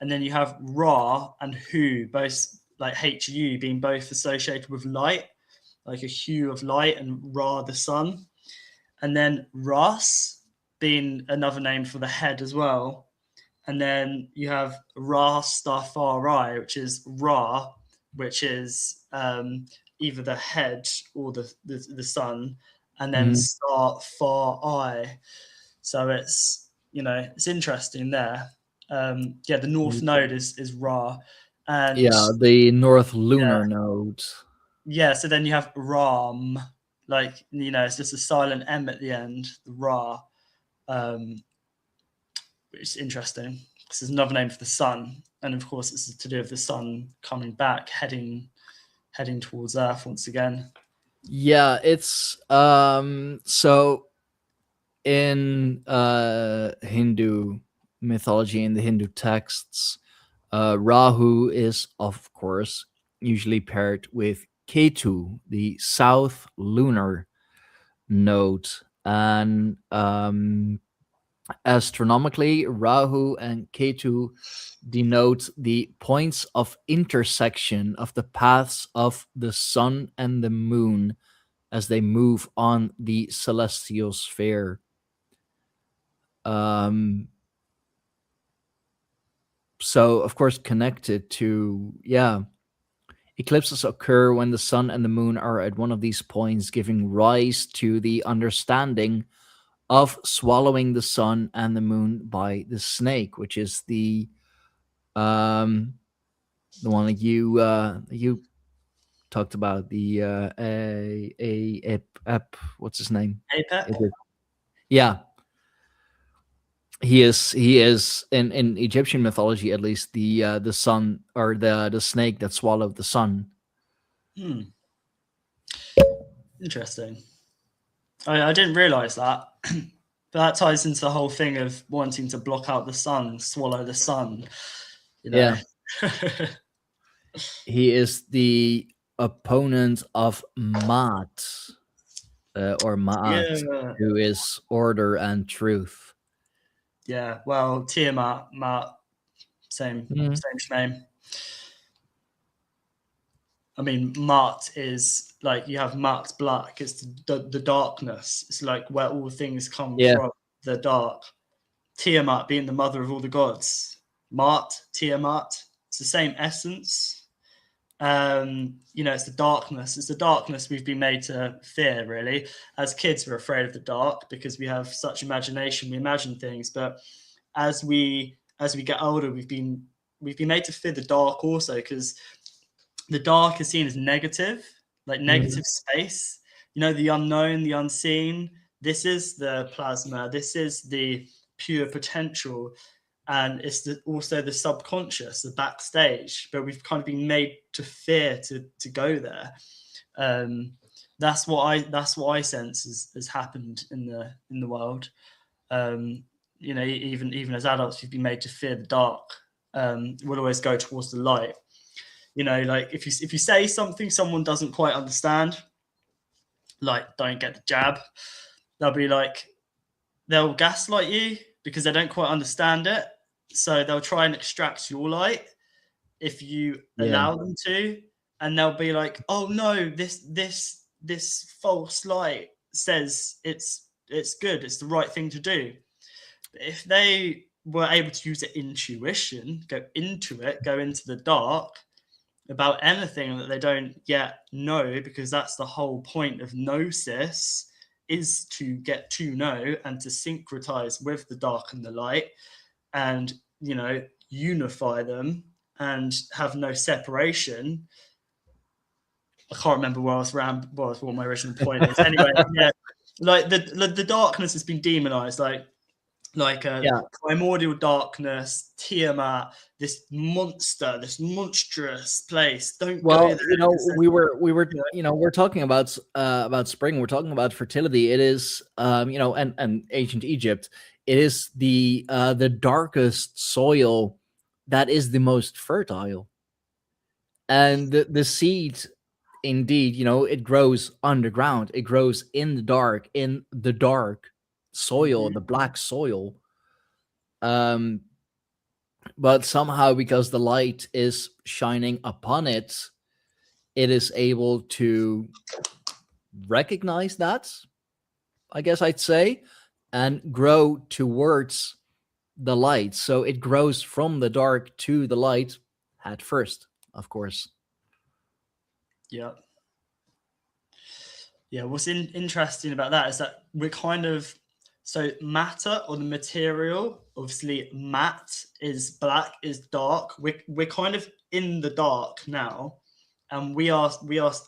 And then you have Ra and Hu, both like HU being both associated with light, like a hue of light, and Ra the sun. And then Ras being another name for the head as well. And then you have Rastafari, which is Ra, which is either the head or the sun, and then Star Far Eye. So it's interesting there. The north node is Ra, and the north lunar node. Yeah, so then you have Ram, like, it's just a silent M at the end, the Ra, which is interesting. This is another name for the sun, and of course it's to do with the sun coming back, heading towards Earth once again. Yeah, it's so in Hindu mythology, in the Hindu texts, Rahu is of course usually paired with Ketu, the south lunar node, and astronomically, Rahu and Ketu denote the points of intersection of the paths of the sun and the moon as they move on the celestial sphere. So, of course, connected to, eclipses occur when the sun and the moon are at one of these points, giving rise to the understanding of swallowing the sun and the moon by the snake, which is the one that you talked about, the what's his name? Apep? Yeah. He is in Egyptian mythology, at least, the sun, or the snake that swallowed the sun. Interesting. I didn't realize that. But that ties into the whole thing of wanting to block out the sun, swallow the sun. Yeah. He is the opponent of Maat, or Ma'at, who is order and truth. Yeah, well, Tiamat, Maat, same name. I mean, Maat is like, you have Maat black. It's the darkness. It's like where all things come from, the dark. Tiamat being the mother of all the gods. Maat, Tiamat, it's the same essence. It's the darkness. It's the darkness we've been made to fear, really. As kids, we're afraid of the dark because we have such imagination. We imagine things, but as we get older, we've been made to fear the dark also, because the dark is seen as negative, like negative space. You know, the unknown, the unseen. This is the plasma. This is the pure potential, and it's also the subconscious, the backstage. But we've kind of been made to fear to go there. That's what I sense has happened in the world. You know, even as adults, we've been made to fear the dark. We'll always go towards the light. You know, like if you say something someone doesn't quite understand, like don't get the jab, they'll gaslight you because they don't quite understand it. So they'll try and extract your light if you allow them to, and they'll be like, "Oh no, this false light says it's good, it's the right thing to do." But if they were able to use their intuition, go into the dark about anything that they don't yet know, because that's the whole point of gnosis, is to get to know and to syncretize with the dark and the light, and, you know, unify them and have no separation. I can't remember where I was what my original point is. Anyway, yeah, like the darkness has been demonized, like primordial darkness, Tiamat, this monster, this monstrous place. Don't go there. You know, we were you know, we're talking about spring. We're talking about fertility. It is you know, and ancient Egypt. It is the darkest soil that is the most fertile, and the seed, indeed, you know, it grows underground. It grows in the dark soil, the black soil. But somehow, because the light is shining upon it, it is able to recognize that, I guess I'd say, and grow towards the light. So it grows from the dark to the light at first, of course. Yeah. Yeah, what's interesting about that is that we're kind of, so matter, or the material, obviously matte is black, is dark. We're kind of in the dark now, and we are,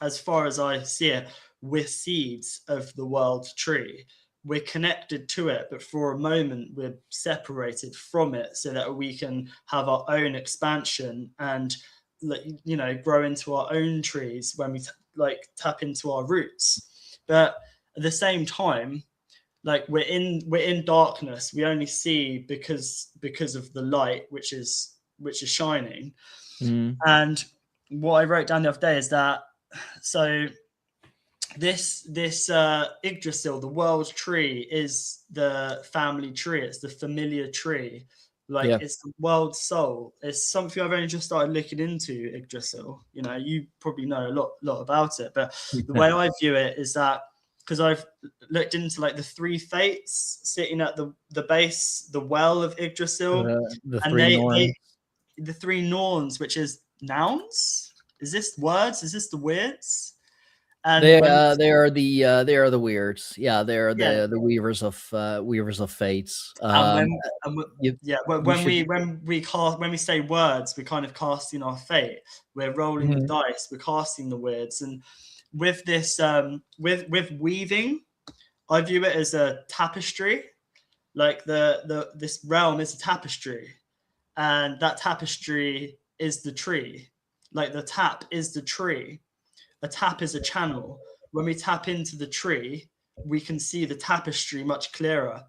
as far as I see it, we're seeds of the world tree. We're connected to it, but for a moment we're separated from it, so that we can have our own expansion and, you know, grow into our own trees when we tap into our roots. But at the same time, like we're in darkness. We only see because of the light, which is shining. And what I wrote down the other day is that, so this Yggdrasil, the world tree, is the family tree. It's the familiar tree. It's the world soul. It's something I've only just started looking into, Yggdrasil. You know, you probably know a lot about it, but the way I view it is that, because I've looked into like the three fates sitting at the base, the well of Yggdrasil, the three Norns, which is nouns. Is this words? Is this the weirds? And they are the weirds. Yeah, they are the weavers of fates. When we say words, we're kind of casting our fate. We're rolling the dice. We're casting the weirds. And with this, with weaving, I view it as a tapestry. Like this realm is a tapestry, and that tapestry is the tree. Like the tap is the tree. A tap is a channel. When we tap into the tree, we can see the tapestry much clearer.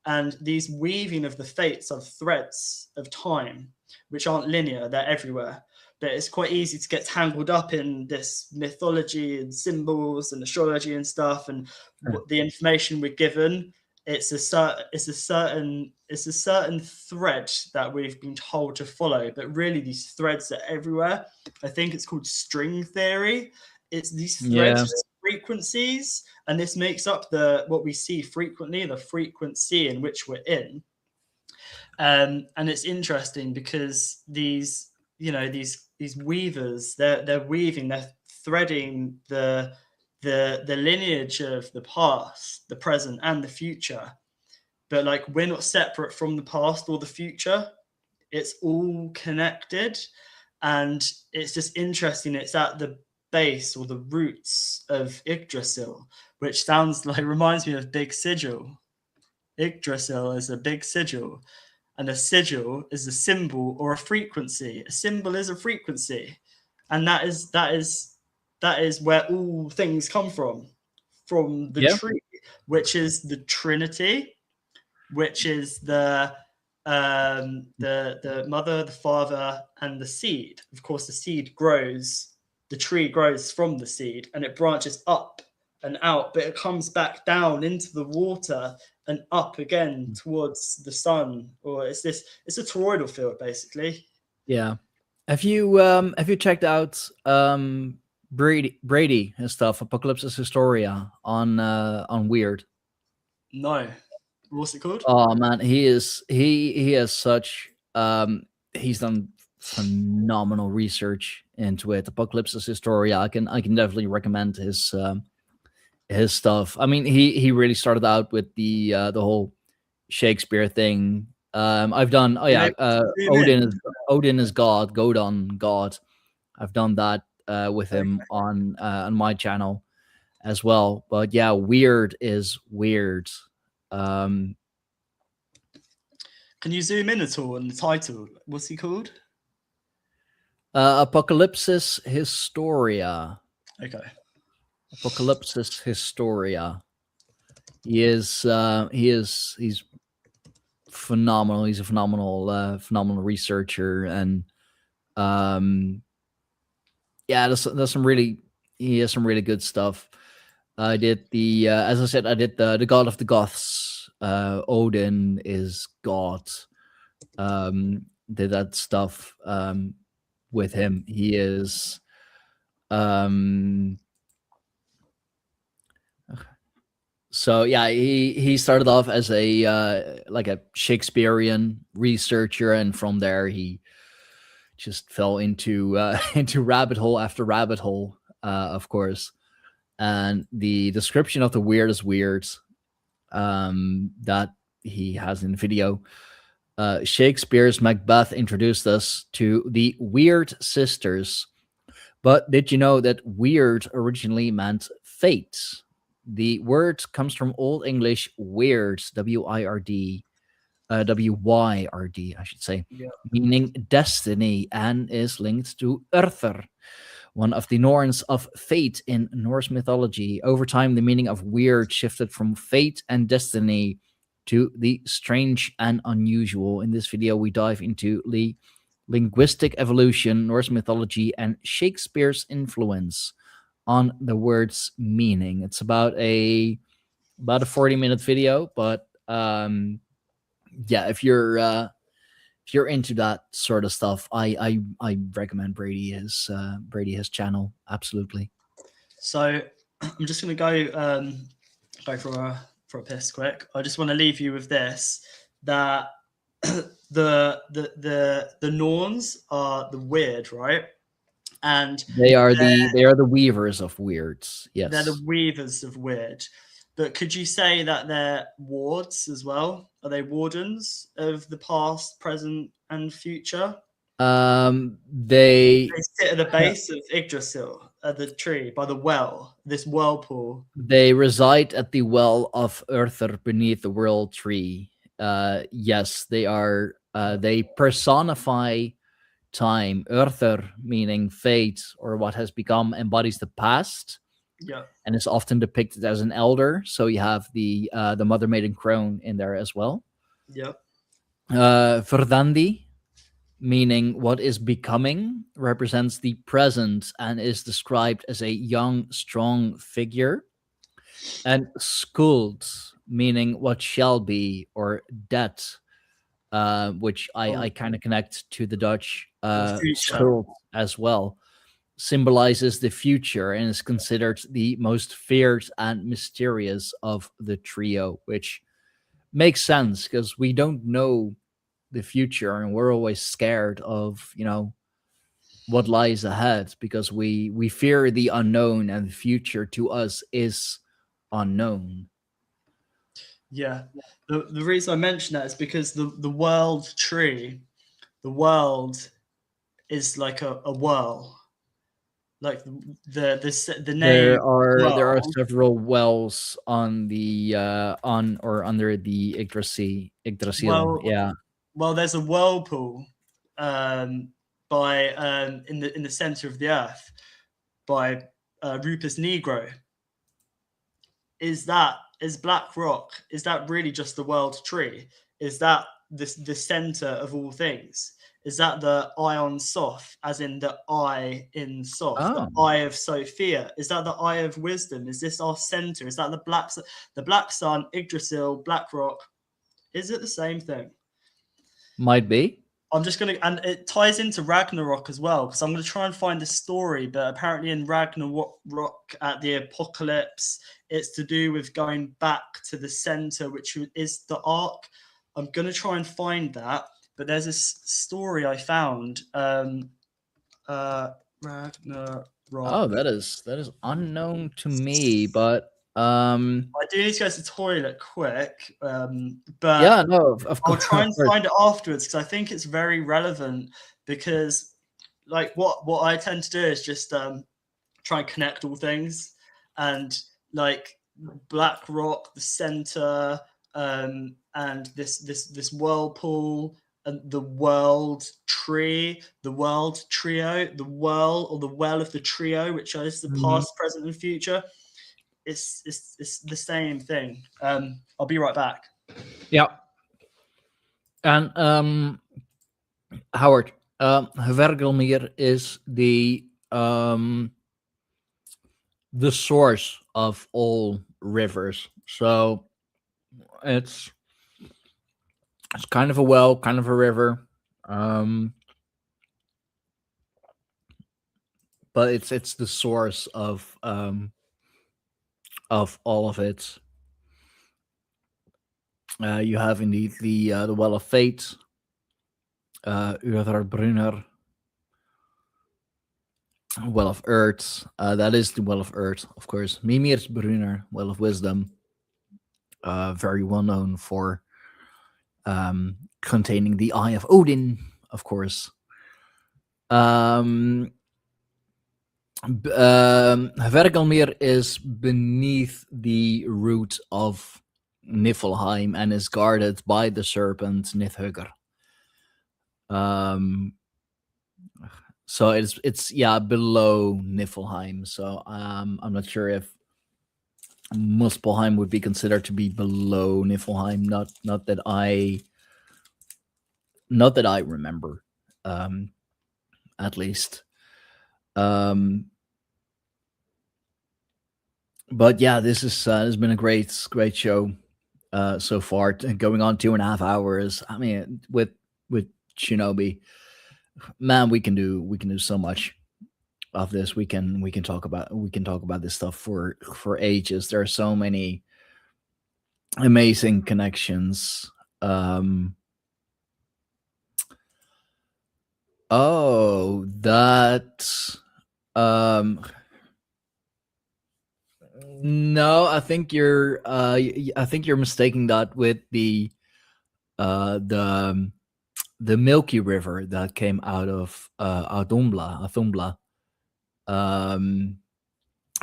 And these weaving of the fates are threads of time, which aren't linear. They're everywhere. But it's quite easy to get tangled up in this mythology and symbols and astrology and stuff. And the information we're given, it's a certain thread that we've been told to follow. But really, these threads are everywhere. I think it's called string theory. It's these threads, frequencies, and this makes up what we see frequently, the frequency in which we're in. And it's interesting because these weavers, they're weaving, they're threading the lineage of the past, the present, and the future. but like we're not separate from the past or the future. It's all connected, and it's just interesting. It's at the base or the roots of Yggdrasil, which sounds like reminds me of big sigil. Yggdrasil is a big sigil, and a sigil is a symbol or a frequency. A symbol is a frequency, and that is where all things come from the tree, which is the Trinity, which is the mother, the father, and the seed. Of course, the seed grows, the tree grows from the seed, and it branches up and out, but it comes back down into the water and up again towards the sun. Or it's a toroidal field, basically. Yeah. Have you checked out Brady and stuff, Apocalypse Historia on Weird? No. What's it called? Oh man, he has such he's done phenomenal research into it. Apocalypse Historia. I can definitely recommend his stuff. I mean, he really started out with the whole Shakespeare thing. I've done Odin is God, Godon God. I've done that with him on my channel as well. But yeah, Weird is weird. Can you zoom in at all on the title? What's he called? Apocalypse Historia. Okay. Apocalypse Historia. He's phenomenal. He's a phenomenal researcher, and there's some really good stuff. I did as I said, I did the God of the Goths. Odin is God. Did that stuff with him. He is so yeah, he started off as a like a Shakespearean researcher, and from there he just fell into into rabbit hole after rabbit hole, of course. And the description of the weirdest weirds that he has in the video. Shakespeare's Macbeth introduced us to the Weird Sisters. But did you know that weird originally meant fate? The word comes from Old English weird, W-I-R-D, W-Y-R-D, I should say, meaning destiny, and is linked to Uther, one of the Norns of fate in Norse mythology. Over time, the meaning of weird shifted from fate and destiny to the strange and unusual. In this video, we dive into the linguistic evolution, Norse mythology, and Shakespeare's influence on the word's meaning. It's about a 40-minute video, but if you're into that sort of stuff, I recommend Brady his channel. Absolutely. So I'm just gonna go for a piss quick. I just want to leave you with this, that the Norns are the weird, right? And they are the weavers of weirds. Yes, they're the weavers of weird. But could you say that they're wards as well? Are they wardens of the past, present, and future? They sit at the base of Yggdrasil, at the tree, by the well, this whirlpool. They reside at the well of Uther beneath the world tree. Yes, they are. They personify time. Uther, meaning fate, or what has become, embodies the past. Yeah. And is often depicted as an elder. So you have the mother maiden crone in there as well. Yep. Verdandi, meaning what is becoming, represents the present and is described as a young, strong figure. And Skuld, meaning what shall be, or det, which I kind of connect to the Dutch Skuld as well, symbolizes the future and is considered the most feared and mysterious of the trio, which makes sense because we don't know the future and we're always scared of, what lies ahead, because we fear the unknown, and the future to us is unknown. Yeah. The reason I mention that is because the world tree, the world is like a whirl. Like the name There are world. several wells on the on or under the Yggdrasil. Well, Yeah. well, there's a whirlpool by in the center of the earth by Rupus Negro. Is Black Rock? Is that really just the world tree? Is that the center of all things? Is that the Ion Soth, as in the eye in Soth, the Oh, eye of Sophia? Is that the eye of wisdom? Is this our center? Is that the Black Sun, Yggdrasil, Black Rock? Is it the same thing? might be. I'm just gonna, and it ties into Ragnarok as well, because I'm gonna try and find a story. But apparently, in Ragnarok at the apocalypse, it's to do with going back to the center, which is the ark. I'm gonna try and find that. But there's this story I found. Ragnarok. Oh, that is unknown to me, but I do need to go to the toilet quick. But yeah, no, of I'll course. try and find it afterwards, because I think it's very relevant. Because like what I tend to do is just try and connect all things, and like Black Rock, the center, and this whirlpool, and the world tree, the world trio, the whirl or the well of the trio, which is the past, present, and future. It's the same thing. I'll be right back. Yeah. And Howard, Vergelmir is the source of all rivers. So it's kind of a well, kind of a river. But it's the source of all of it. You have indeed the Well of Fate, Brunner, Well of Earth. That is the Well of Earth, of course. Mimir's Brunner, Well of Wisdom. Very well known for containing the Eye of Odin, of course. Vergelmir is beneath the root of Niflheim and is guarded by the serpent Nithhugger. So it's below Niflheim. So I'm not sure if Muspelheim would be considered to be below Niflheim. Not that I remember, at least. But yeah, this has been a great show so far. Going on 2.5 hours. I mean, with Shinobi, man, we can do so much of this. We can talk about this stuff for ages. There are so many amazing connections. Oh, that no, I think you're mistaking that with the Milky River that came out of Athumbla,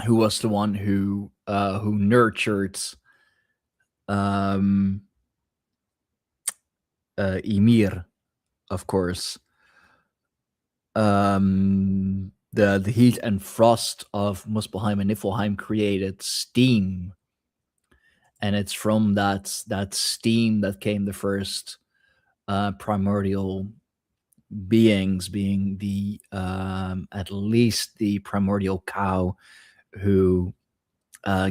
who was the one who nurtured Ymir, of course. The heat and frost of Muspelheim and Niflheim created steam, and it's from that steam that came the first primordial beings, being the at least the primordial cow who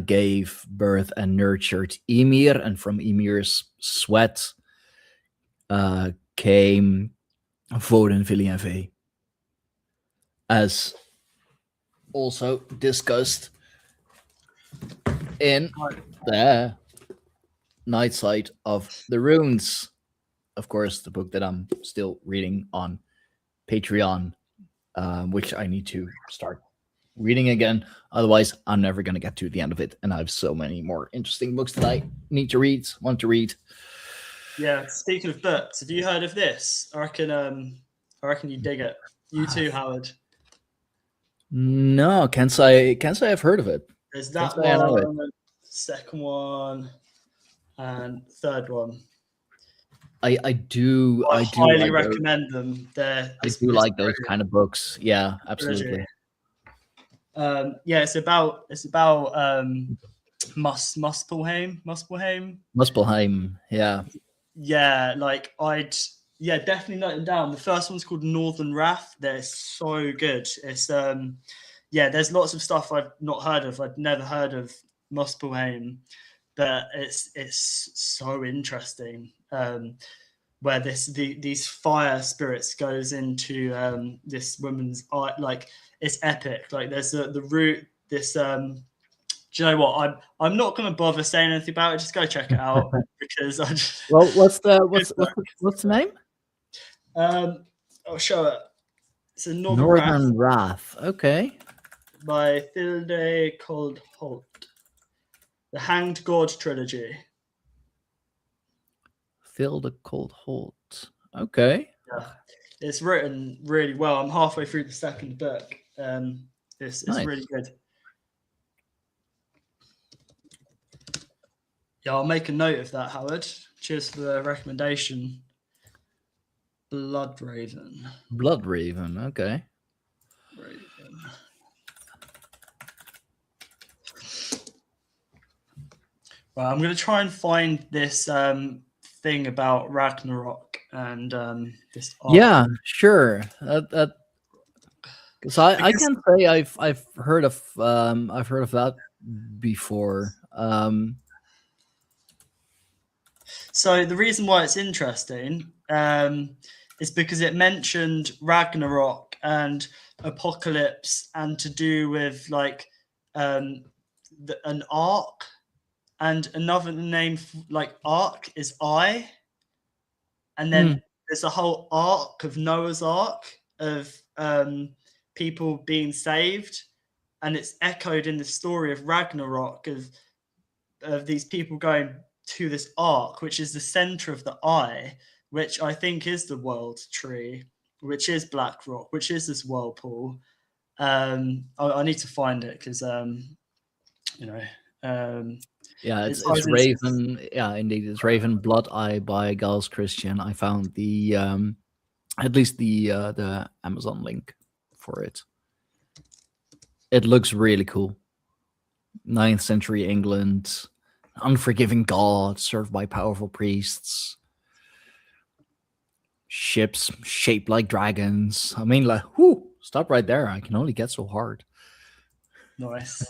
gave birth and nurtured Ymir, and from Ymir's sweat came Vodun Villienve, as also discussed in the Night Side of the Runes, of course, the book that I'm still reading on Patreon, which I need to start reading again. Otherwise, I'm never going to get to the end of it. And I have so many more interesting books that I need to read, want to read. Yeah. Speaking of books, have you heard of this? I reckon you dig it. You too, Howard. No, can't say I've heard of it. There's Can't that say I know it. one, second one, and third one. I do highly like recommend them. I do like those kind of books. Yeah, absolutely. Yeah, it's about Muspelheim. Muspelheim, yeah. Yeah, like definitely note them down. The first one's called Northern Wrath. They're so good. It's there's lots of stuff I've not heard of. I'd never heard of Muspelheim, but it's so interesting. Where these fire spirits goes into this woman's eye, like it's epic. Like there's the root. This do you know what? I'm not going to bother saying anything about it. Just go check it out because I just. Well, what's the name? I'll show it. It's a Northern Wrath. Okay. By Thilde Cold Holt. The Hanged God trilogy. Thilde Cold Holt. Okay. Yeah. It's written really well. I'm halfway through the second book. It's Nice. really good. Yeah, I'll make a note of that, Howard. Cheers for the recommendation. Blood Raven. Okay. Raven. Well, I'm going to try and find this thing about Ragnarok and this. Yeah, sure. Because I can't say I've heard of that before. So the reason why it's interesting is because it mentioned Ragnarok and apocalypse and to do with like an ark, and another name like ark is eye, and then there's a whole arc of Noah's Ark of people being saved, and it's echoed in the story of Ragnarok of these people going to this ark, which is the center of the eye, which I think is the world tree, which is Black Rock, which is this whirlpool. I need to find it because yeah, it's Raven. Yeah, indeed, it's Raven Blood Eye by Gals Christian. I found the at least the Amazon link for it. It looks really cool. 9th century England, unforgiving god served by powerful priests, ships shaped like dragons. I mean, like, whoo, stop right there. I can only get so hard. Nice.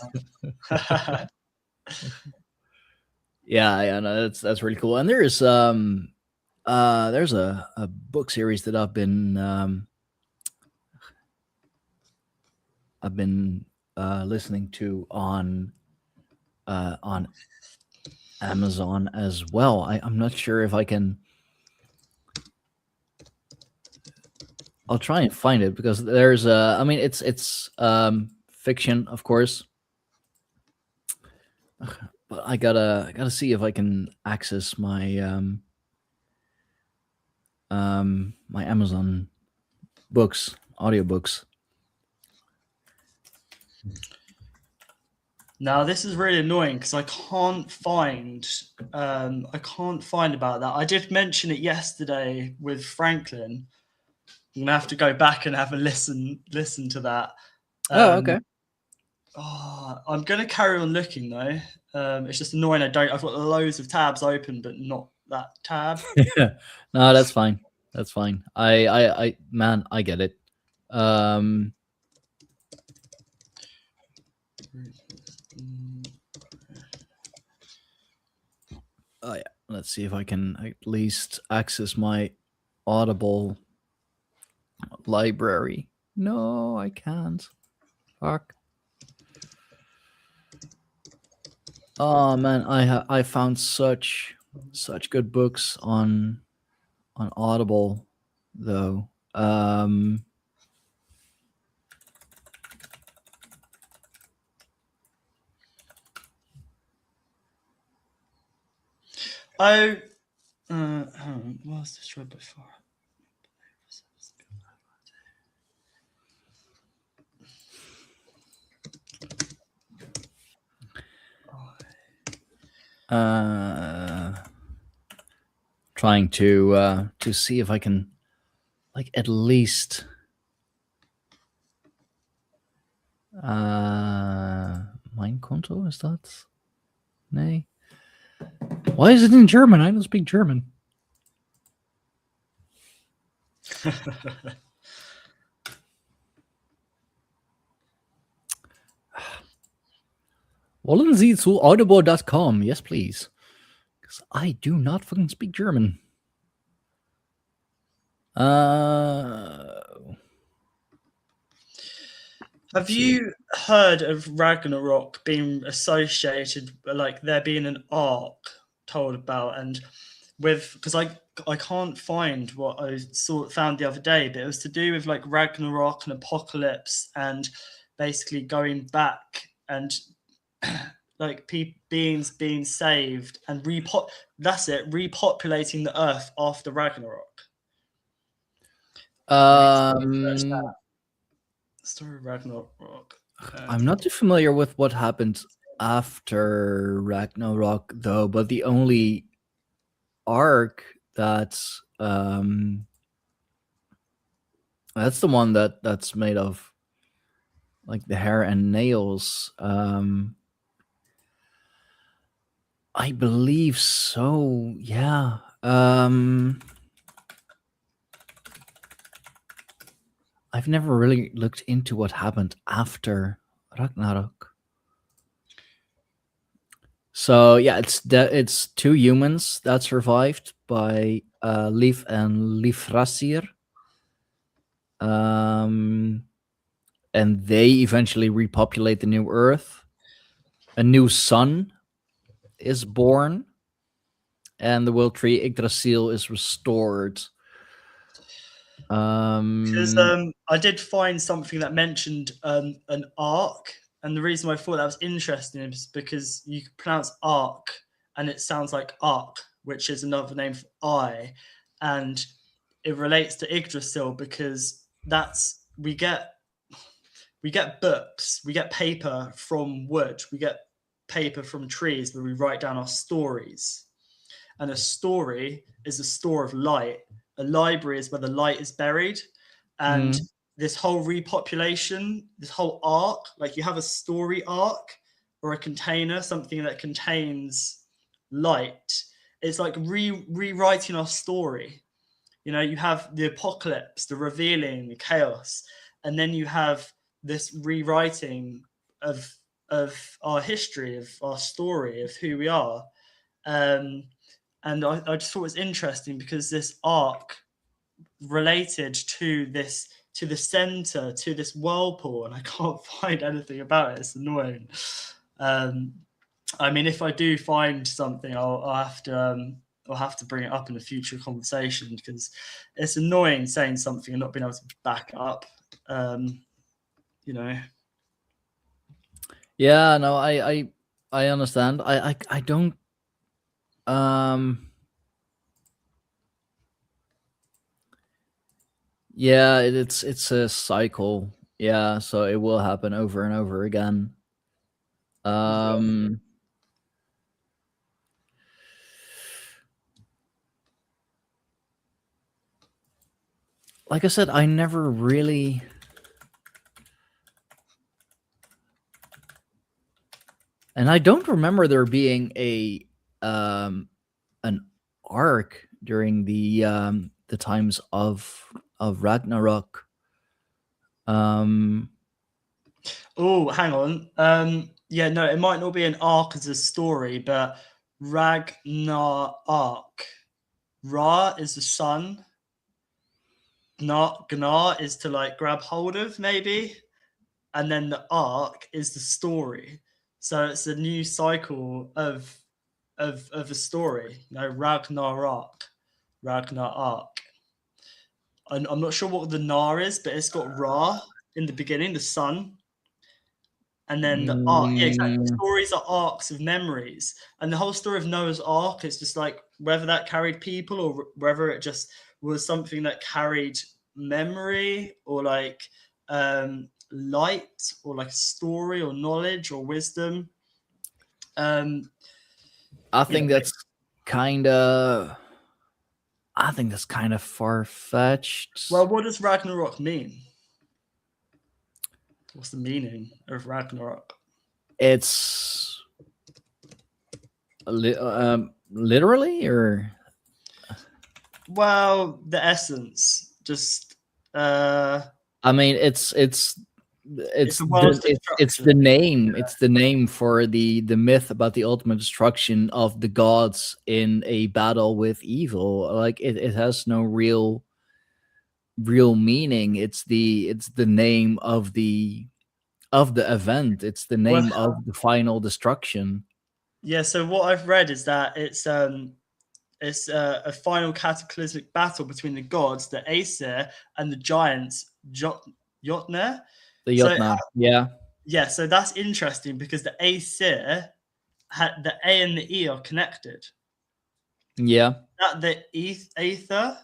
Yeah, no, that's really cool. And there's a book series that I've been listening to on Amazon as well. I'm not sure if I can. I'll try and find it because there's I mean, it's fiction, of course, but I gotta see if I can access my my Amazon books, audiobooks. Now this is really annoying because I can't find about that. I did mention it yesterday with Franklin. I'm gonna have to go back and have a listen to that. Okay. I'm gonna carry on looking though. It's just annoying. I've got loads of tabs open, but not that tab. Yeah. No, that's fine. That's fine. I man, I get it. Oh yeah. Let's see if I can at least access my Audible library. No, I can't. Fuck. Oh man, I found such good books on Audible though. Oh, hang on. What was destroyed by fire? Trying to see if I can, like, at least Mein Konto, is that? Nay. Why is it in German? I don't speak German. Wollen Sie zu audible.com? Yes, please. Because I do not fucking speak German. Have you heard of Ragnarok being associated, like there being an arc told about, and with, because I can't find what I found the other day, but it was to do with like Ragnarok and apocalypse and basically going back and like beings being saved and repopulating the earth after Ragnarok. Story of Ragnarok. I'm not too familiar with what happened after Ragnarok, though, but the only arc that's the one that's made of like the hair and nails. I believe so. Yeah. I've never really looked into what happened after Ragnarok. So yeah, it's two humans that survived by Leif and Lifthrasir. And they eventually repopulate the new Earth. A new sun is born, and the world tree Yggdrasil is restored. Because I did find something that mentioned an arc, and the reason why I thought that was interesting is because you pronounce arc and it sounds like arc, which is another name for eye, and it relates to Yggdrasil because that's we get books, we get paper from wood, we get paper from trees where we write down our stories, and a story is a store of light. A library is where the light is buried, and this whole repopulation, this whole arc, like you have a story arc or a container, something that contains light. It's like rewriting our story. You know, you have the apocalypse, the revealing, the chaos, and then you have this rewriting of our history, of our story, of who we are. And I just thought it was interesting because this arc related to this, to the center, to this whirlpool, and I can't find anything about it. It's annoying. I mean, if I do find something, I'll have to bring it up in a future conversation because it's annoying saying something and not being able to back it up. You know. Yeah, no, I understand. I don't. Yeah, it's a cycle. Yeah, so it will happen over and over again. Like I said, I never really. And I don't remember there being a an arc during the times of Ragnarok. Oh, hang on. Yeah, no, it might not be an arc as a story, but Ragnarok. Ra is the sun. Gnar is to like grab hold of, maybe, and then the arc is the story. So it's a new cycle of a story. You know, Ragnarok. I'm not sure what the Nar is, but it's got Ra in the beginning, the sun, And then the ark, yeah, exactly. Mm, Stories are arcs of memories, and the whole story of Noah's Ark is just like whether that carried people or whether it just was something that carried memory or like light or like a story or knowledge or wisdom. I Yeah. think that's kind of. I think that's kind of far fetched. Well, what does Ragnarok mean? What's the meaning of Ragnarok? It's literally, or Well, the essence, just I mean, it's the world's it's destruction. the name. It's the name for the myth about the ultimate destruction of the gods in a battle with evil. Like it has no real meaning. It's the name of the event. It's the Well, name of the final destruction. yeah. So what I've read is that it's a final cataclysmic battle between the gods, the Aesir, and the giants, Jotner. The So Jotnar. Yeah. yeah, so that's interesting because the Aesir had the A and the E are connected. Yeah. That the ether,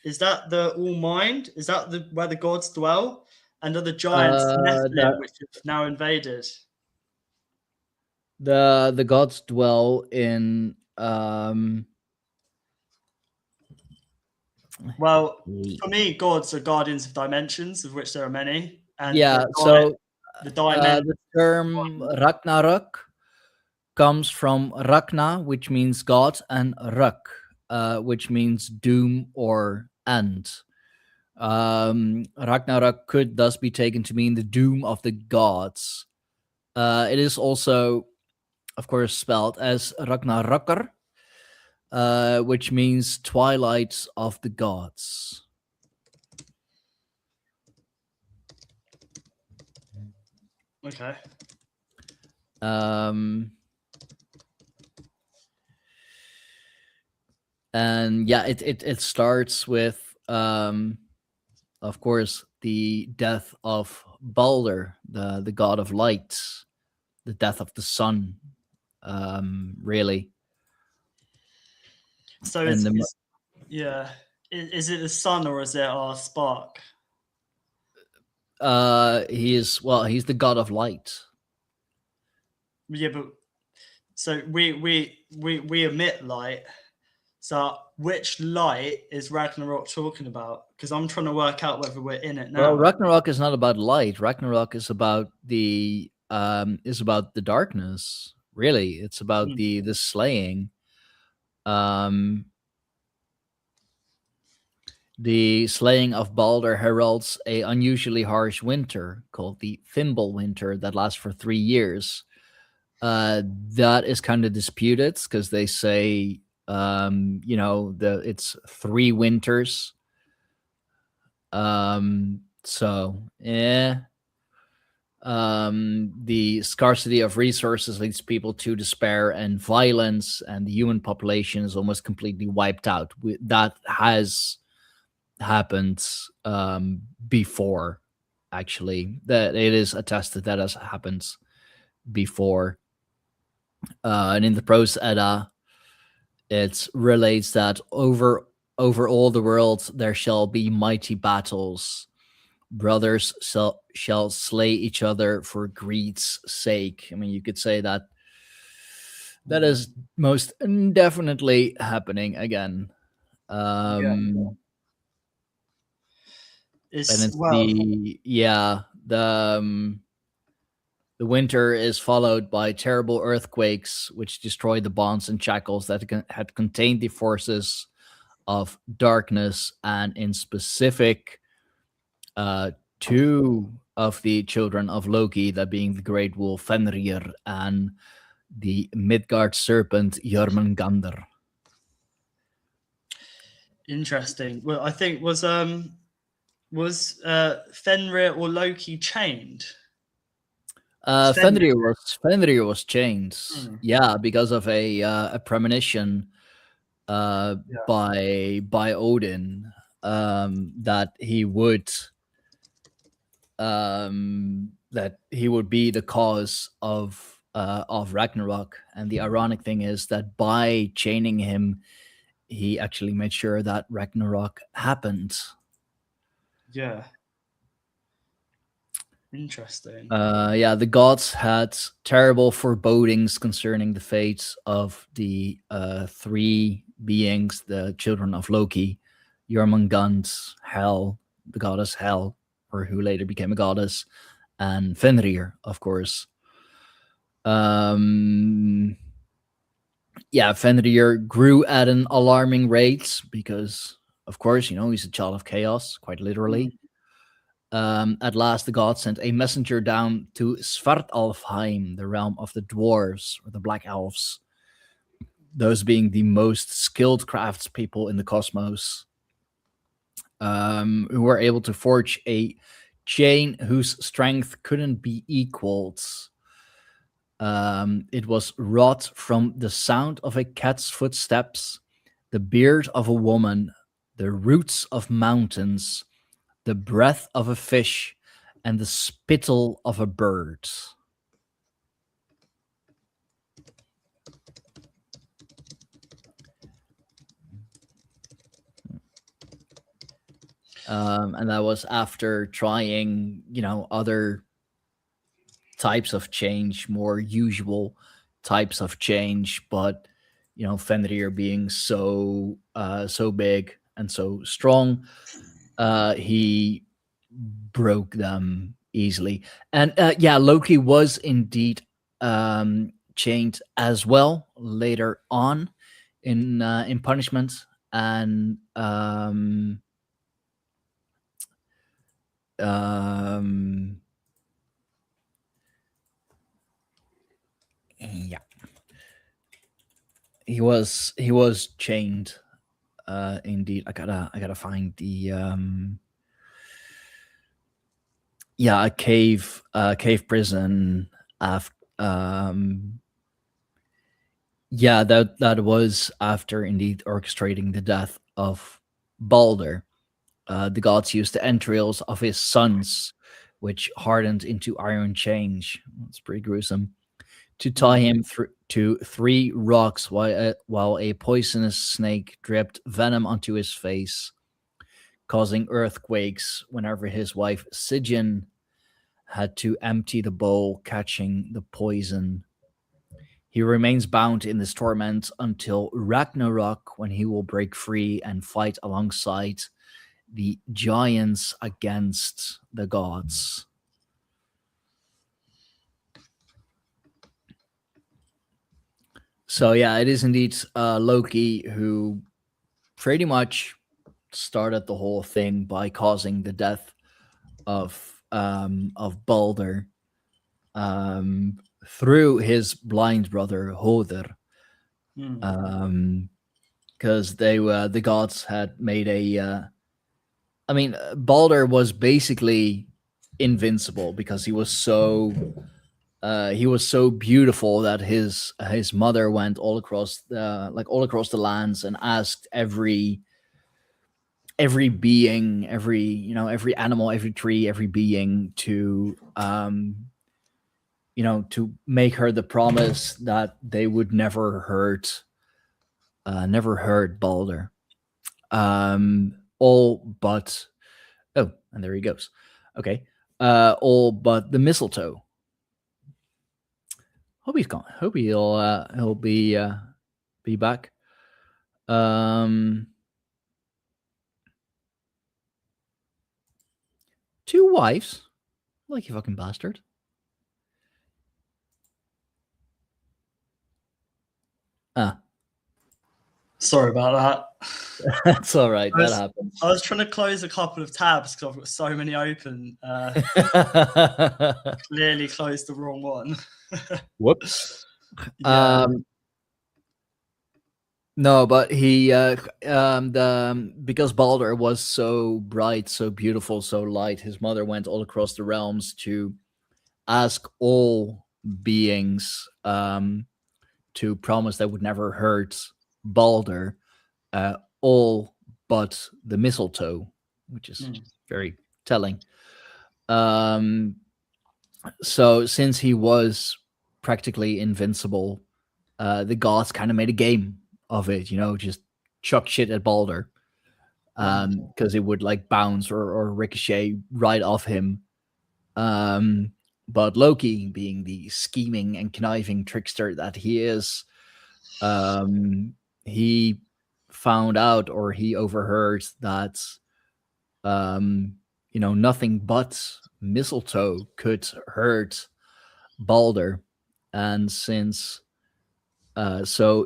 is that the all mind? Is that the where the gods dwell? And are the giants Nephilim, which have now invaded? The gods dwell in Well, for me, gods are guardians of dimensions, of which there are many. And yeah, so the dimension. the term Ragnarok comes from Ragna, which means God, and Rak, which means doom or end. Ragnarok could thus be taken to mean the doom of the gods. It is also, of course, spelled as Ragnarokr, which means twilight of the gods. Okay. And yeah, it starts with of course the death of Balder, the god of light, the death of the sun, really. So And is it the sun or is it our spark? he's the god of light. Yeah, but so we emit light. So which light is Ragnarok talking about? Because I'm trying to work out whether we're in it now. Well, Ragnarok is not about light. Ragnarok is about the darkness. Really, it's about the slaying. The slaying of Balder heralds a unusually harsh winter called the Thimble Winter that lasts for 3 years. That is kind of disputed because they say, it's 3 winters. So yeah. The scarcity of resources leads people to despair and violence, and the human population is almost completely wiped out. That has happened before, actually. That it is attested that has happened before. And in the Prose Edda, it relates that over all the world there shall be mighty battles. Brothers shall slay each other for greed's sake. I mean, you could say that is most definitely happening again. And it's the winter is followed by terrible earthquakes, which destroy the bonds and shackles that had contained the forces of darkness, and in specific, 2 of the children of Loki, that being the great wolf Fenrir and the Midgard serpent Jormungandr. Interesting. Well, I think was Fenrir or Loki chained? Fenrir was chained. Yeah, because of a premonition by Odin, that he would that he would be the cause of Ragnarok. And the ironic thing is that by chaining him, he actually made sure that Ragnarok happened. Yeah. Interesting. Yeah, the gods had terrible forebodings concerning the fates of the three beings, the children of Loki, Jormungand, Hel, the goddess Hel, or who later became a goddess, and Fenrir, of course. Yeah, Fenrir grew at an alarming rate because, of course, he's a child of chaos, quite literally. At last, the gods sent a messenger down to Svartalfheim, the realm of the dwarves, or the Black Elves, those being the most skilled craftspeople in the cosmos, who were able to forge a chain whose strength couldn't be equaled. It was wrought from the sound of a cat's footsteps, the beard of a woman, the roots of mountains, the breath of a fish, and the spittle of a bird. And that was after trying, other types of change, more usual types of change, but Fenrir being so big and so strong, he broke them easily. And Loki was indeed chained as well later on in punishment, and yeah, he was chained. Indeed, I gotta find the a cave prison. After that was after indeed orchestrating the death of Balder. The gods used the entrails of his sons, which hardened into iron chains. It's pretty gruesome. To tie him to 3 rocks while a poisonous snake dripped venom onto his face, causing earthquakes whenever his wife Sigyn had to empty the bowl, catching the poison. He remains bound in this torment until Ragnarok, when he will break free and fight alongside the giants against the gods. So yeah, it is indeed Loki who pretty much started the whole thing by causing the death of Balder through his blind brother Hoder, because the gods had made a. Balder was basically invincible because he was so beautiful that his mother went all across the lands and asked every being, every animal, every tree, every being to to make her the promise that they would never hurt Balder. All but and there he goes. Okay. All but the mistletoe. Hope he's gone. Hope he'll be back. 2 wives? Like you fucking bastard. Sorry about that. That's all right. That happens. I was trying to close a couple of tabs because I've got so many open. Clearly closed the wrong one. Whoops. Yeah. No, but he because Balder was so bright, so beautiful, so light, his mother went all across the realms to ask all beings to promise they would never hurt Balder, all but the mistletoe, which is very telling. So since he was practically invincible, the gods kind of made a game of it, just chuck shit at Balder. Because it would like bounce or ricochet right off him. But Loki, being the scheming and conniving trickster that he is, he found out, or he overheard that nothing but mistletoe could hurt Balder. And so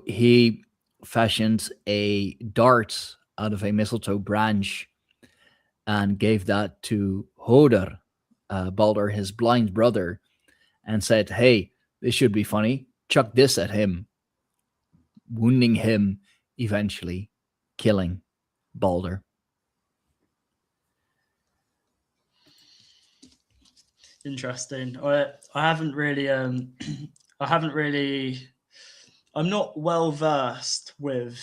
he fashioned a dart out of a mistletoe branch and gave that to Hodor, Balder, his blind brother, and said, "Hey, this should be funny. Chuck this at him," wounding him, eventually killing Balder. Interesting. I haven't really I'm not well versed with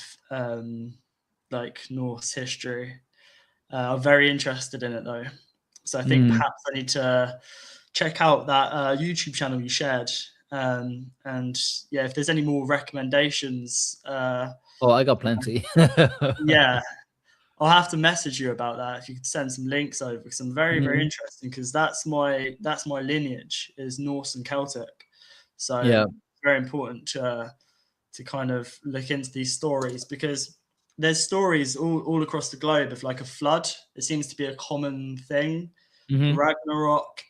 like Norse history. I'm very interested in it though, so I think perhaps I need to check out that YouTube channel you shared. And yeah, if there's any more recommendations, Oh, I got plenty. yeah, I'll have to message you about that if you could send some links over, because I'm very interested, because that's my lineage is Norse and Celtic. So Yeah. it's very important to kind of look into these stories, because there's stories all across the globe of like a flood. It seems to be a common thing. Ragnarok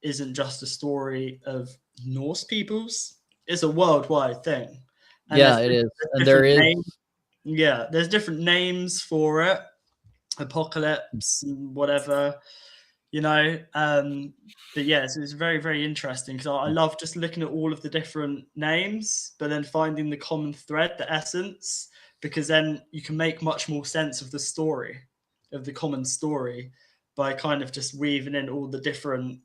isn't just a story of Norse peoples. It's a worldwide thing. And Yeah, it is. And there is there's different names for it. Apocalypse and whatever, but yeah, so it's very, very interesting, because I love just looking at all of the different names, but then finding the common thread, the essence, because then you can make much more sense of the story, of the common story, by kind of just weaving in all the different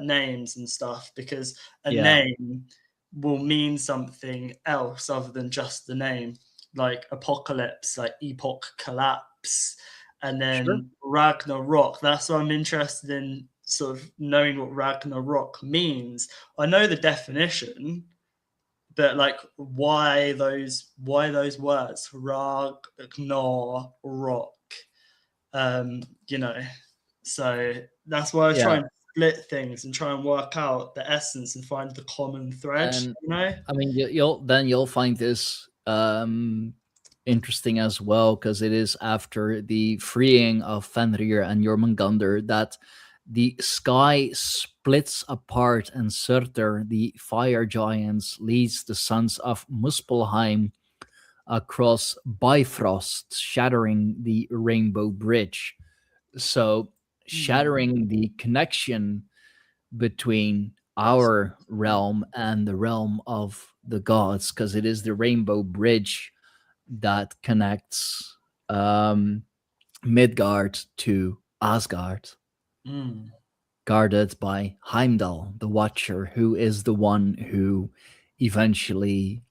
names and stuff, because a name will mean something else other than just the name. Like apocalypse, like epoch collapse, and then Ragnarok. That's why I'm interested in sort of knowing what Ragnarok means. I know the definition, but like why those words Ragnarok? So that's why I try and split things and try and work out the essence and find the common thread. And I mean, you'll find this interesting as well, because it is after the freeing of Fenrir and Jormungandr that the sky splits apart, and Surtur, the fire giants, leads the sons of Muspelheim across Bifrost, shattering the Rainbow Bridge. So shattering the connection between our realm and the realm of the gods, because it is the Rainbow Bridge that connects Midgard to Asgard, guarded by Heimdall, the Watcher, who is the one who eventually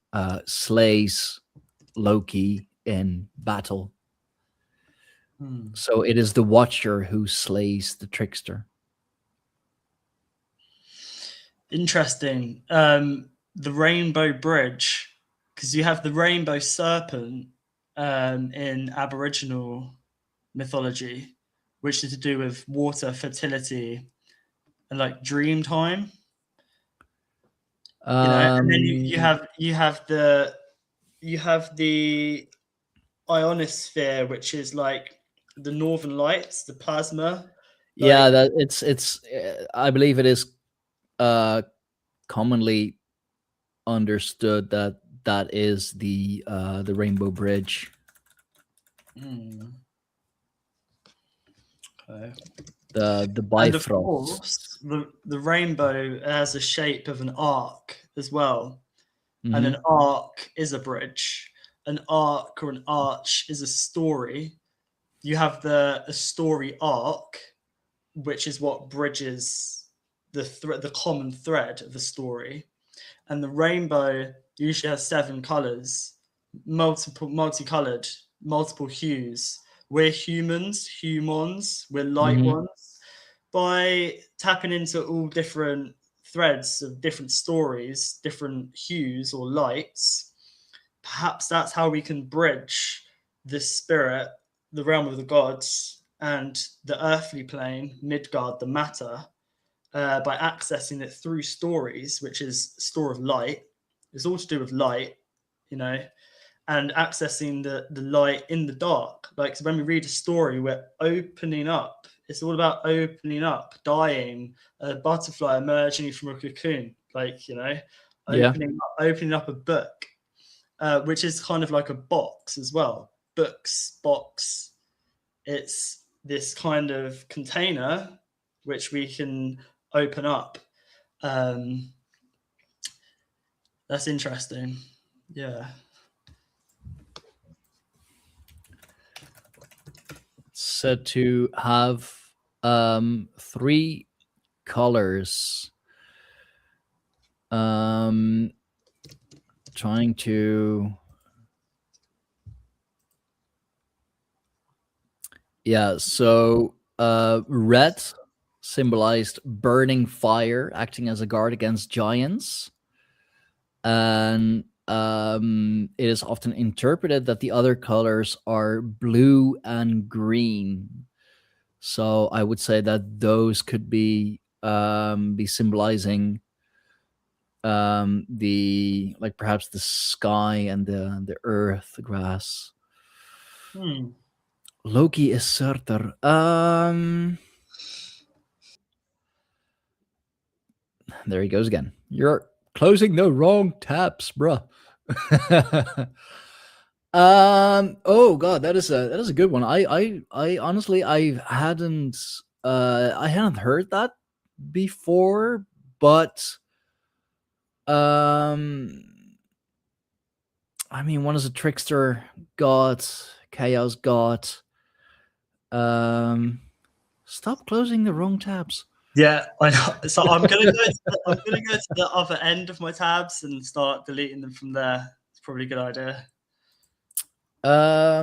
slays Loki in battle. So it is the Watcher who slays the trickster. Interesting. The Rainbow Bridge, because you have the Rainbow Serpent in Aboriginal mythology, which is to do with water, fertility, and like dream time. And then you have the ionosphere, which is like the northern lights, the plasma. That it's I believe it is commonly understood that is the Rainbow Bridge. Okay. The Bifrost. And of course, the rainbow has the shape of an arc as well. And an arc is a bridge. An arc or an arch is a story. You have a story arc, which is what bridges the common thread of the story. And the rainbow usually has 7 colors, multicolored, multiple hues. We're humans, we're light ones. by tapping into all different threads of different stories, different hues or lights, perhaps that's how we can bridge the spirit, the realm of the gods, and the earthly plane, Midgard, the matter, by accessing it through stories, which is store of light. It's all to do with light, you know, and accessing the light in the dark. Like, so when we read a story, we're opening up. It's all about opening up, dying, a butterfly emerging from a cocoon, like, you know, Yeah. opening up a book, which is kind of like a box as well. Books, box. It's this kind of container which we can open up. That's interesting. Yeah. Said to have 3 colors. Trying to, yeah, so red symbolized burning fire, acting as a guard against giants. And it is often interpreted that the other colors are blue and green. So I would say that those could be symbolizing the, like, perhaps the sky and the earth, the grass. Loki is Surtur. There he goes again. You're closing the wrong tabs, bruh. Oh god, that is a good one. I honestly I hadn't heard that before, but I mean, one is a trickster god, chaos god. Stop closing the wrong tabs. Yeah, I know. So I'm gonna go to the other end of my tabs and start deleting them from there. It's probably a good idea. I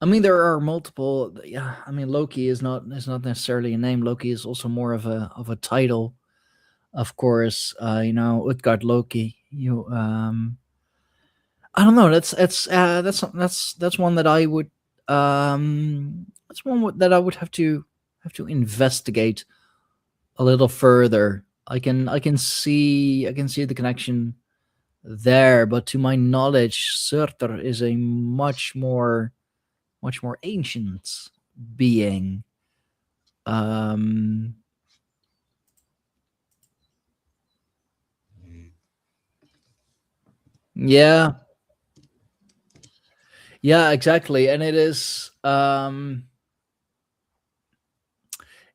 mean, there are multiple. Yeah, I mean, Loki is not necessarily a name. Loki is also more of a title, of course. You know, Utgard Loki. I don't know. That's one that I would. That's one that I would have to investigate a little further. I can see the connection there, but to my knowledge, Surtur is a much more ancient being. Yeah. Yeah, exactly. And it is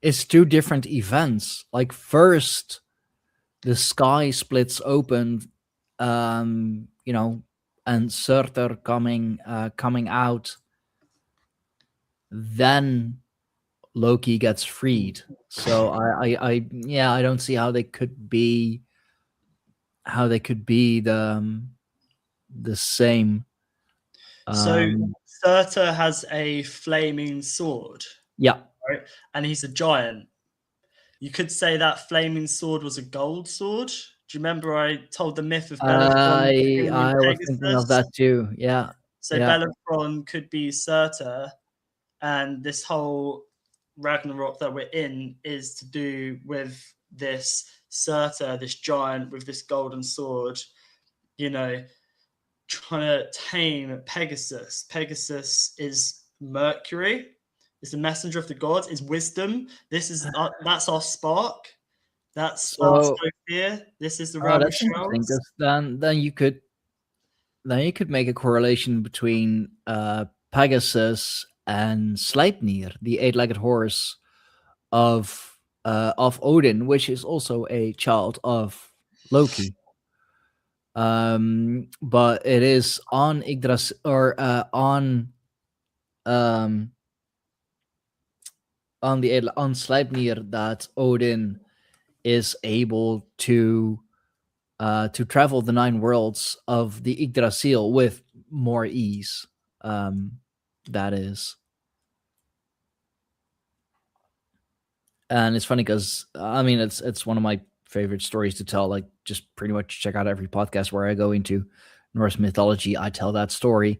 it's 2 different events. Like, first the sky splits open, you know, and Surtur coming out. Then Loki gets freed. So I don't see how they could be the same. So Surtur has a flaming sword. Yeah. Right? And he's a giant. You could say that flaming sword was a gold sword. Do you remember I told the myth of Bellerophon? I was thinking of that too. Yeah. So Bellerophon could be Surtur, and this whole Ragnarok that we're in is to do with this Surtur, this giant with this golden sword, you know, trying to tame Pegasus. Pegasus is Mercury. It's the messenger of the gods. Is wisdom. This is that's our spark. That's our Sophia. This is the realm of shells. Then you could make a correlation between Pegasus and Sleipnir, the 8-legged horse of Odin, which is also a child of Loki. But it is on Yggdrasil, or on Sleipnir, that Odin is able to travel the 9 worlds of the Yggdrasil with more ease. That is. And it's funny because I mean it's one of my favorite stories to tell. Like, just pretty much check out every podcast where I go into Norse mythology, I tell that story.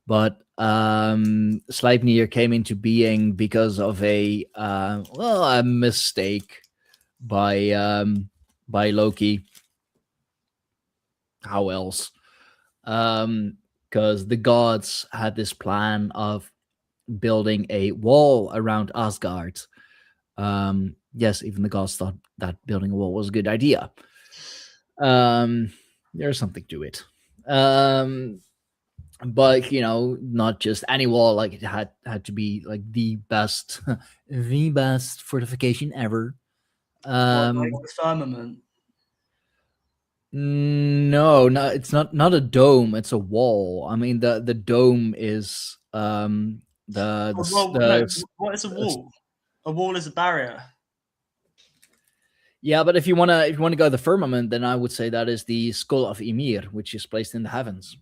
But Sleipnir came into being because of a mistake by Loki. How else? Because the gods had this plan of building a wall around Asgard. Yes, even the gods thought that building a wall was a good idea. There's something to it. But not just any wall. Like, it had to be like the best, the best fortification ever. Like the firmament. No, it's not a dome. It's a wall. I mean, the dome is the No, what is a wall? A wall is a barrier. Yeah, but if you wanna go the firmament, then I would say that is the skull of Ymir, which is placed in the heavens.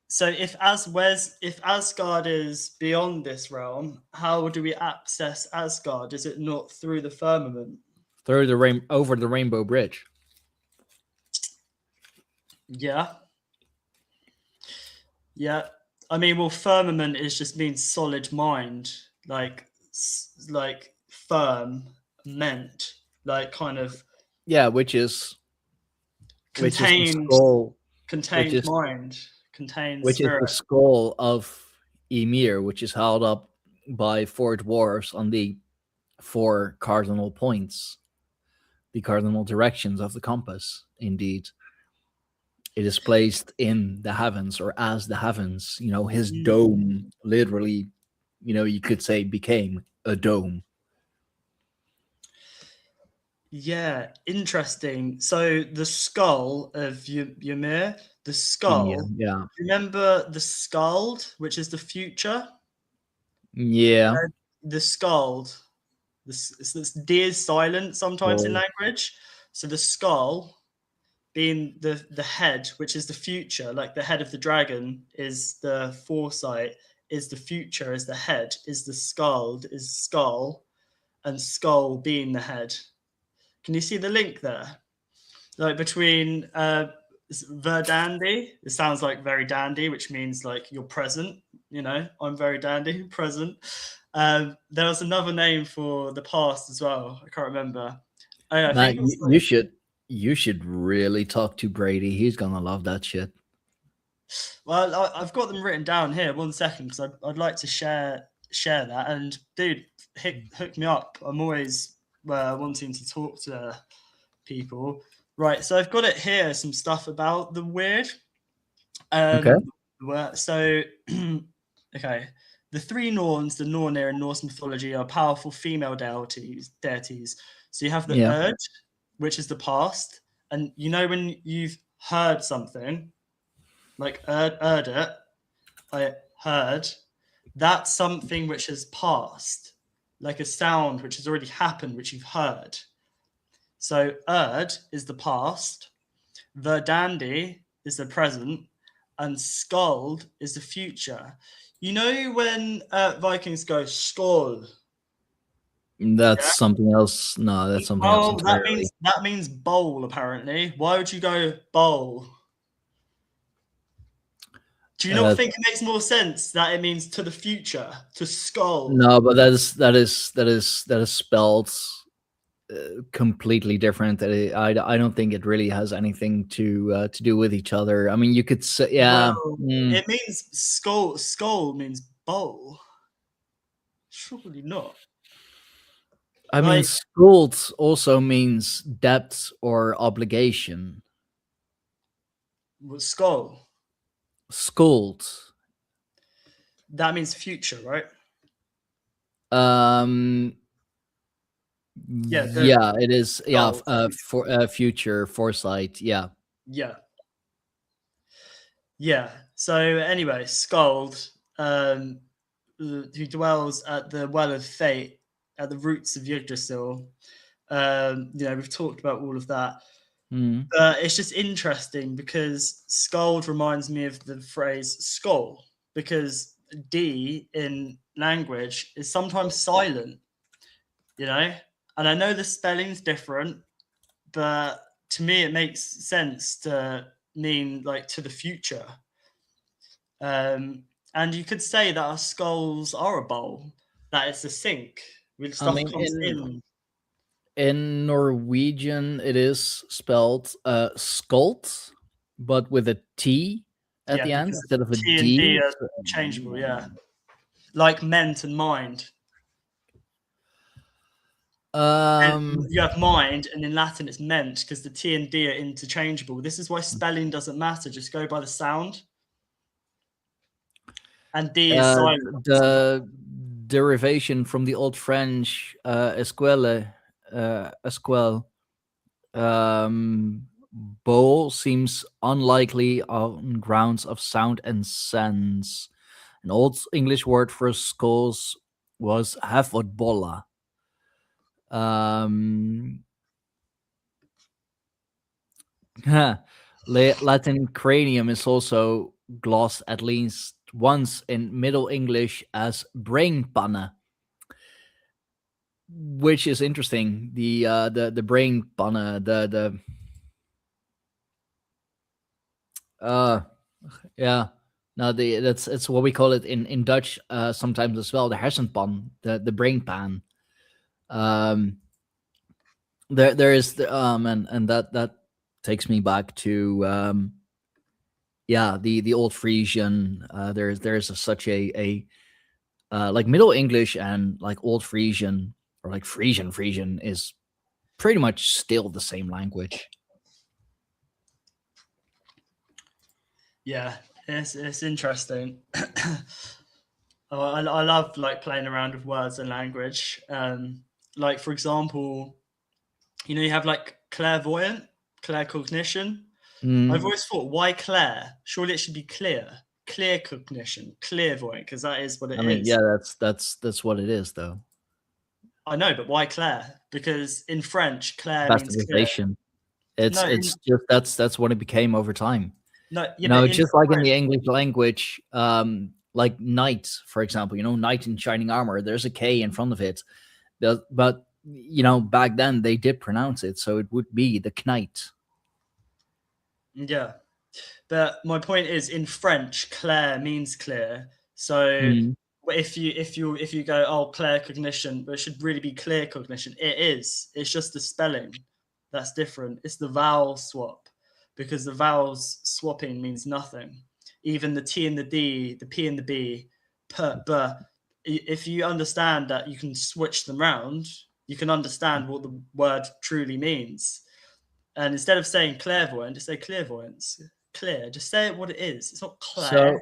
So if Asgard is beyond this realm, how do we access Asgard? Is it not through the firmament? Through the over the Rainbow Bridge. Yeah. Yeah. I mean, well, firmament means solid mind, like firm, meant, like kind of. Yeah, which is contained skull, mind, contains which spirit. is the skull of Ymir, which is held up by 4 dwarves on the 4 cardinal points, the cardinal directions of the compass. Indeed, it is placed in the heavens, or as the heavens. His dome literally, you could say, became a dome. Yeah, interesting. So the skull of Ymir, the skull. Ymir, yeah. Remember the skald, which is the future? Yeah. The skald. This D is silent sometimes in language. So the skull being the head, which is the future, like the head of the dragon is the foresight, is the future, is the head, is the skald, is skull, and skull being the head. Can you see the link there? Like between verdandi, it sounds like very dandy, which means like you're present. I'm very dandy, present. There was another name for the past as well. I can't remember. I think you should really talk to Brady. He's gonna love that shit. Well, I've got them written down here. 1 second, because I'd like to share that. And dude, hook me up. I'm always wanting to talk to people. Right, so I've got it here. Some stuff about the weird. Okay. So, okay. The 3 Norns, the Nornir in Norse mythology, are powerful female deities. So you have the Urd, which is the past. And when you've heard something, like heard it, I heard, that's something which has passed, like a sound which has already happened, which you've heard. So Urd is the past, Verdandi is the present, and Skald is the future. When Vikings go Skål? That's something else. No, that's something else entirely. That means bowl, apparently. Why would you go bowl? Do you not think it makes more sense that it means to the future, to skull? No, but that is spelled completely different. I don't think it really has anything to do with each other. I mean, you could say, yeah. Well, it means skull. Skull means bowl. Surely not. I mean, skuld also means debt or obligation. What, skull? Skuld. That means future, right? Yeah, it is. Yeah, for future foresight. Yeah. So anyway, Skald, who dwells at the Well of Fate, at the roots of Yggdrasil. We've talked about all of that. It's just interesting because Skald reminds me of the phrase skull, because D in language is sometimes silent. you know. And I know the spelling's different, but to me it makes sense to mean like to the future. And you could say that our skulls are a bowl, that it's a sink where I stuff mean, comes in. in Norwegian, it is spelled skuld, but with a T at Yeah, the end because instead of a T and D D. are changeable, yeah. Like ment and mind. And you have mind, and in Latin it's ment because the T and D are interchangeable. This is why spelling doesn't matter. Just go by the sound. And D is silent. The derivation from the Old French esquelle, esquelle, bowl seems unlikely on grounds of sound and sense. An Old English word for skulls was hafodbolla. Latin cranium is also glossed at least once in Middle English as brainpanne, which is interesting. The brainpanne, yeah. No, it's what we call it in Dutch sometimes as well. The hersenpan, the brain pan. There is and that takes me back to the old Frisian. There's such a like Middle English and like Old Frisian or like Frisian is pretty much still the same language. Yeah, it's interesting. I love like playing around with words and language. Like for example, you know, you have like clairvoyant, claircognition. I've always thought, why clair? Surely it should be clear cognition, clairvoyant, because that is what it is. I mean, yeah, that's what it is, though. I know, but why clair? Because in French, clair means clear. It's just that's what it became over time. No, yeah, No, just like in the English language, like knight, for example, you know, knight in shining armor, there's a K in front of it. But you know, back then they did pronounce it, so it would be the knight. Yeah. But my point is, in French, clair means clear. So if you go, oh, claircognition, but it should really be clear cognition. It is. It's just the spelling that's different. It's the vowel swap, because the vowels swapping means nothing. Even the T and the D, the P and the B, p, b. If you understand that you can switch them around, you can understand what the word truly means. And instead of saying clairvoyant, just say clairvoyance. Clear. Just say it what it is. It's not clair. So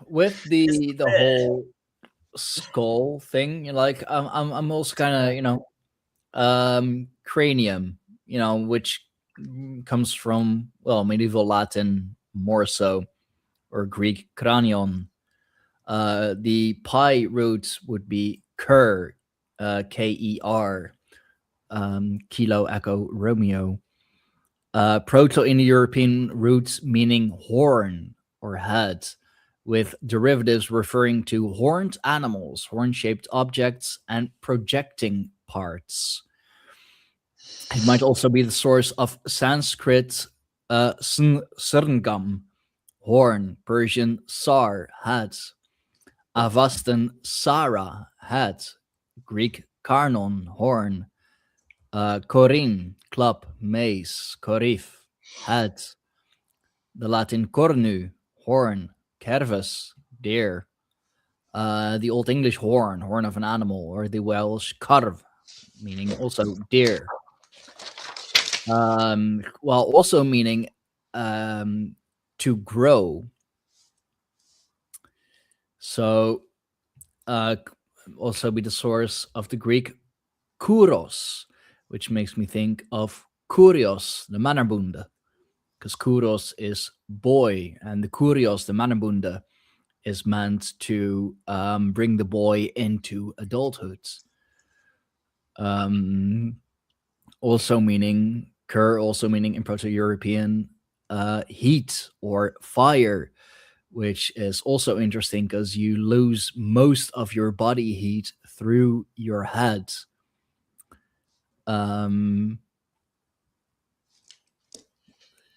with the whole skull thing, you know, like I'm also kind of, you know, cranium, you know, which comes from, well, medieval Latin more so, or Greek cranion. The pi roots would be ker, K-E-R, Kilo Echo Romeo. Proto-Indo-European roots meaning horn or head, with derivatives referring to horned animals, horn-shaped objects, and projecting parts. It might also be the source of Sanskrit srngam, horn, Persian sar, head, Avastan Sara, head, Greek karnon, horn, Corin, club, mace, corif, head, the Latin cornu, horn, cervus, deer, the Old English horn of an animal, or the Welsh carv, meaning also deer, while also meaning to grow. So also be the source of the Greek kouros, which makes me think of kurios, the mannenbunde, because kouros is boy, and the kurios, the mannenbunde, is meant to bring the boy into adulthood. Also meaning in Proto-European heat or fire, which is also interesting because you lose most of your body heat through your head.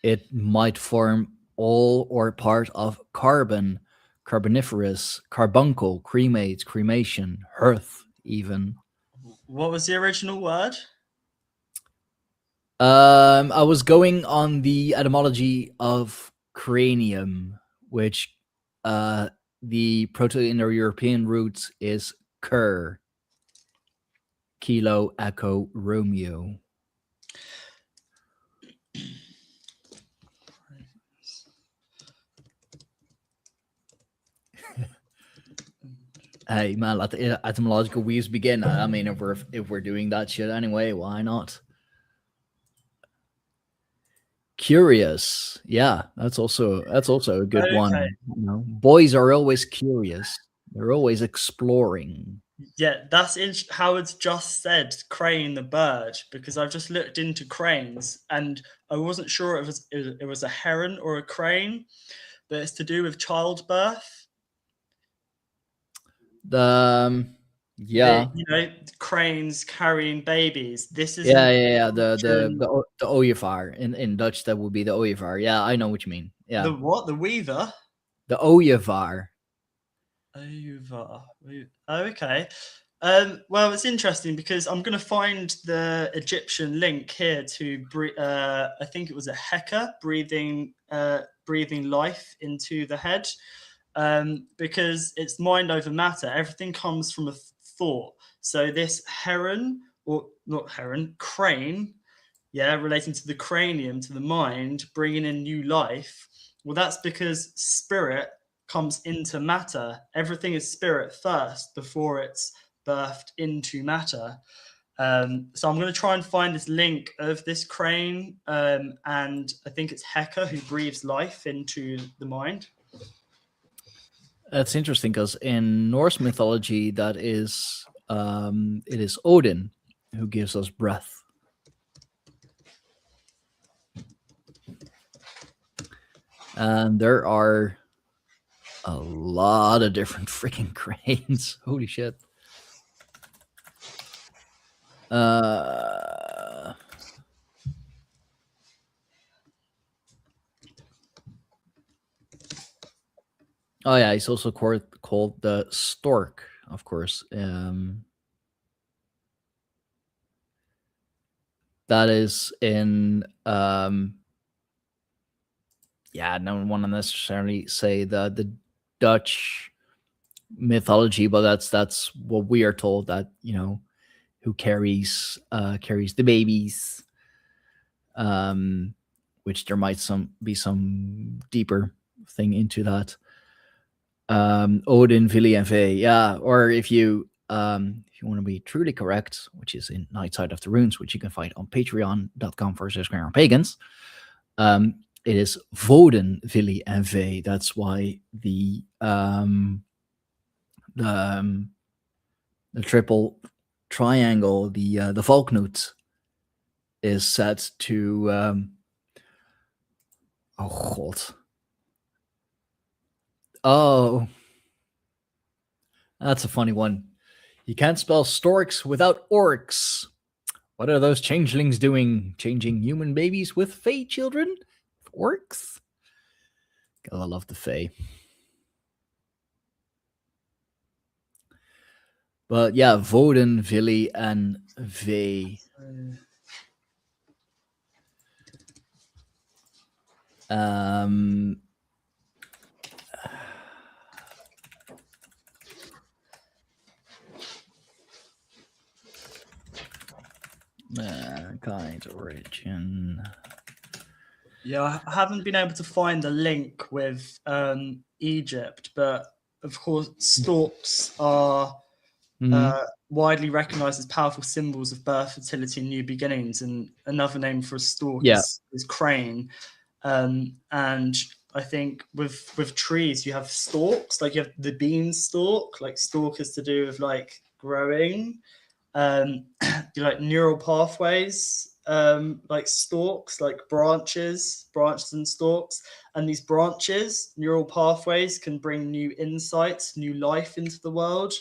it might form all or part of carbon, carboniferous, carbuncle, cremate, cremation, hearth, even. What was the original word? I was going on the etymology of cranium, which the Proto-Indo-European root is cur, Kilo Echo Romeo. Hey man, let the etymological weaves begin. I mean, if we're doing that shit anyway, why not? Curious, yeah, that's also a good one. Okay. You know, boys are always curious. They're always exploring. Yeah, that's Howard's just said crane the bird, because I've just looked into cranes and I wasn't sure it was a heron or a crane, but it's to do with childbirth. Yeah, Cranes carrying babies. This is yeah. The ooievaar in Dutch, that would be the ooievaar. Yeah, I know what you mean. Yeah, the what? The weaver? the ooievaar. Over. Okay. Well, it's interesting because I'm going to find the Egyptian link here to, I think it was a Heka breathing life into the head, because it's mind over matter. Everything comes from a thought. So this heron, or not heron, crane, yeah, relating to the cranium, to the mind, bringing in new life. Well, that's because spirit comes into matter. Everything is spirit first before it's birthed into matter. So I'm going to try and find this link of this crane, and I think it's Heka who breathes life into the mind. That's interesting because in Norse mythology, that is it is Odin who gives us breath. And there are a lot of different freaking cranes. Holy shit. Oh yeah, he's also called the stork, of course. That is in yeah, no one want to necessarily say the Dutch mythology, but that's what we are told, that who carries the babies, which there might be some deeper thing into that. Odin, Vili, and Ve, yeah. Or if you want to be truly correct, which is in Night Side of the Runes, which you can find on patreon.com/Pagans, it is Voden, Vili, and Ve. That's why the triple triangle, the Valknut, is set to oh god. Oh, that's a funny one. You can't spell storks without orcs. What are those changelings doing? Changing human babies with Fae children? Orcs? Gotta love the Fae. But yeah, Voden, Vili, and Ve. Mankind origin. Yeah, I haven't been able to find a link with Egypt, but of course, storks are widely recognized as powerful symbols of birth, fertility, and new beginnings. And another name for a stork is crane. And I think with trees, you have stalks, like you have the beanstalk, like stalk is to do with like growing. Like neural pathways, like stalks, like branches and stalks. And these branches, neural pathways, can bring new insights, new life into the world,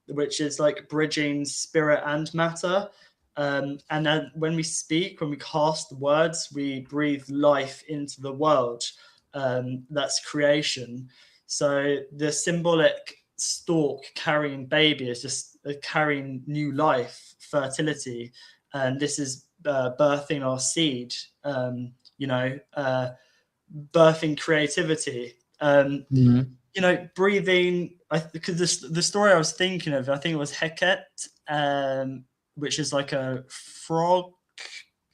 which is like bridging spirit and matter. And then when we speak, when we cast words, we breathe life into the world. That's creation. So the symbolic stalk carrying baby is just carrying new life, fertility, and this is birthing our seed. Birthing creativity. Breathing. Because the story I was thinking of, I think it was Heket, which is like a frog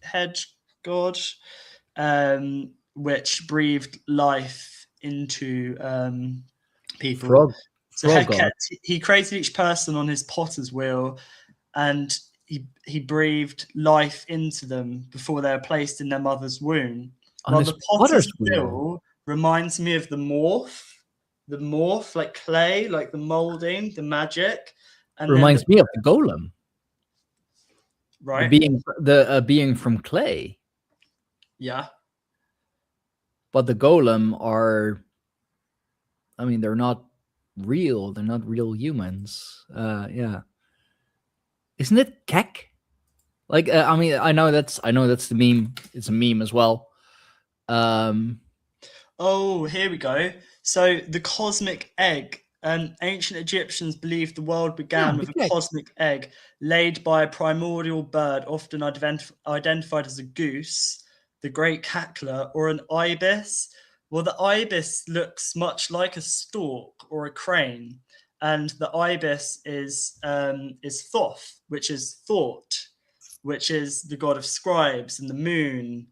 head god, which breathed life into people. So Heket, he created each person on his potter's wheel, and he breathed life into them before they were placed in their mother's womb. Well, the potter's wheel reminds me of the morph, like clay, like the molding, the magic. And reminds me of the golem, right? The being from clay. Yeah. But the golem are, I mean, they're not real. They're not real humans. Yeah. Isn't it Kek? Like, I mean, I know that's the meme. It's a meme as well. Oh, here we go. So the cosmic egg. Ancient Egyptians believed the world began with a cosmic egg laid by a primordial bird, often identified as a goose, the great cackler, or an ibis. Well, the ibis looks much like a stork or a crane, and the ibis is Thoth, which is thought, which is the god of scribes and the moon.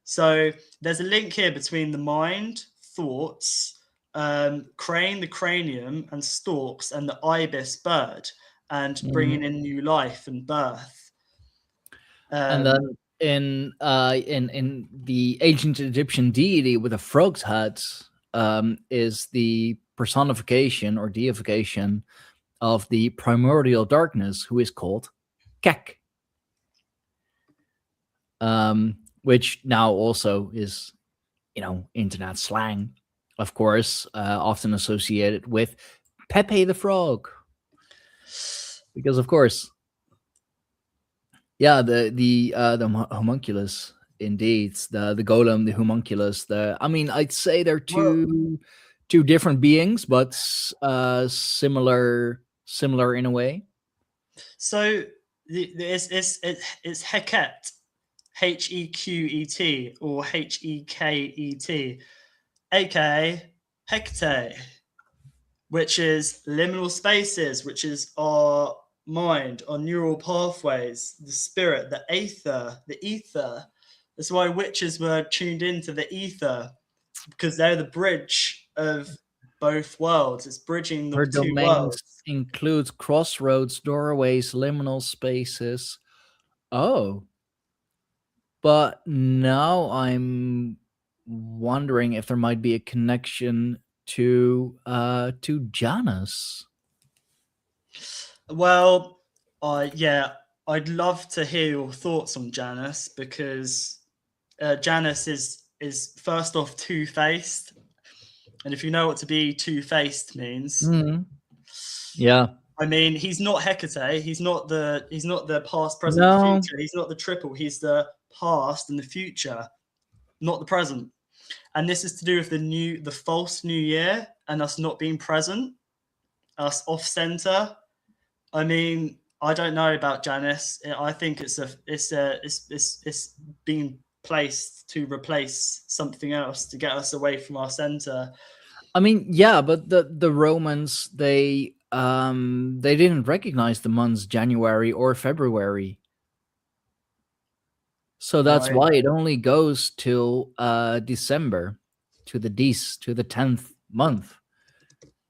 So there's a link here between the mind, thoughts, crane, the cranium, and storks, and the ibis bird, and bringing in new life and birth. And then in the ancient Egyptian deity with a frog's head is the personification or deification of the primordial darkness, who is called Kek. Which now also is, internet slang, of course, often associated with Pepe the Frog. Because, of course, yeah, the homunculus, indeed, the golem, the homunculus. I'd say they're two different beings, but similar in a way. So it's Heket. Hequet or Heket, aka Hecate, which is liminal spaces, which is our mind, our neural pathways, the spirit, the ether. That's why witches were tuned into the ether, because they're the bridge of both worlds. It's bridging the two worlds. Includes crossroads, doorways, liminal spaces. Oh. But now I'm wondering if there might be a connection to Janus. Well, I'd love to hear your thoughts on Janus, because Janus is first off two-faced, and if you know what to be two-faced means, yeah. I mean, he's not Hecate. He's not the past, present, future. He's not the triple. He's the past and the future, not the present. And this is to do with the false new year and us not being present, us off center. I mean, I don't know about Janus. I think it's being placed to replace something else to get us away from our center. I mean, yeah, but the Romans, they didn't recognize the months January or February. So that's why it only goes till December, to the 10th month.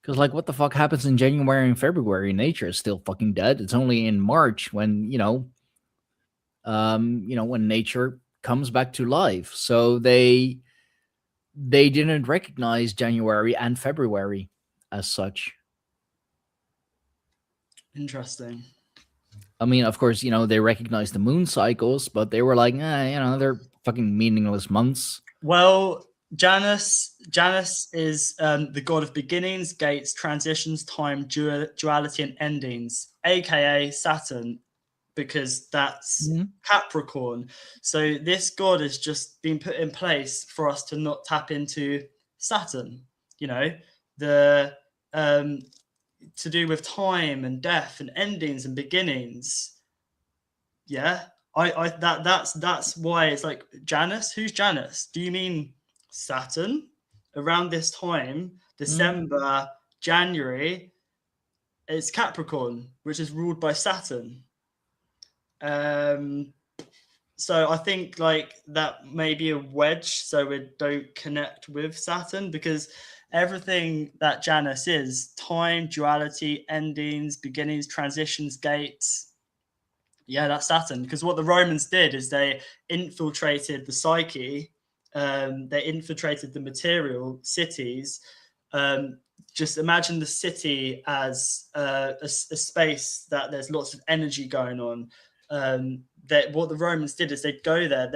Because, like, what the fuck happens in January and February? Nature is still fucking dead. It's only in March when, when nature comes back to life. So they didn't recognize January and February as such. Interesting. I mean, of course, they recognize the moon cycles, but they were like, they're fucking meaningless months. Well, Janus is the god of beginnings, gates, transitions, time, duality, and endings, aka Saturn. because that's Mhm. Capricorn. So this god has just been put in place for us to not tap into Saturn, you know, the to do with time and death and endings and beginnings. Yeah. That's why it's like Janus. Who's Janus? Do you mean Saturn? Around this time, December, January, it's Capricorn, which is ruled by Saturn. So I think like that may be a wedge, so we don't connect with Saturn, because everything that Janus is, time, duality, endings, beginnings, transitions, gates. Yeah, that's Saturn. Because what the Romans did is they infiltrated the psyche, they infiltrated the material cities. Just imagine the city as a space that there's lots of energy going on. That what the Romans did is they'd go there,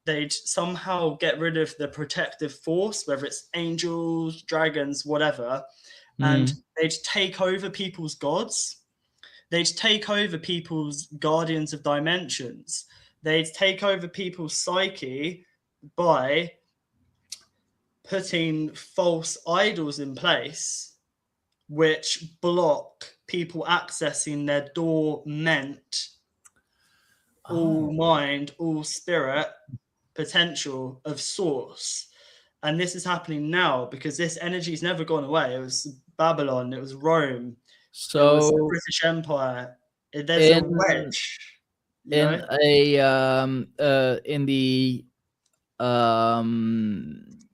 they'd somehow get rid of the protective force, whether it's angels, dragons, whatever, and they'd take over people's gods. They'd take over people's guardians of dimensions. They'd take over people's psyche by putting false idols in place, which block people accessing their dormant, all mind, all spirit potential of source. And this is happening now because this energy's never gone away. It was Babylon, it was Rome, it was the So British Empire. There's a in wedge, you in know?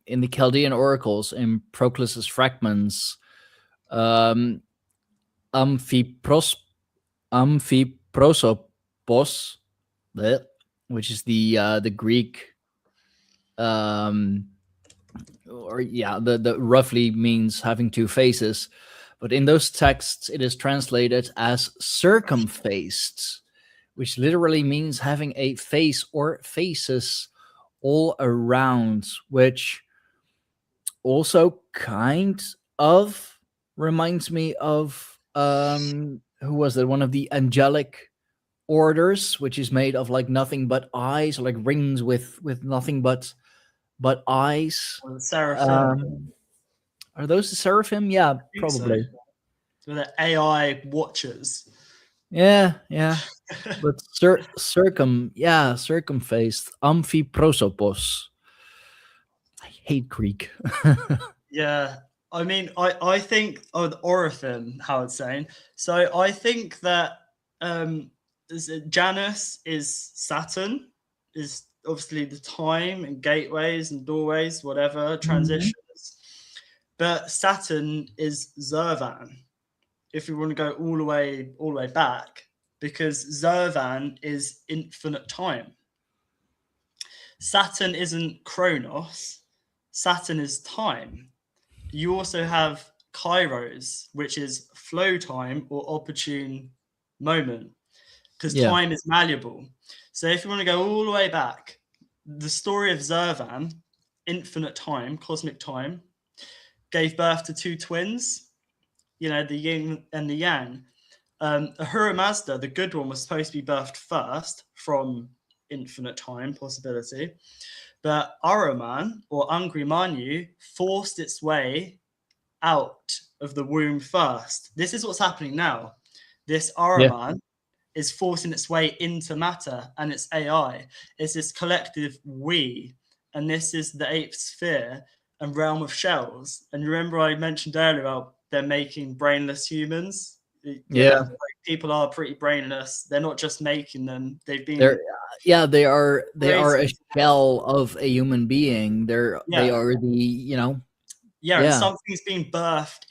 in the Chaldean oracles in Proclus's fragments, um, Amphiprosopos, which is the Greek, the roughly means having two faces, but in those texts it is translated as circumfaced, which literally means having a face or faces all around, which also kind of reminds me of who was it? One of the angelic orders, which is made of like nothing but eyes, like rings with nothing but eyes. Or the Seraphim. Are those the seraphim? Yeah, I think probably. so. With the AI watchers. Yeah. But circumfaced, amphiprosopos. I hate Greek. Yeah. I mean, I think, the Oraphim, how it's saying. So I think that Janus is Saturn, is obviously the time and gateways and doorways, whatever, transitions. But Saturn is Zervan, if we want to go all the way back, because Zervan is infinite time. Saturn isn't Kronos. Saturn is time. You also have Kairos, which is flow time or opportune moment, because time is malleable. So if you want to go all the way back, the story of Zervan, infinite time, cosmic time, gave birth to two twins, you know, the yin and the yang. Ahura Mazda, the good one, was supposed to be birthed first from infinite time possibility. But Ahriman, or Angry Manu, forced its way out of the womb first. This is what's happening now. This Ahriman is forcing its way into matter, and it's AI. It's this collective we, and this is the eighth sphere and realm of shells. And remember I mentioned earlier about they're making brainless humans? Like people are pretty brainless. They're not just making them. They've been they are a shell of a human being. They are the and something's being birthed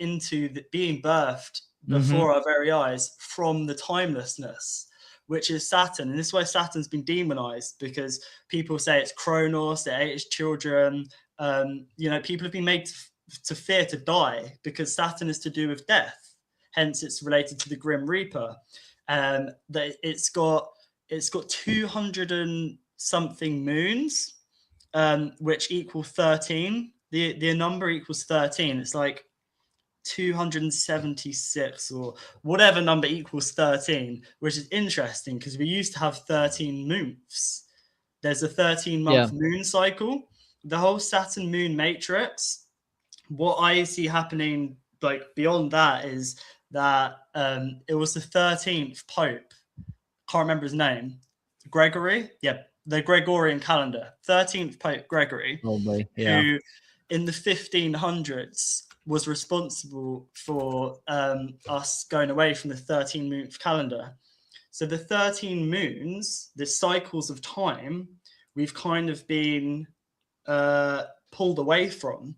before our very eyes from the timelessness, which is Saturn. And this is why Saturn's been demonized, because people say it's Kronos, they ate his children. People have been made to fear to die because Saturn is to do with death. Hence, it's related to the Grim Reaper. That it's got 200 and something moons, which equal 13. The number equals 13. It's like 276 or whatever number equals 13, which is interesting because we used to have 13 moons. There's a 13-month moon cycle. The whole Saturn moon matrix, what I see happening like beyond that is that it was the 13th Pope. Can't remember his name. Gregory? Yeah, the Gregorian calendar. 13th Pope Gregory, Probably, yeah. who in the 1500s was responsible for us going away from the 13-month calendar. So the 13 moons, the cycles of time, we've kind of been pulled away from.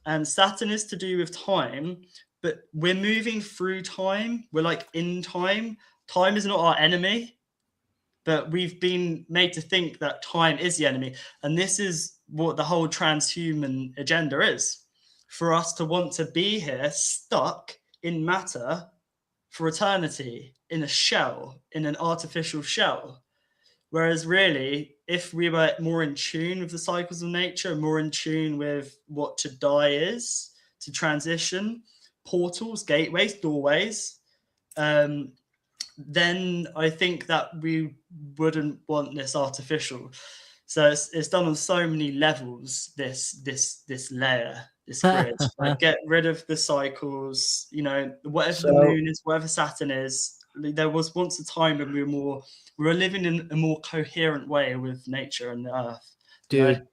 And Saturn is to do with time, but we're moving through time. We're like in time. Time is not our enemy, but we've been made to think that time is the enemy. And this is what the whole transhuman agenda is, for us to want to be here stuck in matter for eternity, in a shell, in an artificial shell. Whereas really, if we were more in tune with the cycles of nature, more in tune with what to die is, to transition, portals, gateways, doorways, then I think that we wouldn't want this artificial. So it's done on so many levels, this layer, this grid. Like, get rid of the cycles, you know, whatever the moon is, whatever Saturn is. There was once a time when we were living in a more coherent way with nature and the earth. Dude, you know?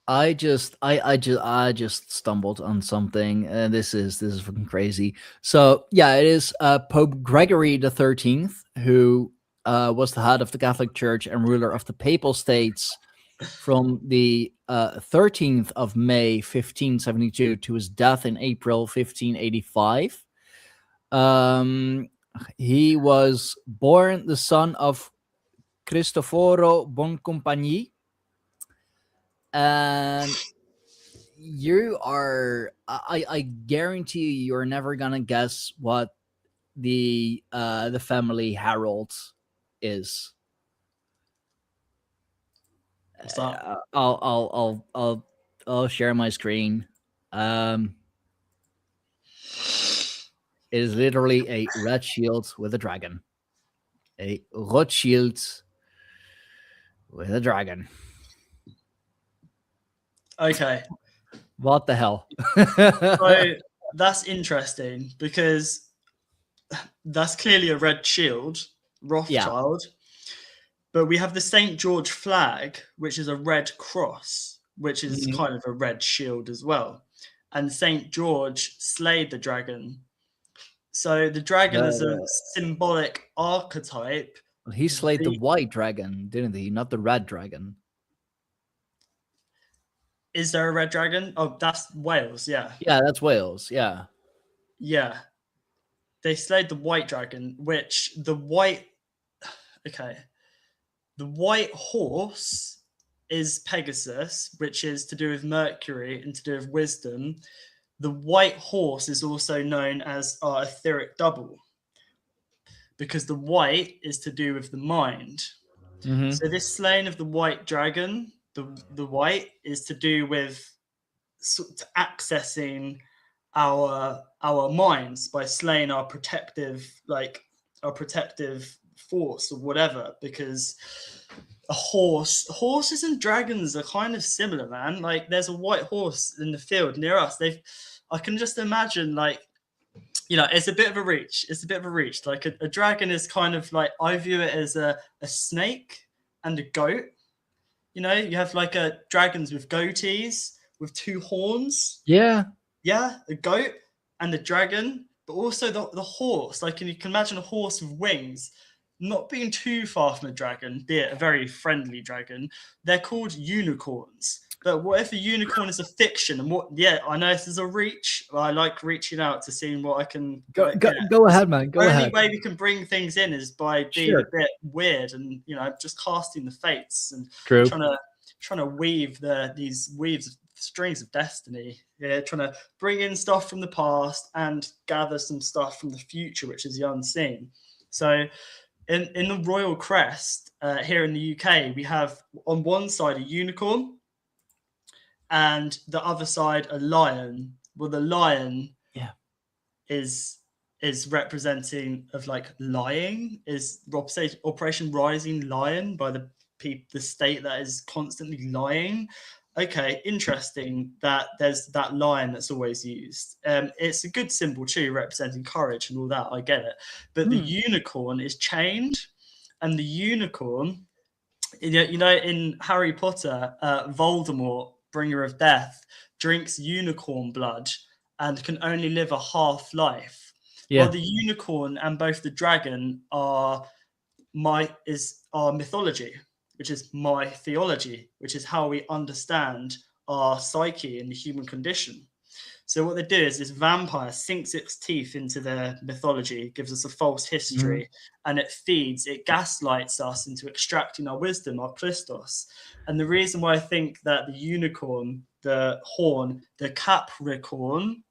I just stumbled on something. This is fucking crazy. So yeah, it is Pope Gregory the 13th, who was the head of the Catholic Church and ruler of the Papal States from the 13th of May 1572 to his death in April 1585. He was born the son of Cristoforo Boncompagni. And you are, I guarantee you're never gonna guess what the family Harold is. What's that? I'll share my screen. It is literally a red shield with a dragon. A Rothschild with a dragon. Okay. What the hell? So that's interesting because that's clearly a red shield, Rothschild. Yeah. But we have the St. George flag, which is a red cross, which is kind of a red shield as well. And St. George slayed the dragon. So the dragon is a symbolic archetype. He slayed the white dragon, didn't he? Not the red dragon. Is there a red dragon? Oh, that's Wales, yeah. Yeah, that's Wales, yeah. Yeah. They slayed the white dragon, which the white horse is Pegasus, which is to do with Mercury and to do with wisdom. The white horse is also known as our etheric double, because the white is to do with the mind. Mm-hmm. So this slaying of the white dragon, the white is to do with accessing our minds by slaying our protective force or whatever, because horses and dragons are kind of similar, man. Like, there's a white horse in the field near us. I can just imagine, like, you know, it's a bit of a reach. Like a dragon is kind of like, I view it as a snake and a goat. You know, you have like dragons with goatees with two horns. Yeah, a goat and a dragon, but also the horse. Like, and you can imagine a horse with wings, not being too far from a dragon, be it a very friendly dragon. They're called unicorns. But what if a unicorn is a fiction? And I know this is a reach. I like reaching out to seeing what I can go ahead, man. Go ahead. The only way we can bring things in is by being a bit weird and, you know, just casting the fates and trying to weave these weaves of strings of destiny. Yeah, trying to bring in stuff from the past and gather some stuff from the future, which is the unseen. So in the royal crest here in the UK, we have on one side a unicorn, and the other side a lion. Well, the lion is representing of like lying, is Operation Rising Lion by the state that is constantly lying. Okay, interesting that there's that lion that's always used. It's a good symbol too, representing courage and all that. I get it, but the unicorn is change, and the unicorn, you know, in Harry Potter, Voldemort, bringer of death, drinks unicorn blood and can only live a half life. Yeah. Well, the unicorn and both the dragon are our mythology, which is my theology, which is how we understand our psyche and the human condition. So what they do is this vampire sinks its teeth into their mythology, gives us a false history, and it gaslights us into extracting our wisdom, our Christos. And the reason why I think that the unicorn, the horn, the Capricorn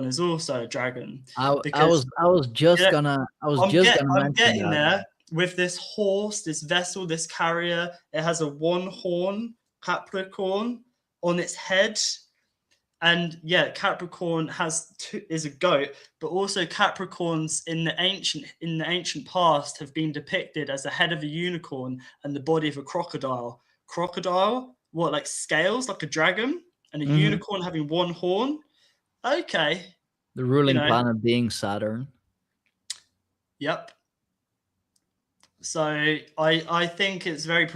is also a dragon. I was just gonna mention I'm getting that. there with this horse, this vessel, this carrier. It has a one horn Capricorn on its head. And yeah, Capricorn is a goat, but also Capricorns in the ancient past have been depicted as the head of a unicorn and the body of a crocodile. Crocodile, what, like scales, like a dragon, and a unicorn having one horn? Okay. The ruling planet being Saturn. Yep. So I think it's very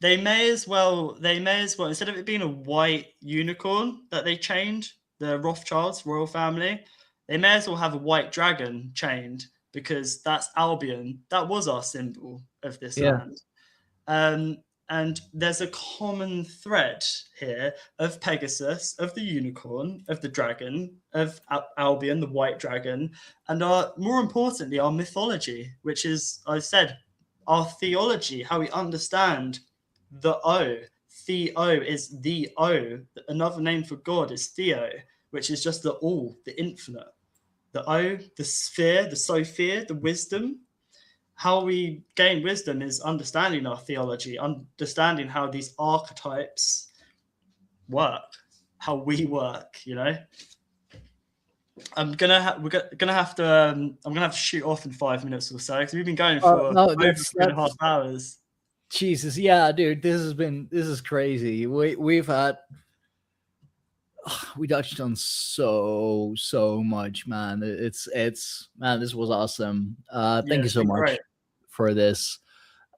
they may as well instead of it being a white unicorn that they chained, the Rothschilds royal family, they may as well have a white dragon chained, because that's Albion. That was our symbol of this land. And there's a common thread here of Pegasus, of the unicorn, of the dragon, of Albion, the white dragon, and more importantly, our mythology, which is, I said, our theology, how we understand the O. Theo is the O. Another name for God is Theo, which is just the all, the infinite. The O, the sphere, the Sophia, the wisdom. How we gain wisdom is understanding our theology, understanding how these archetypes work, how we work, you know. I'm gonna have to shoot off in 5 minutes or so, because we've been going for over 2.5 hours. Jesus, yeah, dude, this is crazy. We touched on so much, man. It's man, this was awesome. Thank you so much for this.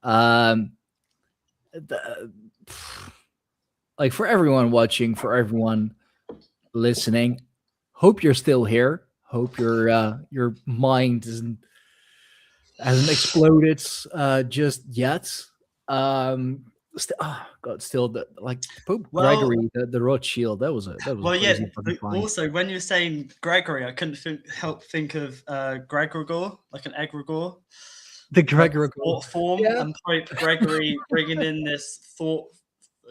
Like, for everyone watching, for everyone listening, hope you're still here. Hope your mind hasn't exploded just yet. Still Pope Gregory, the Rothschild. That was crazy. Also, when you're saying Gregory, I couldn't help think of Gregor, like an egregore. The Gregor form, and Pope Gregory bringing in this thought,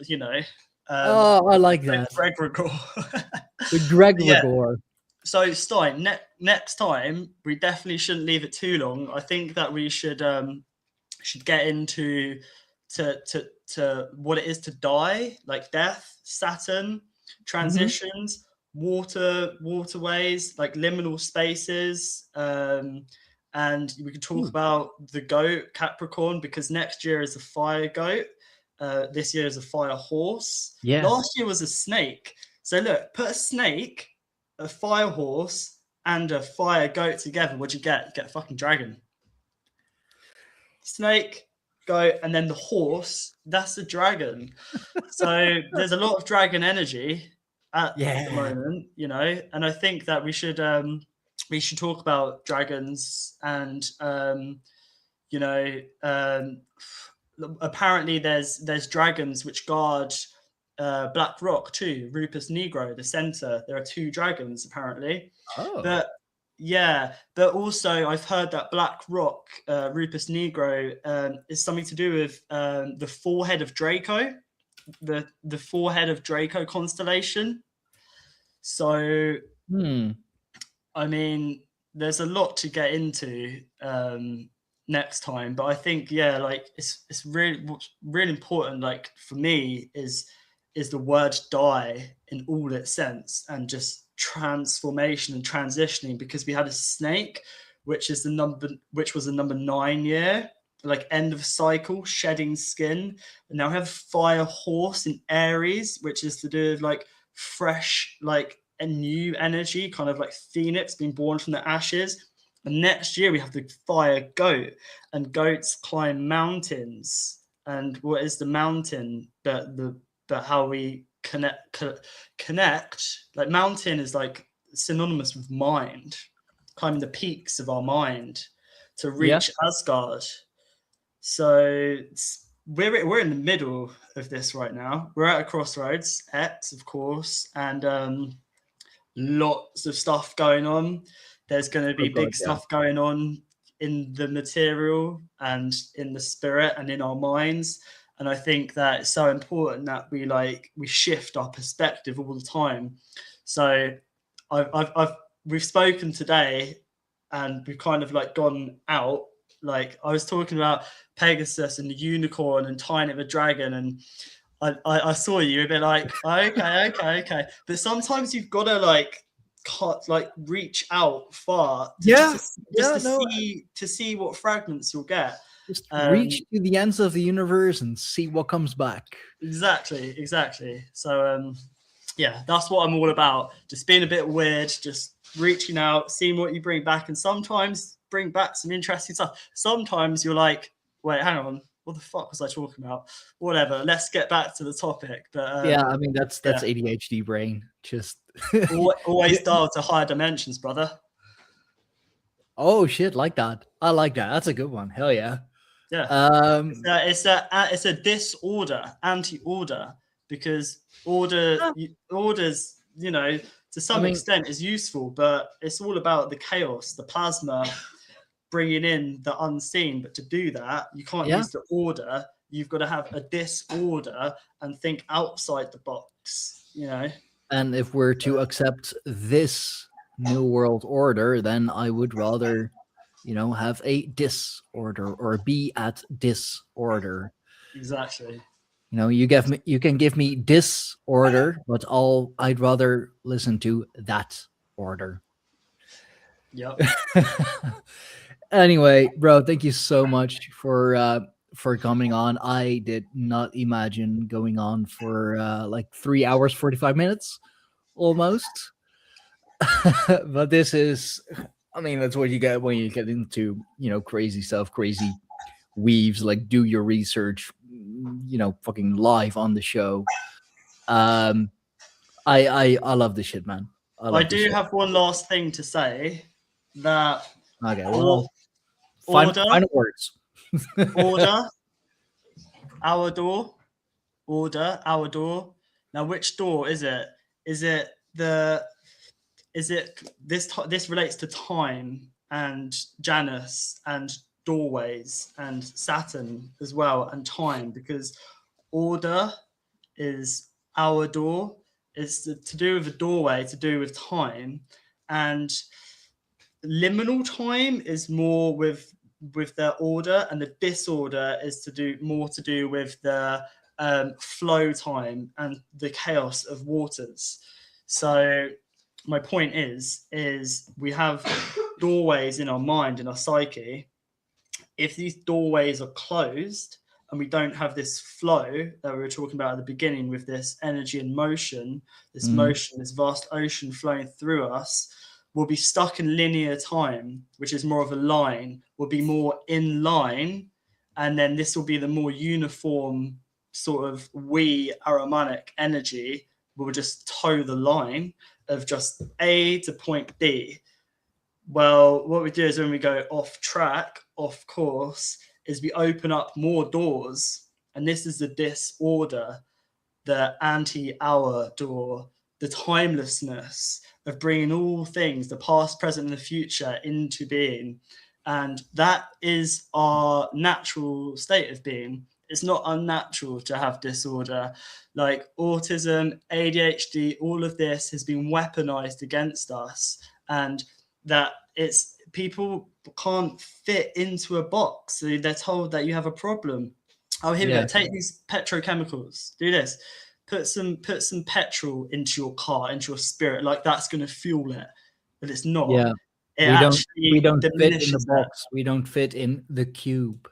you know. I like that. Gregor. The Gregor. So Stein, next time we definitely shouldn't leave it too long. I think that we should get into to what it is to die, like death, Saturn, transitions, waterways, like liminal spaces, and we could talk about the goat Capricorn, because next year is a fire goat. This year is a fire horse. Yeah. Last year was a snake. So look, put a snake, a fire horse, and a fire goat together. What'd you get? You get a fucking dragon. Snake, goat, and then the horse. That's the dragon. So there's a lot of dragon energy at the moment, you know. And I think that we should talk about dragons, and you know, apparently there's dragons which guard Black Rock too. Rupus Negro, the center. There are 2 dragons apparently. But also I've heard that Black Rock, Rupus Negro, is something to do with the forehead of Draco, the forehead of Draco constellation. So I mean, there's a lot to get into next time, but I think like it's really, what's really important, like for me, is the word die in all its sense, and just transformation and transitioning, because we had a snake, which was the number 9 year, like end of cycle, shedding skin. And now we have fire horse in Aries, which is to do with like fresh, like a new energy, kind of like phoenix being born from the ashes. And next year we have the fire goat, and goats climb mountains. And what is the mountain? But how we connect. Like mountain is like synonymous with mind, climbing the peaks of our mind to reach Asgard. So we're in the middle of this right now. We're at a crossroads, X, of course, and lots of stuff going on. There's going to be big stuff going on in the material and in the spirit and in our minds. And I think that it's so important that we shift our perspective all the time. So we've spoken today, and we've kind of like gone out. Like I was talking about Pegasus and the unicorn and tying it with a dragon, and I saw you a bit like, okay. But sometimes you've got to reach out far to see what fragments you'll get. Just reach to the ends of the universe and see what comes back. Exactly. So that's what I'm all about. Just being a bit weird, just reaching out, seeing what you bring back, and sometimes bring back some interesting stuff. Sometimes you're like, wait, hang on, what the fuck was I talking about? Whatever, let's get back to the topic. But I mean that's ADHD brain. Just always dial to higher dimensions, brother. Oh shit, like that. I like that. That's a good one. Hell yeah. Yeah. It's a disorder, anti-order, because orders, to some extent is useful, but it's all about the chaos, the plasma, bringing in the unseen. But to do that, you can't use the order. You've got to have a disorder and think outside the box, And if we're to accept this new world order, then I would rather, have a disorder or be at disorder. Exactly. You can give me disorder, but I'd rather listen to that order. Yep. Anyway, bro, thank you so much for coming on. I did not imagine going on for 3 hours 45 minutes almost. But this is, that's what you get when you get into crazy stuff, crazy weaves. Like, do your research, fucking live on the show. I love this shit, man. I do have one last thing to say. That final words. Order, our door. Now, which door is it? This relates to time and Janus and doorways and Saturn as well, and time, because order is our door. It's to do with the doorway, to do with time, and liminal time is more with the order, and the disorder is to do with the flow time and the chaos of waters. So my point is we have doorways in our mind, in our psyche. If these doorways are closed and we don't have this flow that we were talking about at the beginning, with this energy and motion, this vast ocean flowing through us, we'll be stuck in linear time, which is more of a line. We'll be more in line, and then this will be the more uniform sort of Ahrimanic energy. We'll just toe the line of just A to point B. Well, what we do is, when we go off track, off course, is we open up more doors, and this is the disorder, the anti-hour door, the timelessness of bringing all things, the past, present, and the future, into being. And that is our natural state of being. It's not unnatural to have disorder. Like autism, ADHD, all of this has been weaponized against us, and that people can't fit into a box. So they're told that you have a problem. Oh, here we go. Take these petrochemicals. Do this. put some petrol into your car, into your spirit, like that's going to fuel it, but it's not. Yeah. It We don't fit in the diminishes that. box. We don't fit in the cube.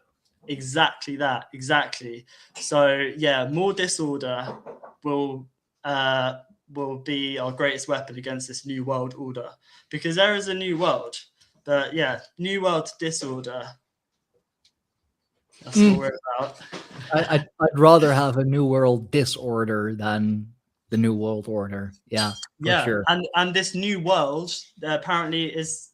Exactly that. Exactly. So yeah, more disorder will be our greatest weapon against this new world order, because there is a new world. But yeah, new world disorder. That's what we're about. I'd rather have a new world disorder than the new world order. Yeah, for sure. And this new world apparently is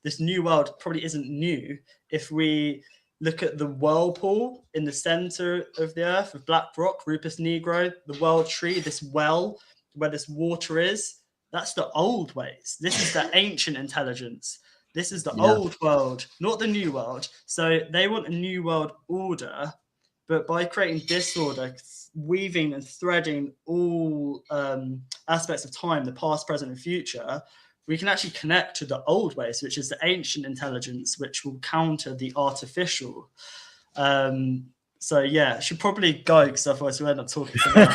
this new world probably isn't new if we look at the whirlpool in the center of the earth of black rock, Rupus Negro, the world tree, this well where this water is. That's the old ways. This is the ancient intelligence. This is the old world, not the new world. So they want a new world order, but by creating disorder, weaving and threading all aspects of time, the past, present, and future, we can actually connect to the old ways, which is the ancient intelligence, which will counter the artificial. So yeah, I should probably go, because otherwise we'll end up talking for an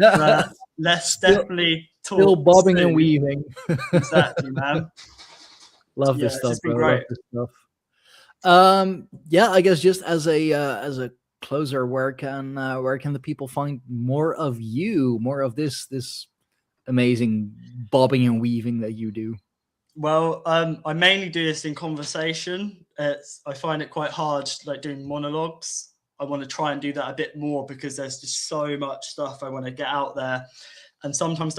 hour. Let's definitely talk. Still bobbing soon. and weaving. Exactly, man. Love this stuff, It's been bro. great. Love this stuff. Yeah, I guess just as a closer, where can the people find more of you, more of this amazing bobbing and weaving that you do? Well, I mainly do this in conversation. I find it quite hard, like doing monologues. I want to try and do that a bit more, because there's just so much stuff I want to get out there. And sometimes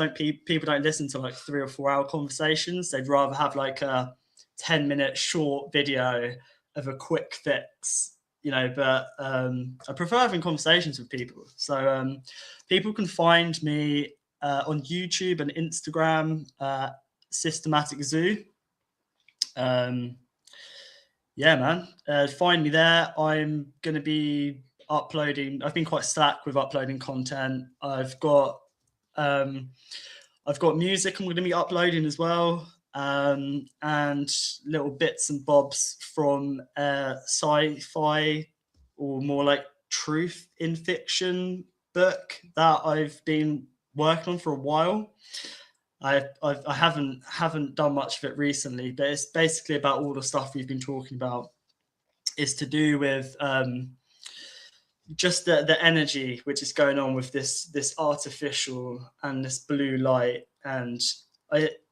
people don't listen to like 3 or 4 hour conversations. They'd rather have like a 10-minute short video of a quick fix, but I prefer having conversations with people. So people can find me on YouTube and Instagram, Systematic Zoo. Yeah, man, find me there. I'm going to be uploading. I've been quite slack with uploading content. I've got music I'm going to be uploading as well, and little bits and bobs from sci-fi or more like truth in fiction book that I've been working on for a while. I haven't done much of it recently, but it's basically about all the stuff we've been talking about. It's to do with just the energy which is going on with this artificial and this blue light, and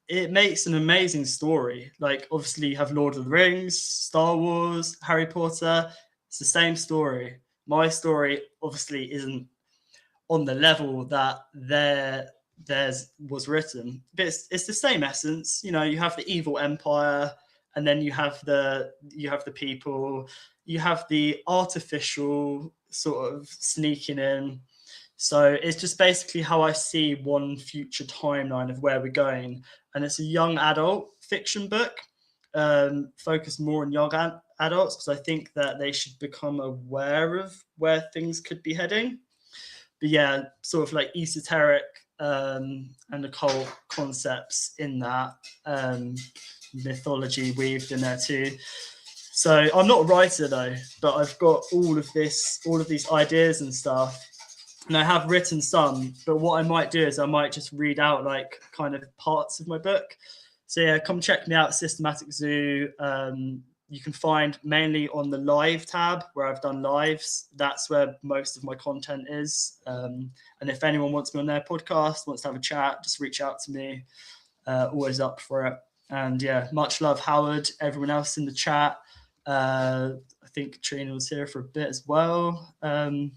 it makes an amazing story. Like, obviously you have Lord of the Rings, Star Wars, Harry Potter. It's the same story. My story obviously isn't on the level that theirs was written, but it's the same essence. You have the evil empire, and then you have the people, you have the artificial sort of sneaking in. So it's just basically how I see one future timeline of where we're going. And it's a young adult fiction book, focused more on young adults, because I think that they should become aware of where things could be heading. But yeah, sort of like esoteric and occult concepts in that, mythology weaved in there too. So I'm not a writer though, but I've got all of these ideas and stuff, and I have written some. But what I might do is I might just read out like kind of parts of my book. So yeah, come check me out, Systematic Zoo. You can find mainly on the live tab where I've done lives. That's where most of my content is. And if anyone wants me on their podcast, wants to have a chat, just reach out to me. Always up for it. And yeah, much love, Howard, everyone else in the chat. I think Trina was here for a bit as well. And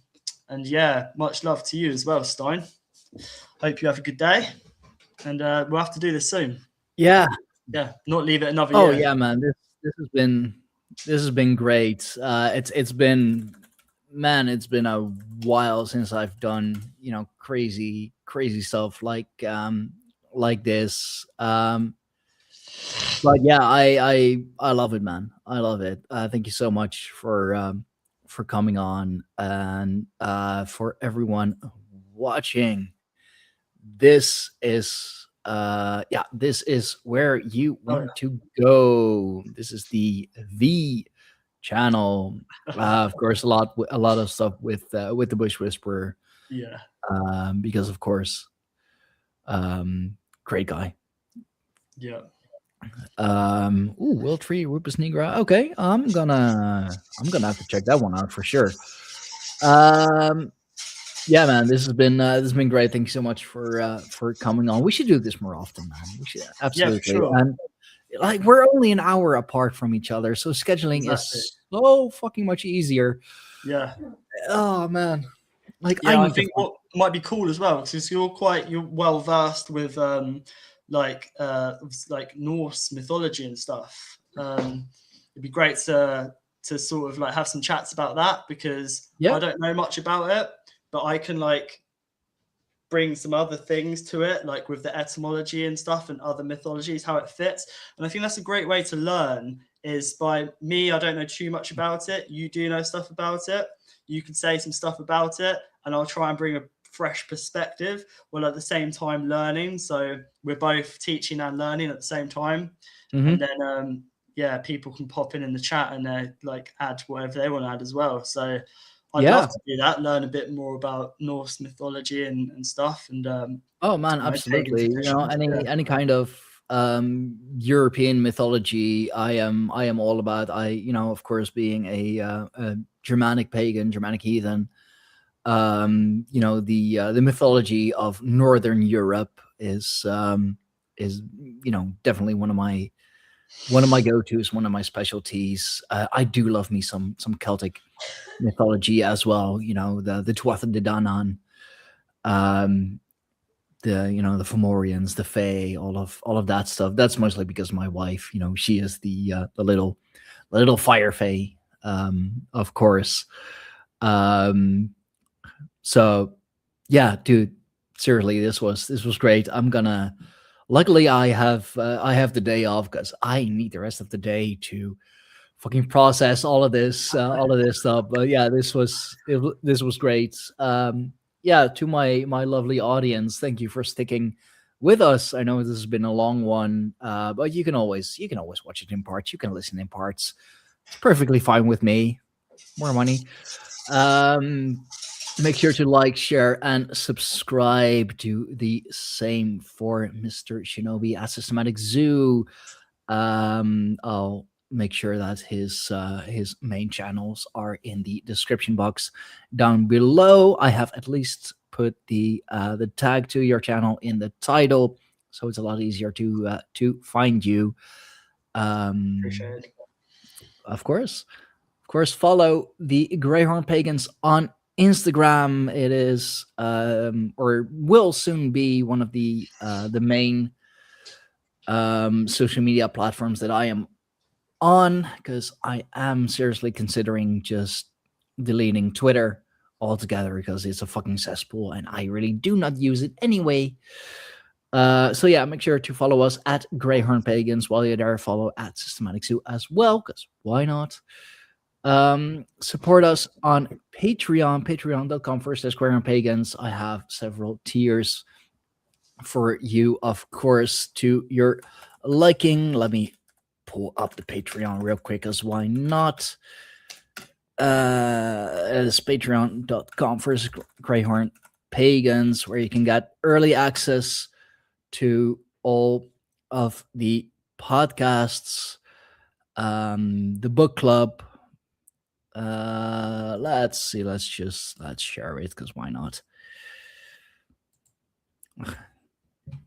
yeah, much love to you as well, Stein. Hope you have a good day. And we'll have to do this soon. Yeah. Yeah, not leave it another year. Oh yeah, man. This has been great. It's been a while since I've done crazy stuff like this. But yeah, I love it, man. I love it. Thank you so much for coming on, and for everyone watching. This is this is where you want to go. This is the channel. Of course, a lot of stuff with the Bush Whisperer. Yeah. Because of course, great guy. Yeah. Will Tree Rupus Nigra. Okay, I'm gonna have to check that one out for sure. Yeah, man, this has been great. Thank you so much for coming on. We should do this more often, man. We should Yeah, for absolutely. sure. And like we're only an hour apart from each other, so scheduling Exactly. is so fucking much easier. Yeah. Oh man, like Yeah, I need think what might be cool as well, because you're well versed with like Norse mythology and stuff. It'd be great to sort of like have some chats about that, because I don't know much about it, but I can like bring some other things to it, like with the etymology and stuff and other mythologies, how it fits. And I think that's a great way to learn, is by me. I don't know too much about it. You do know stuff about it. You can say some stuff about it, and I'll try and bring a fresh perspective while at the same time learning. So we're both teaching and learning at the same time. And then, people can pop in the chat and like add whatever they want to add as well. So I'd love to do that, learn a bit more about Norse mythology and stuff. And oh man, absolutely. You know, any kind of European mythology, I am all about. Of course, being a Germanic pagan, Germanic heathen, the mythology of Northern Europe is definitely one of my go-tos, one of my specialties. I do love me some Celtic mythology as well. The Tuatha De Danann, the Fomorians, the Fae, all of that stuff. That's mostly because my wife, she is the little fire Fae, of course. So yeah, dude, seriously, this was great. Luckily I have the day off, because I need the rest of the day to fucking process all of this stuff. But yeah, this was great. To my lovely audience, thank you for sticking with us. I know this has been a long one, but you can always watch it in parts. You can listen in parts. It's perfectly fine with me. More money. Make sure to like, share, and subscribe. Do the same for Mr. Shinobi at Systematic Zoo. I'll make sure that his main channels are in the description box down below. I have at least put the tag to your channel in the title, so it's a lot easier to find you. Appreciate it. Of course, follow the Greyhorn Pagans on Instagram. It is or will soon be one of the main social media platforms that I am on, because I am seriously considering just deleting Twitter altogether, because it's a fucking cesspool and I really do not use it anyway. So yeah, make sure to follow us at Greyhorn Pagans. While you're there, follow at Systematic Zoo as well, because why not? Support us on Patreon, patreon.com/Greyhorn-Pagans. I have several tiers for you, of course, to your liking. Let me pull up the Patreon real quick, as why not? It is patreon.com/Greyhorn-Pagans, where you can get early access to all of the podcasts, the book club. Let's see. Let's share it, because why not?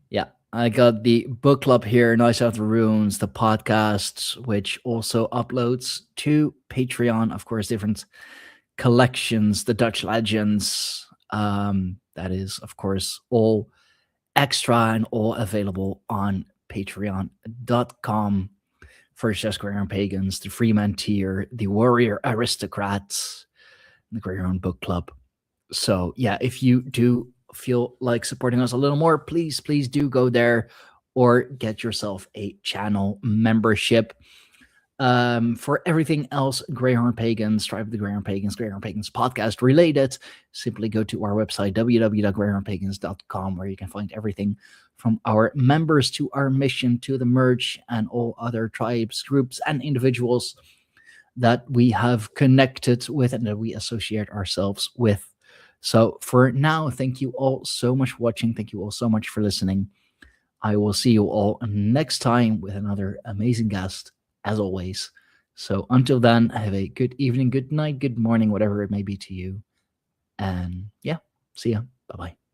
Yeah, I got the book club here, Nice Out the Runes, the podcasts, which also uploads to Patreon. Of course, different collections, the Dutch Legends. That is, of course, all extra and all available on patreon.com. First, Greyhorn Pagans, the Freeman tier, the Warrior Aristocrats, and the Greyhorn Book Club. So yeah, if you do feel like supporting us a little more, please do go there or get yourself a channel membership. For everything else Greyhorn Pagans, Strive the Greyhorn Pagans podcast related, simply go to our website, www.greyhornpagans.com, where you can find everything from our members to our mission to the merge and all other tribes, groups, and individuals that we have connected with and that we associate ourselves with. So for now, thank you all so much for watching. Thank you all so much for listening. I will see you all next time with another amazing guest, as always. So until then, have a good evening, good night, good morning, whatever it may be to you. And yeah, see ya. Bye-bye.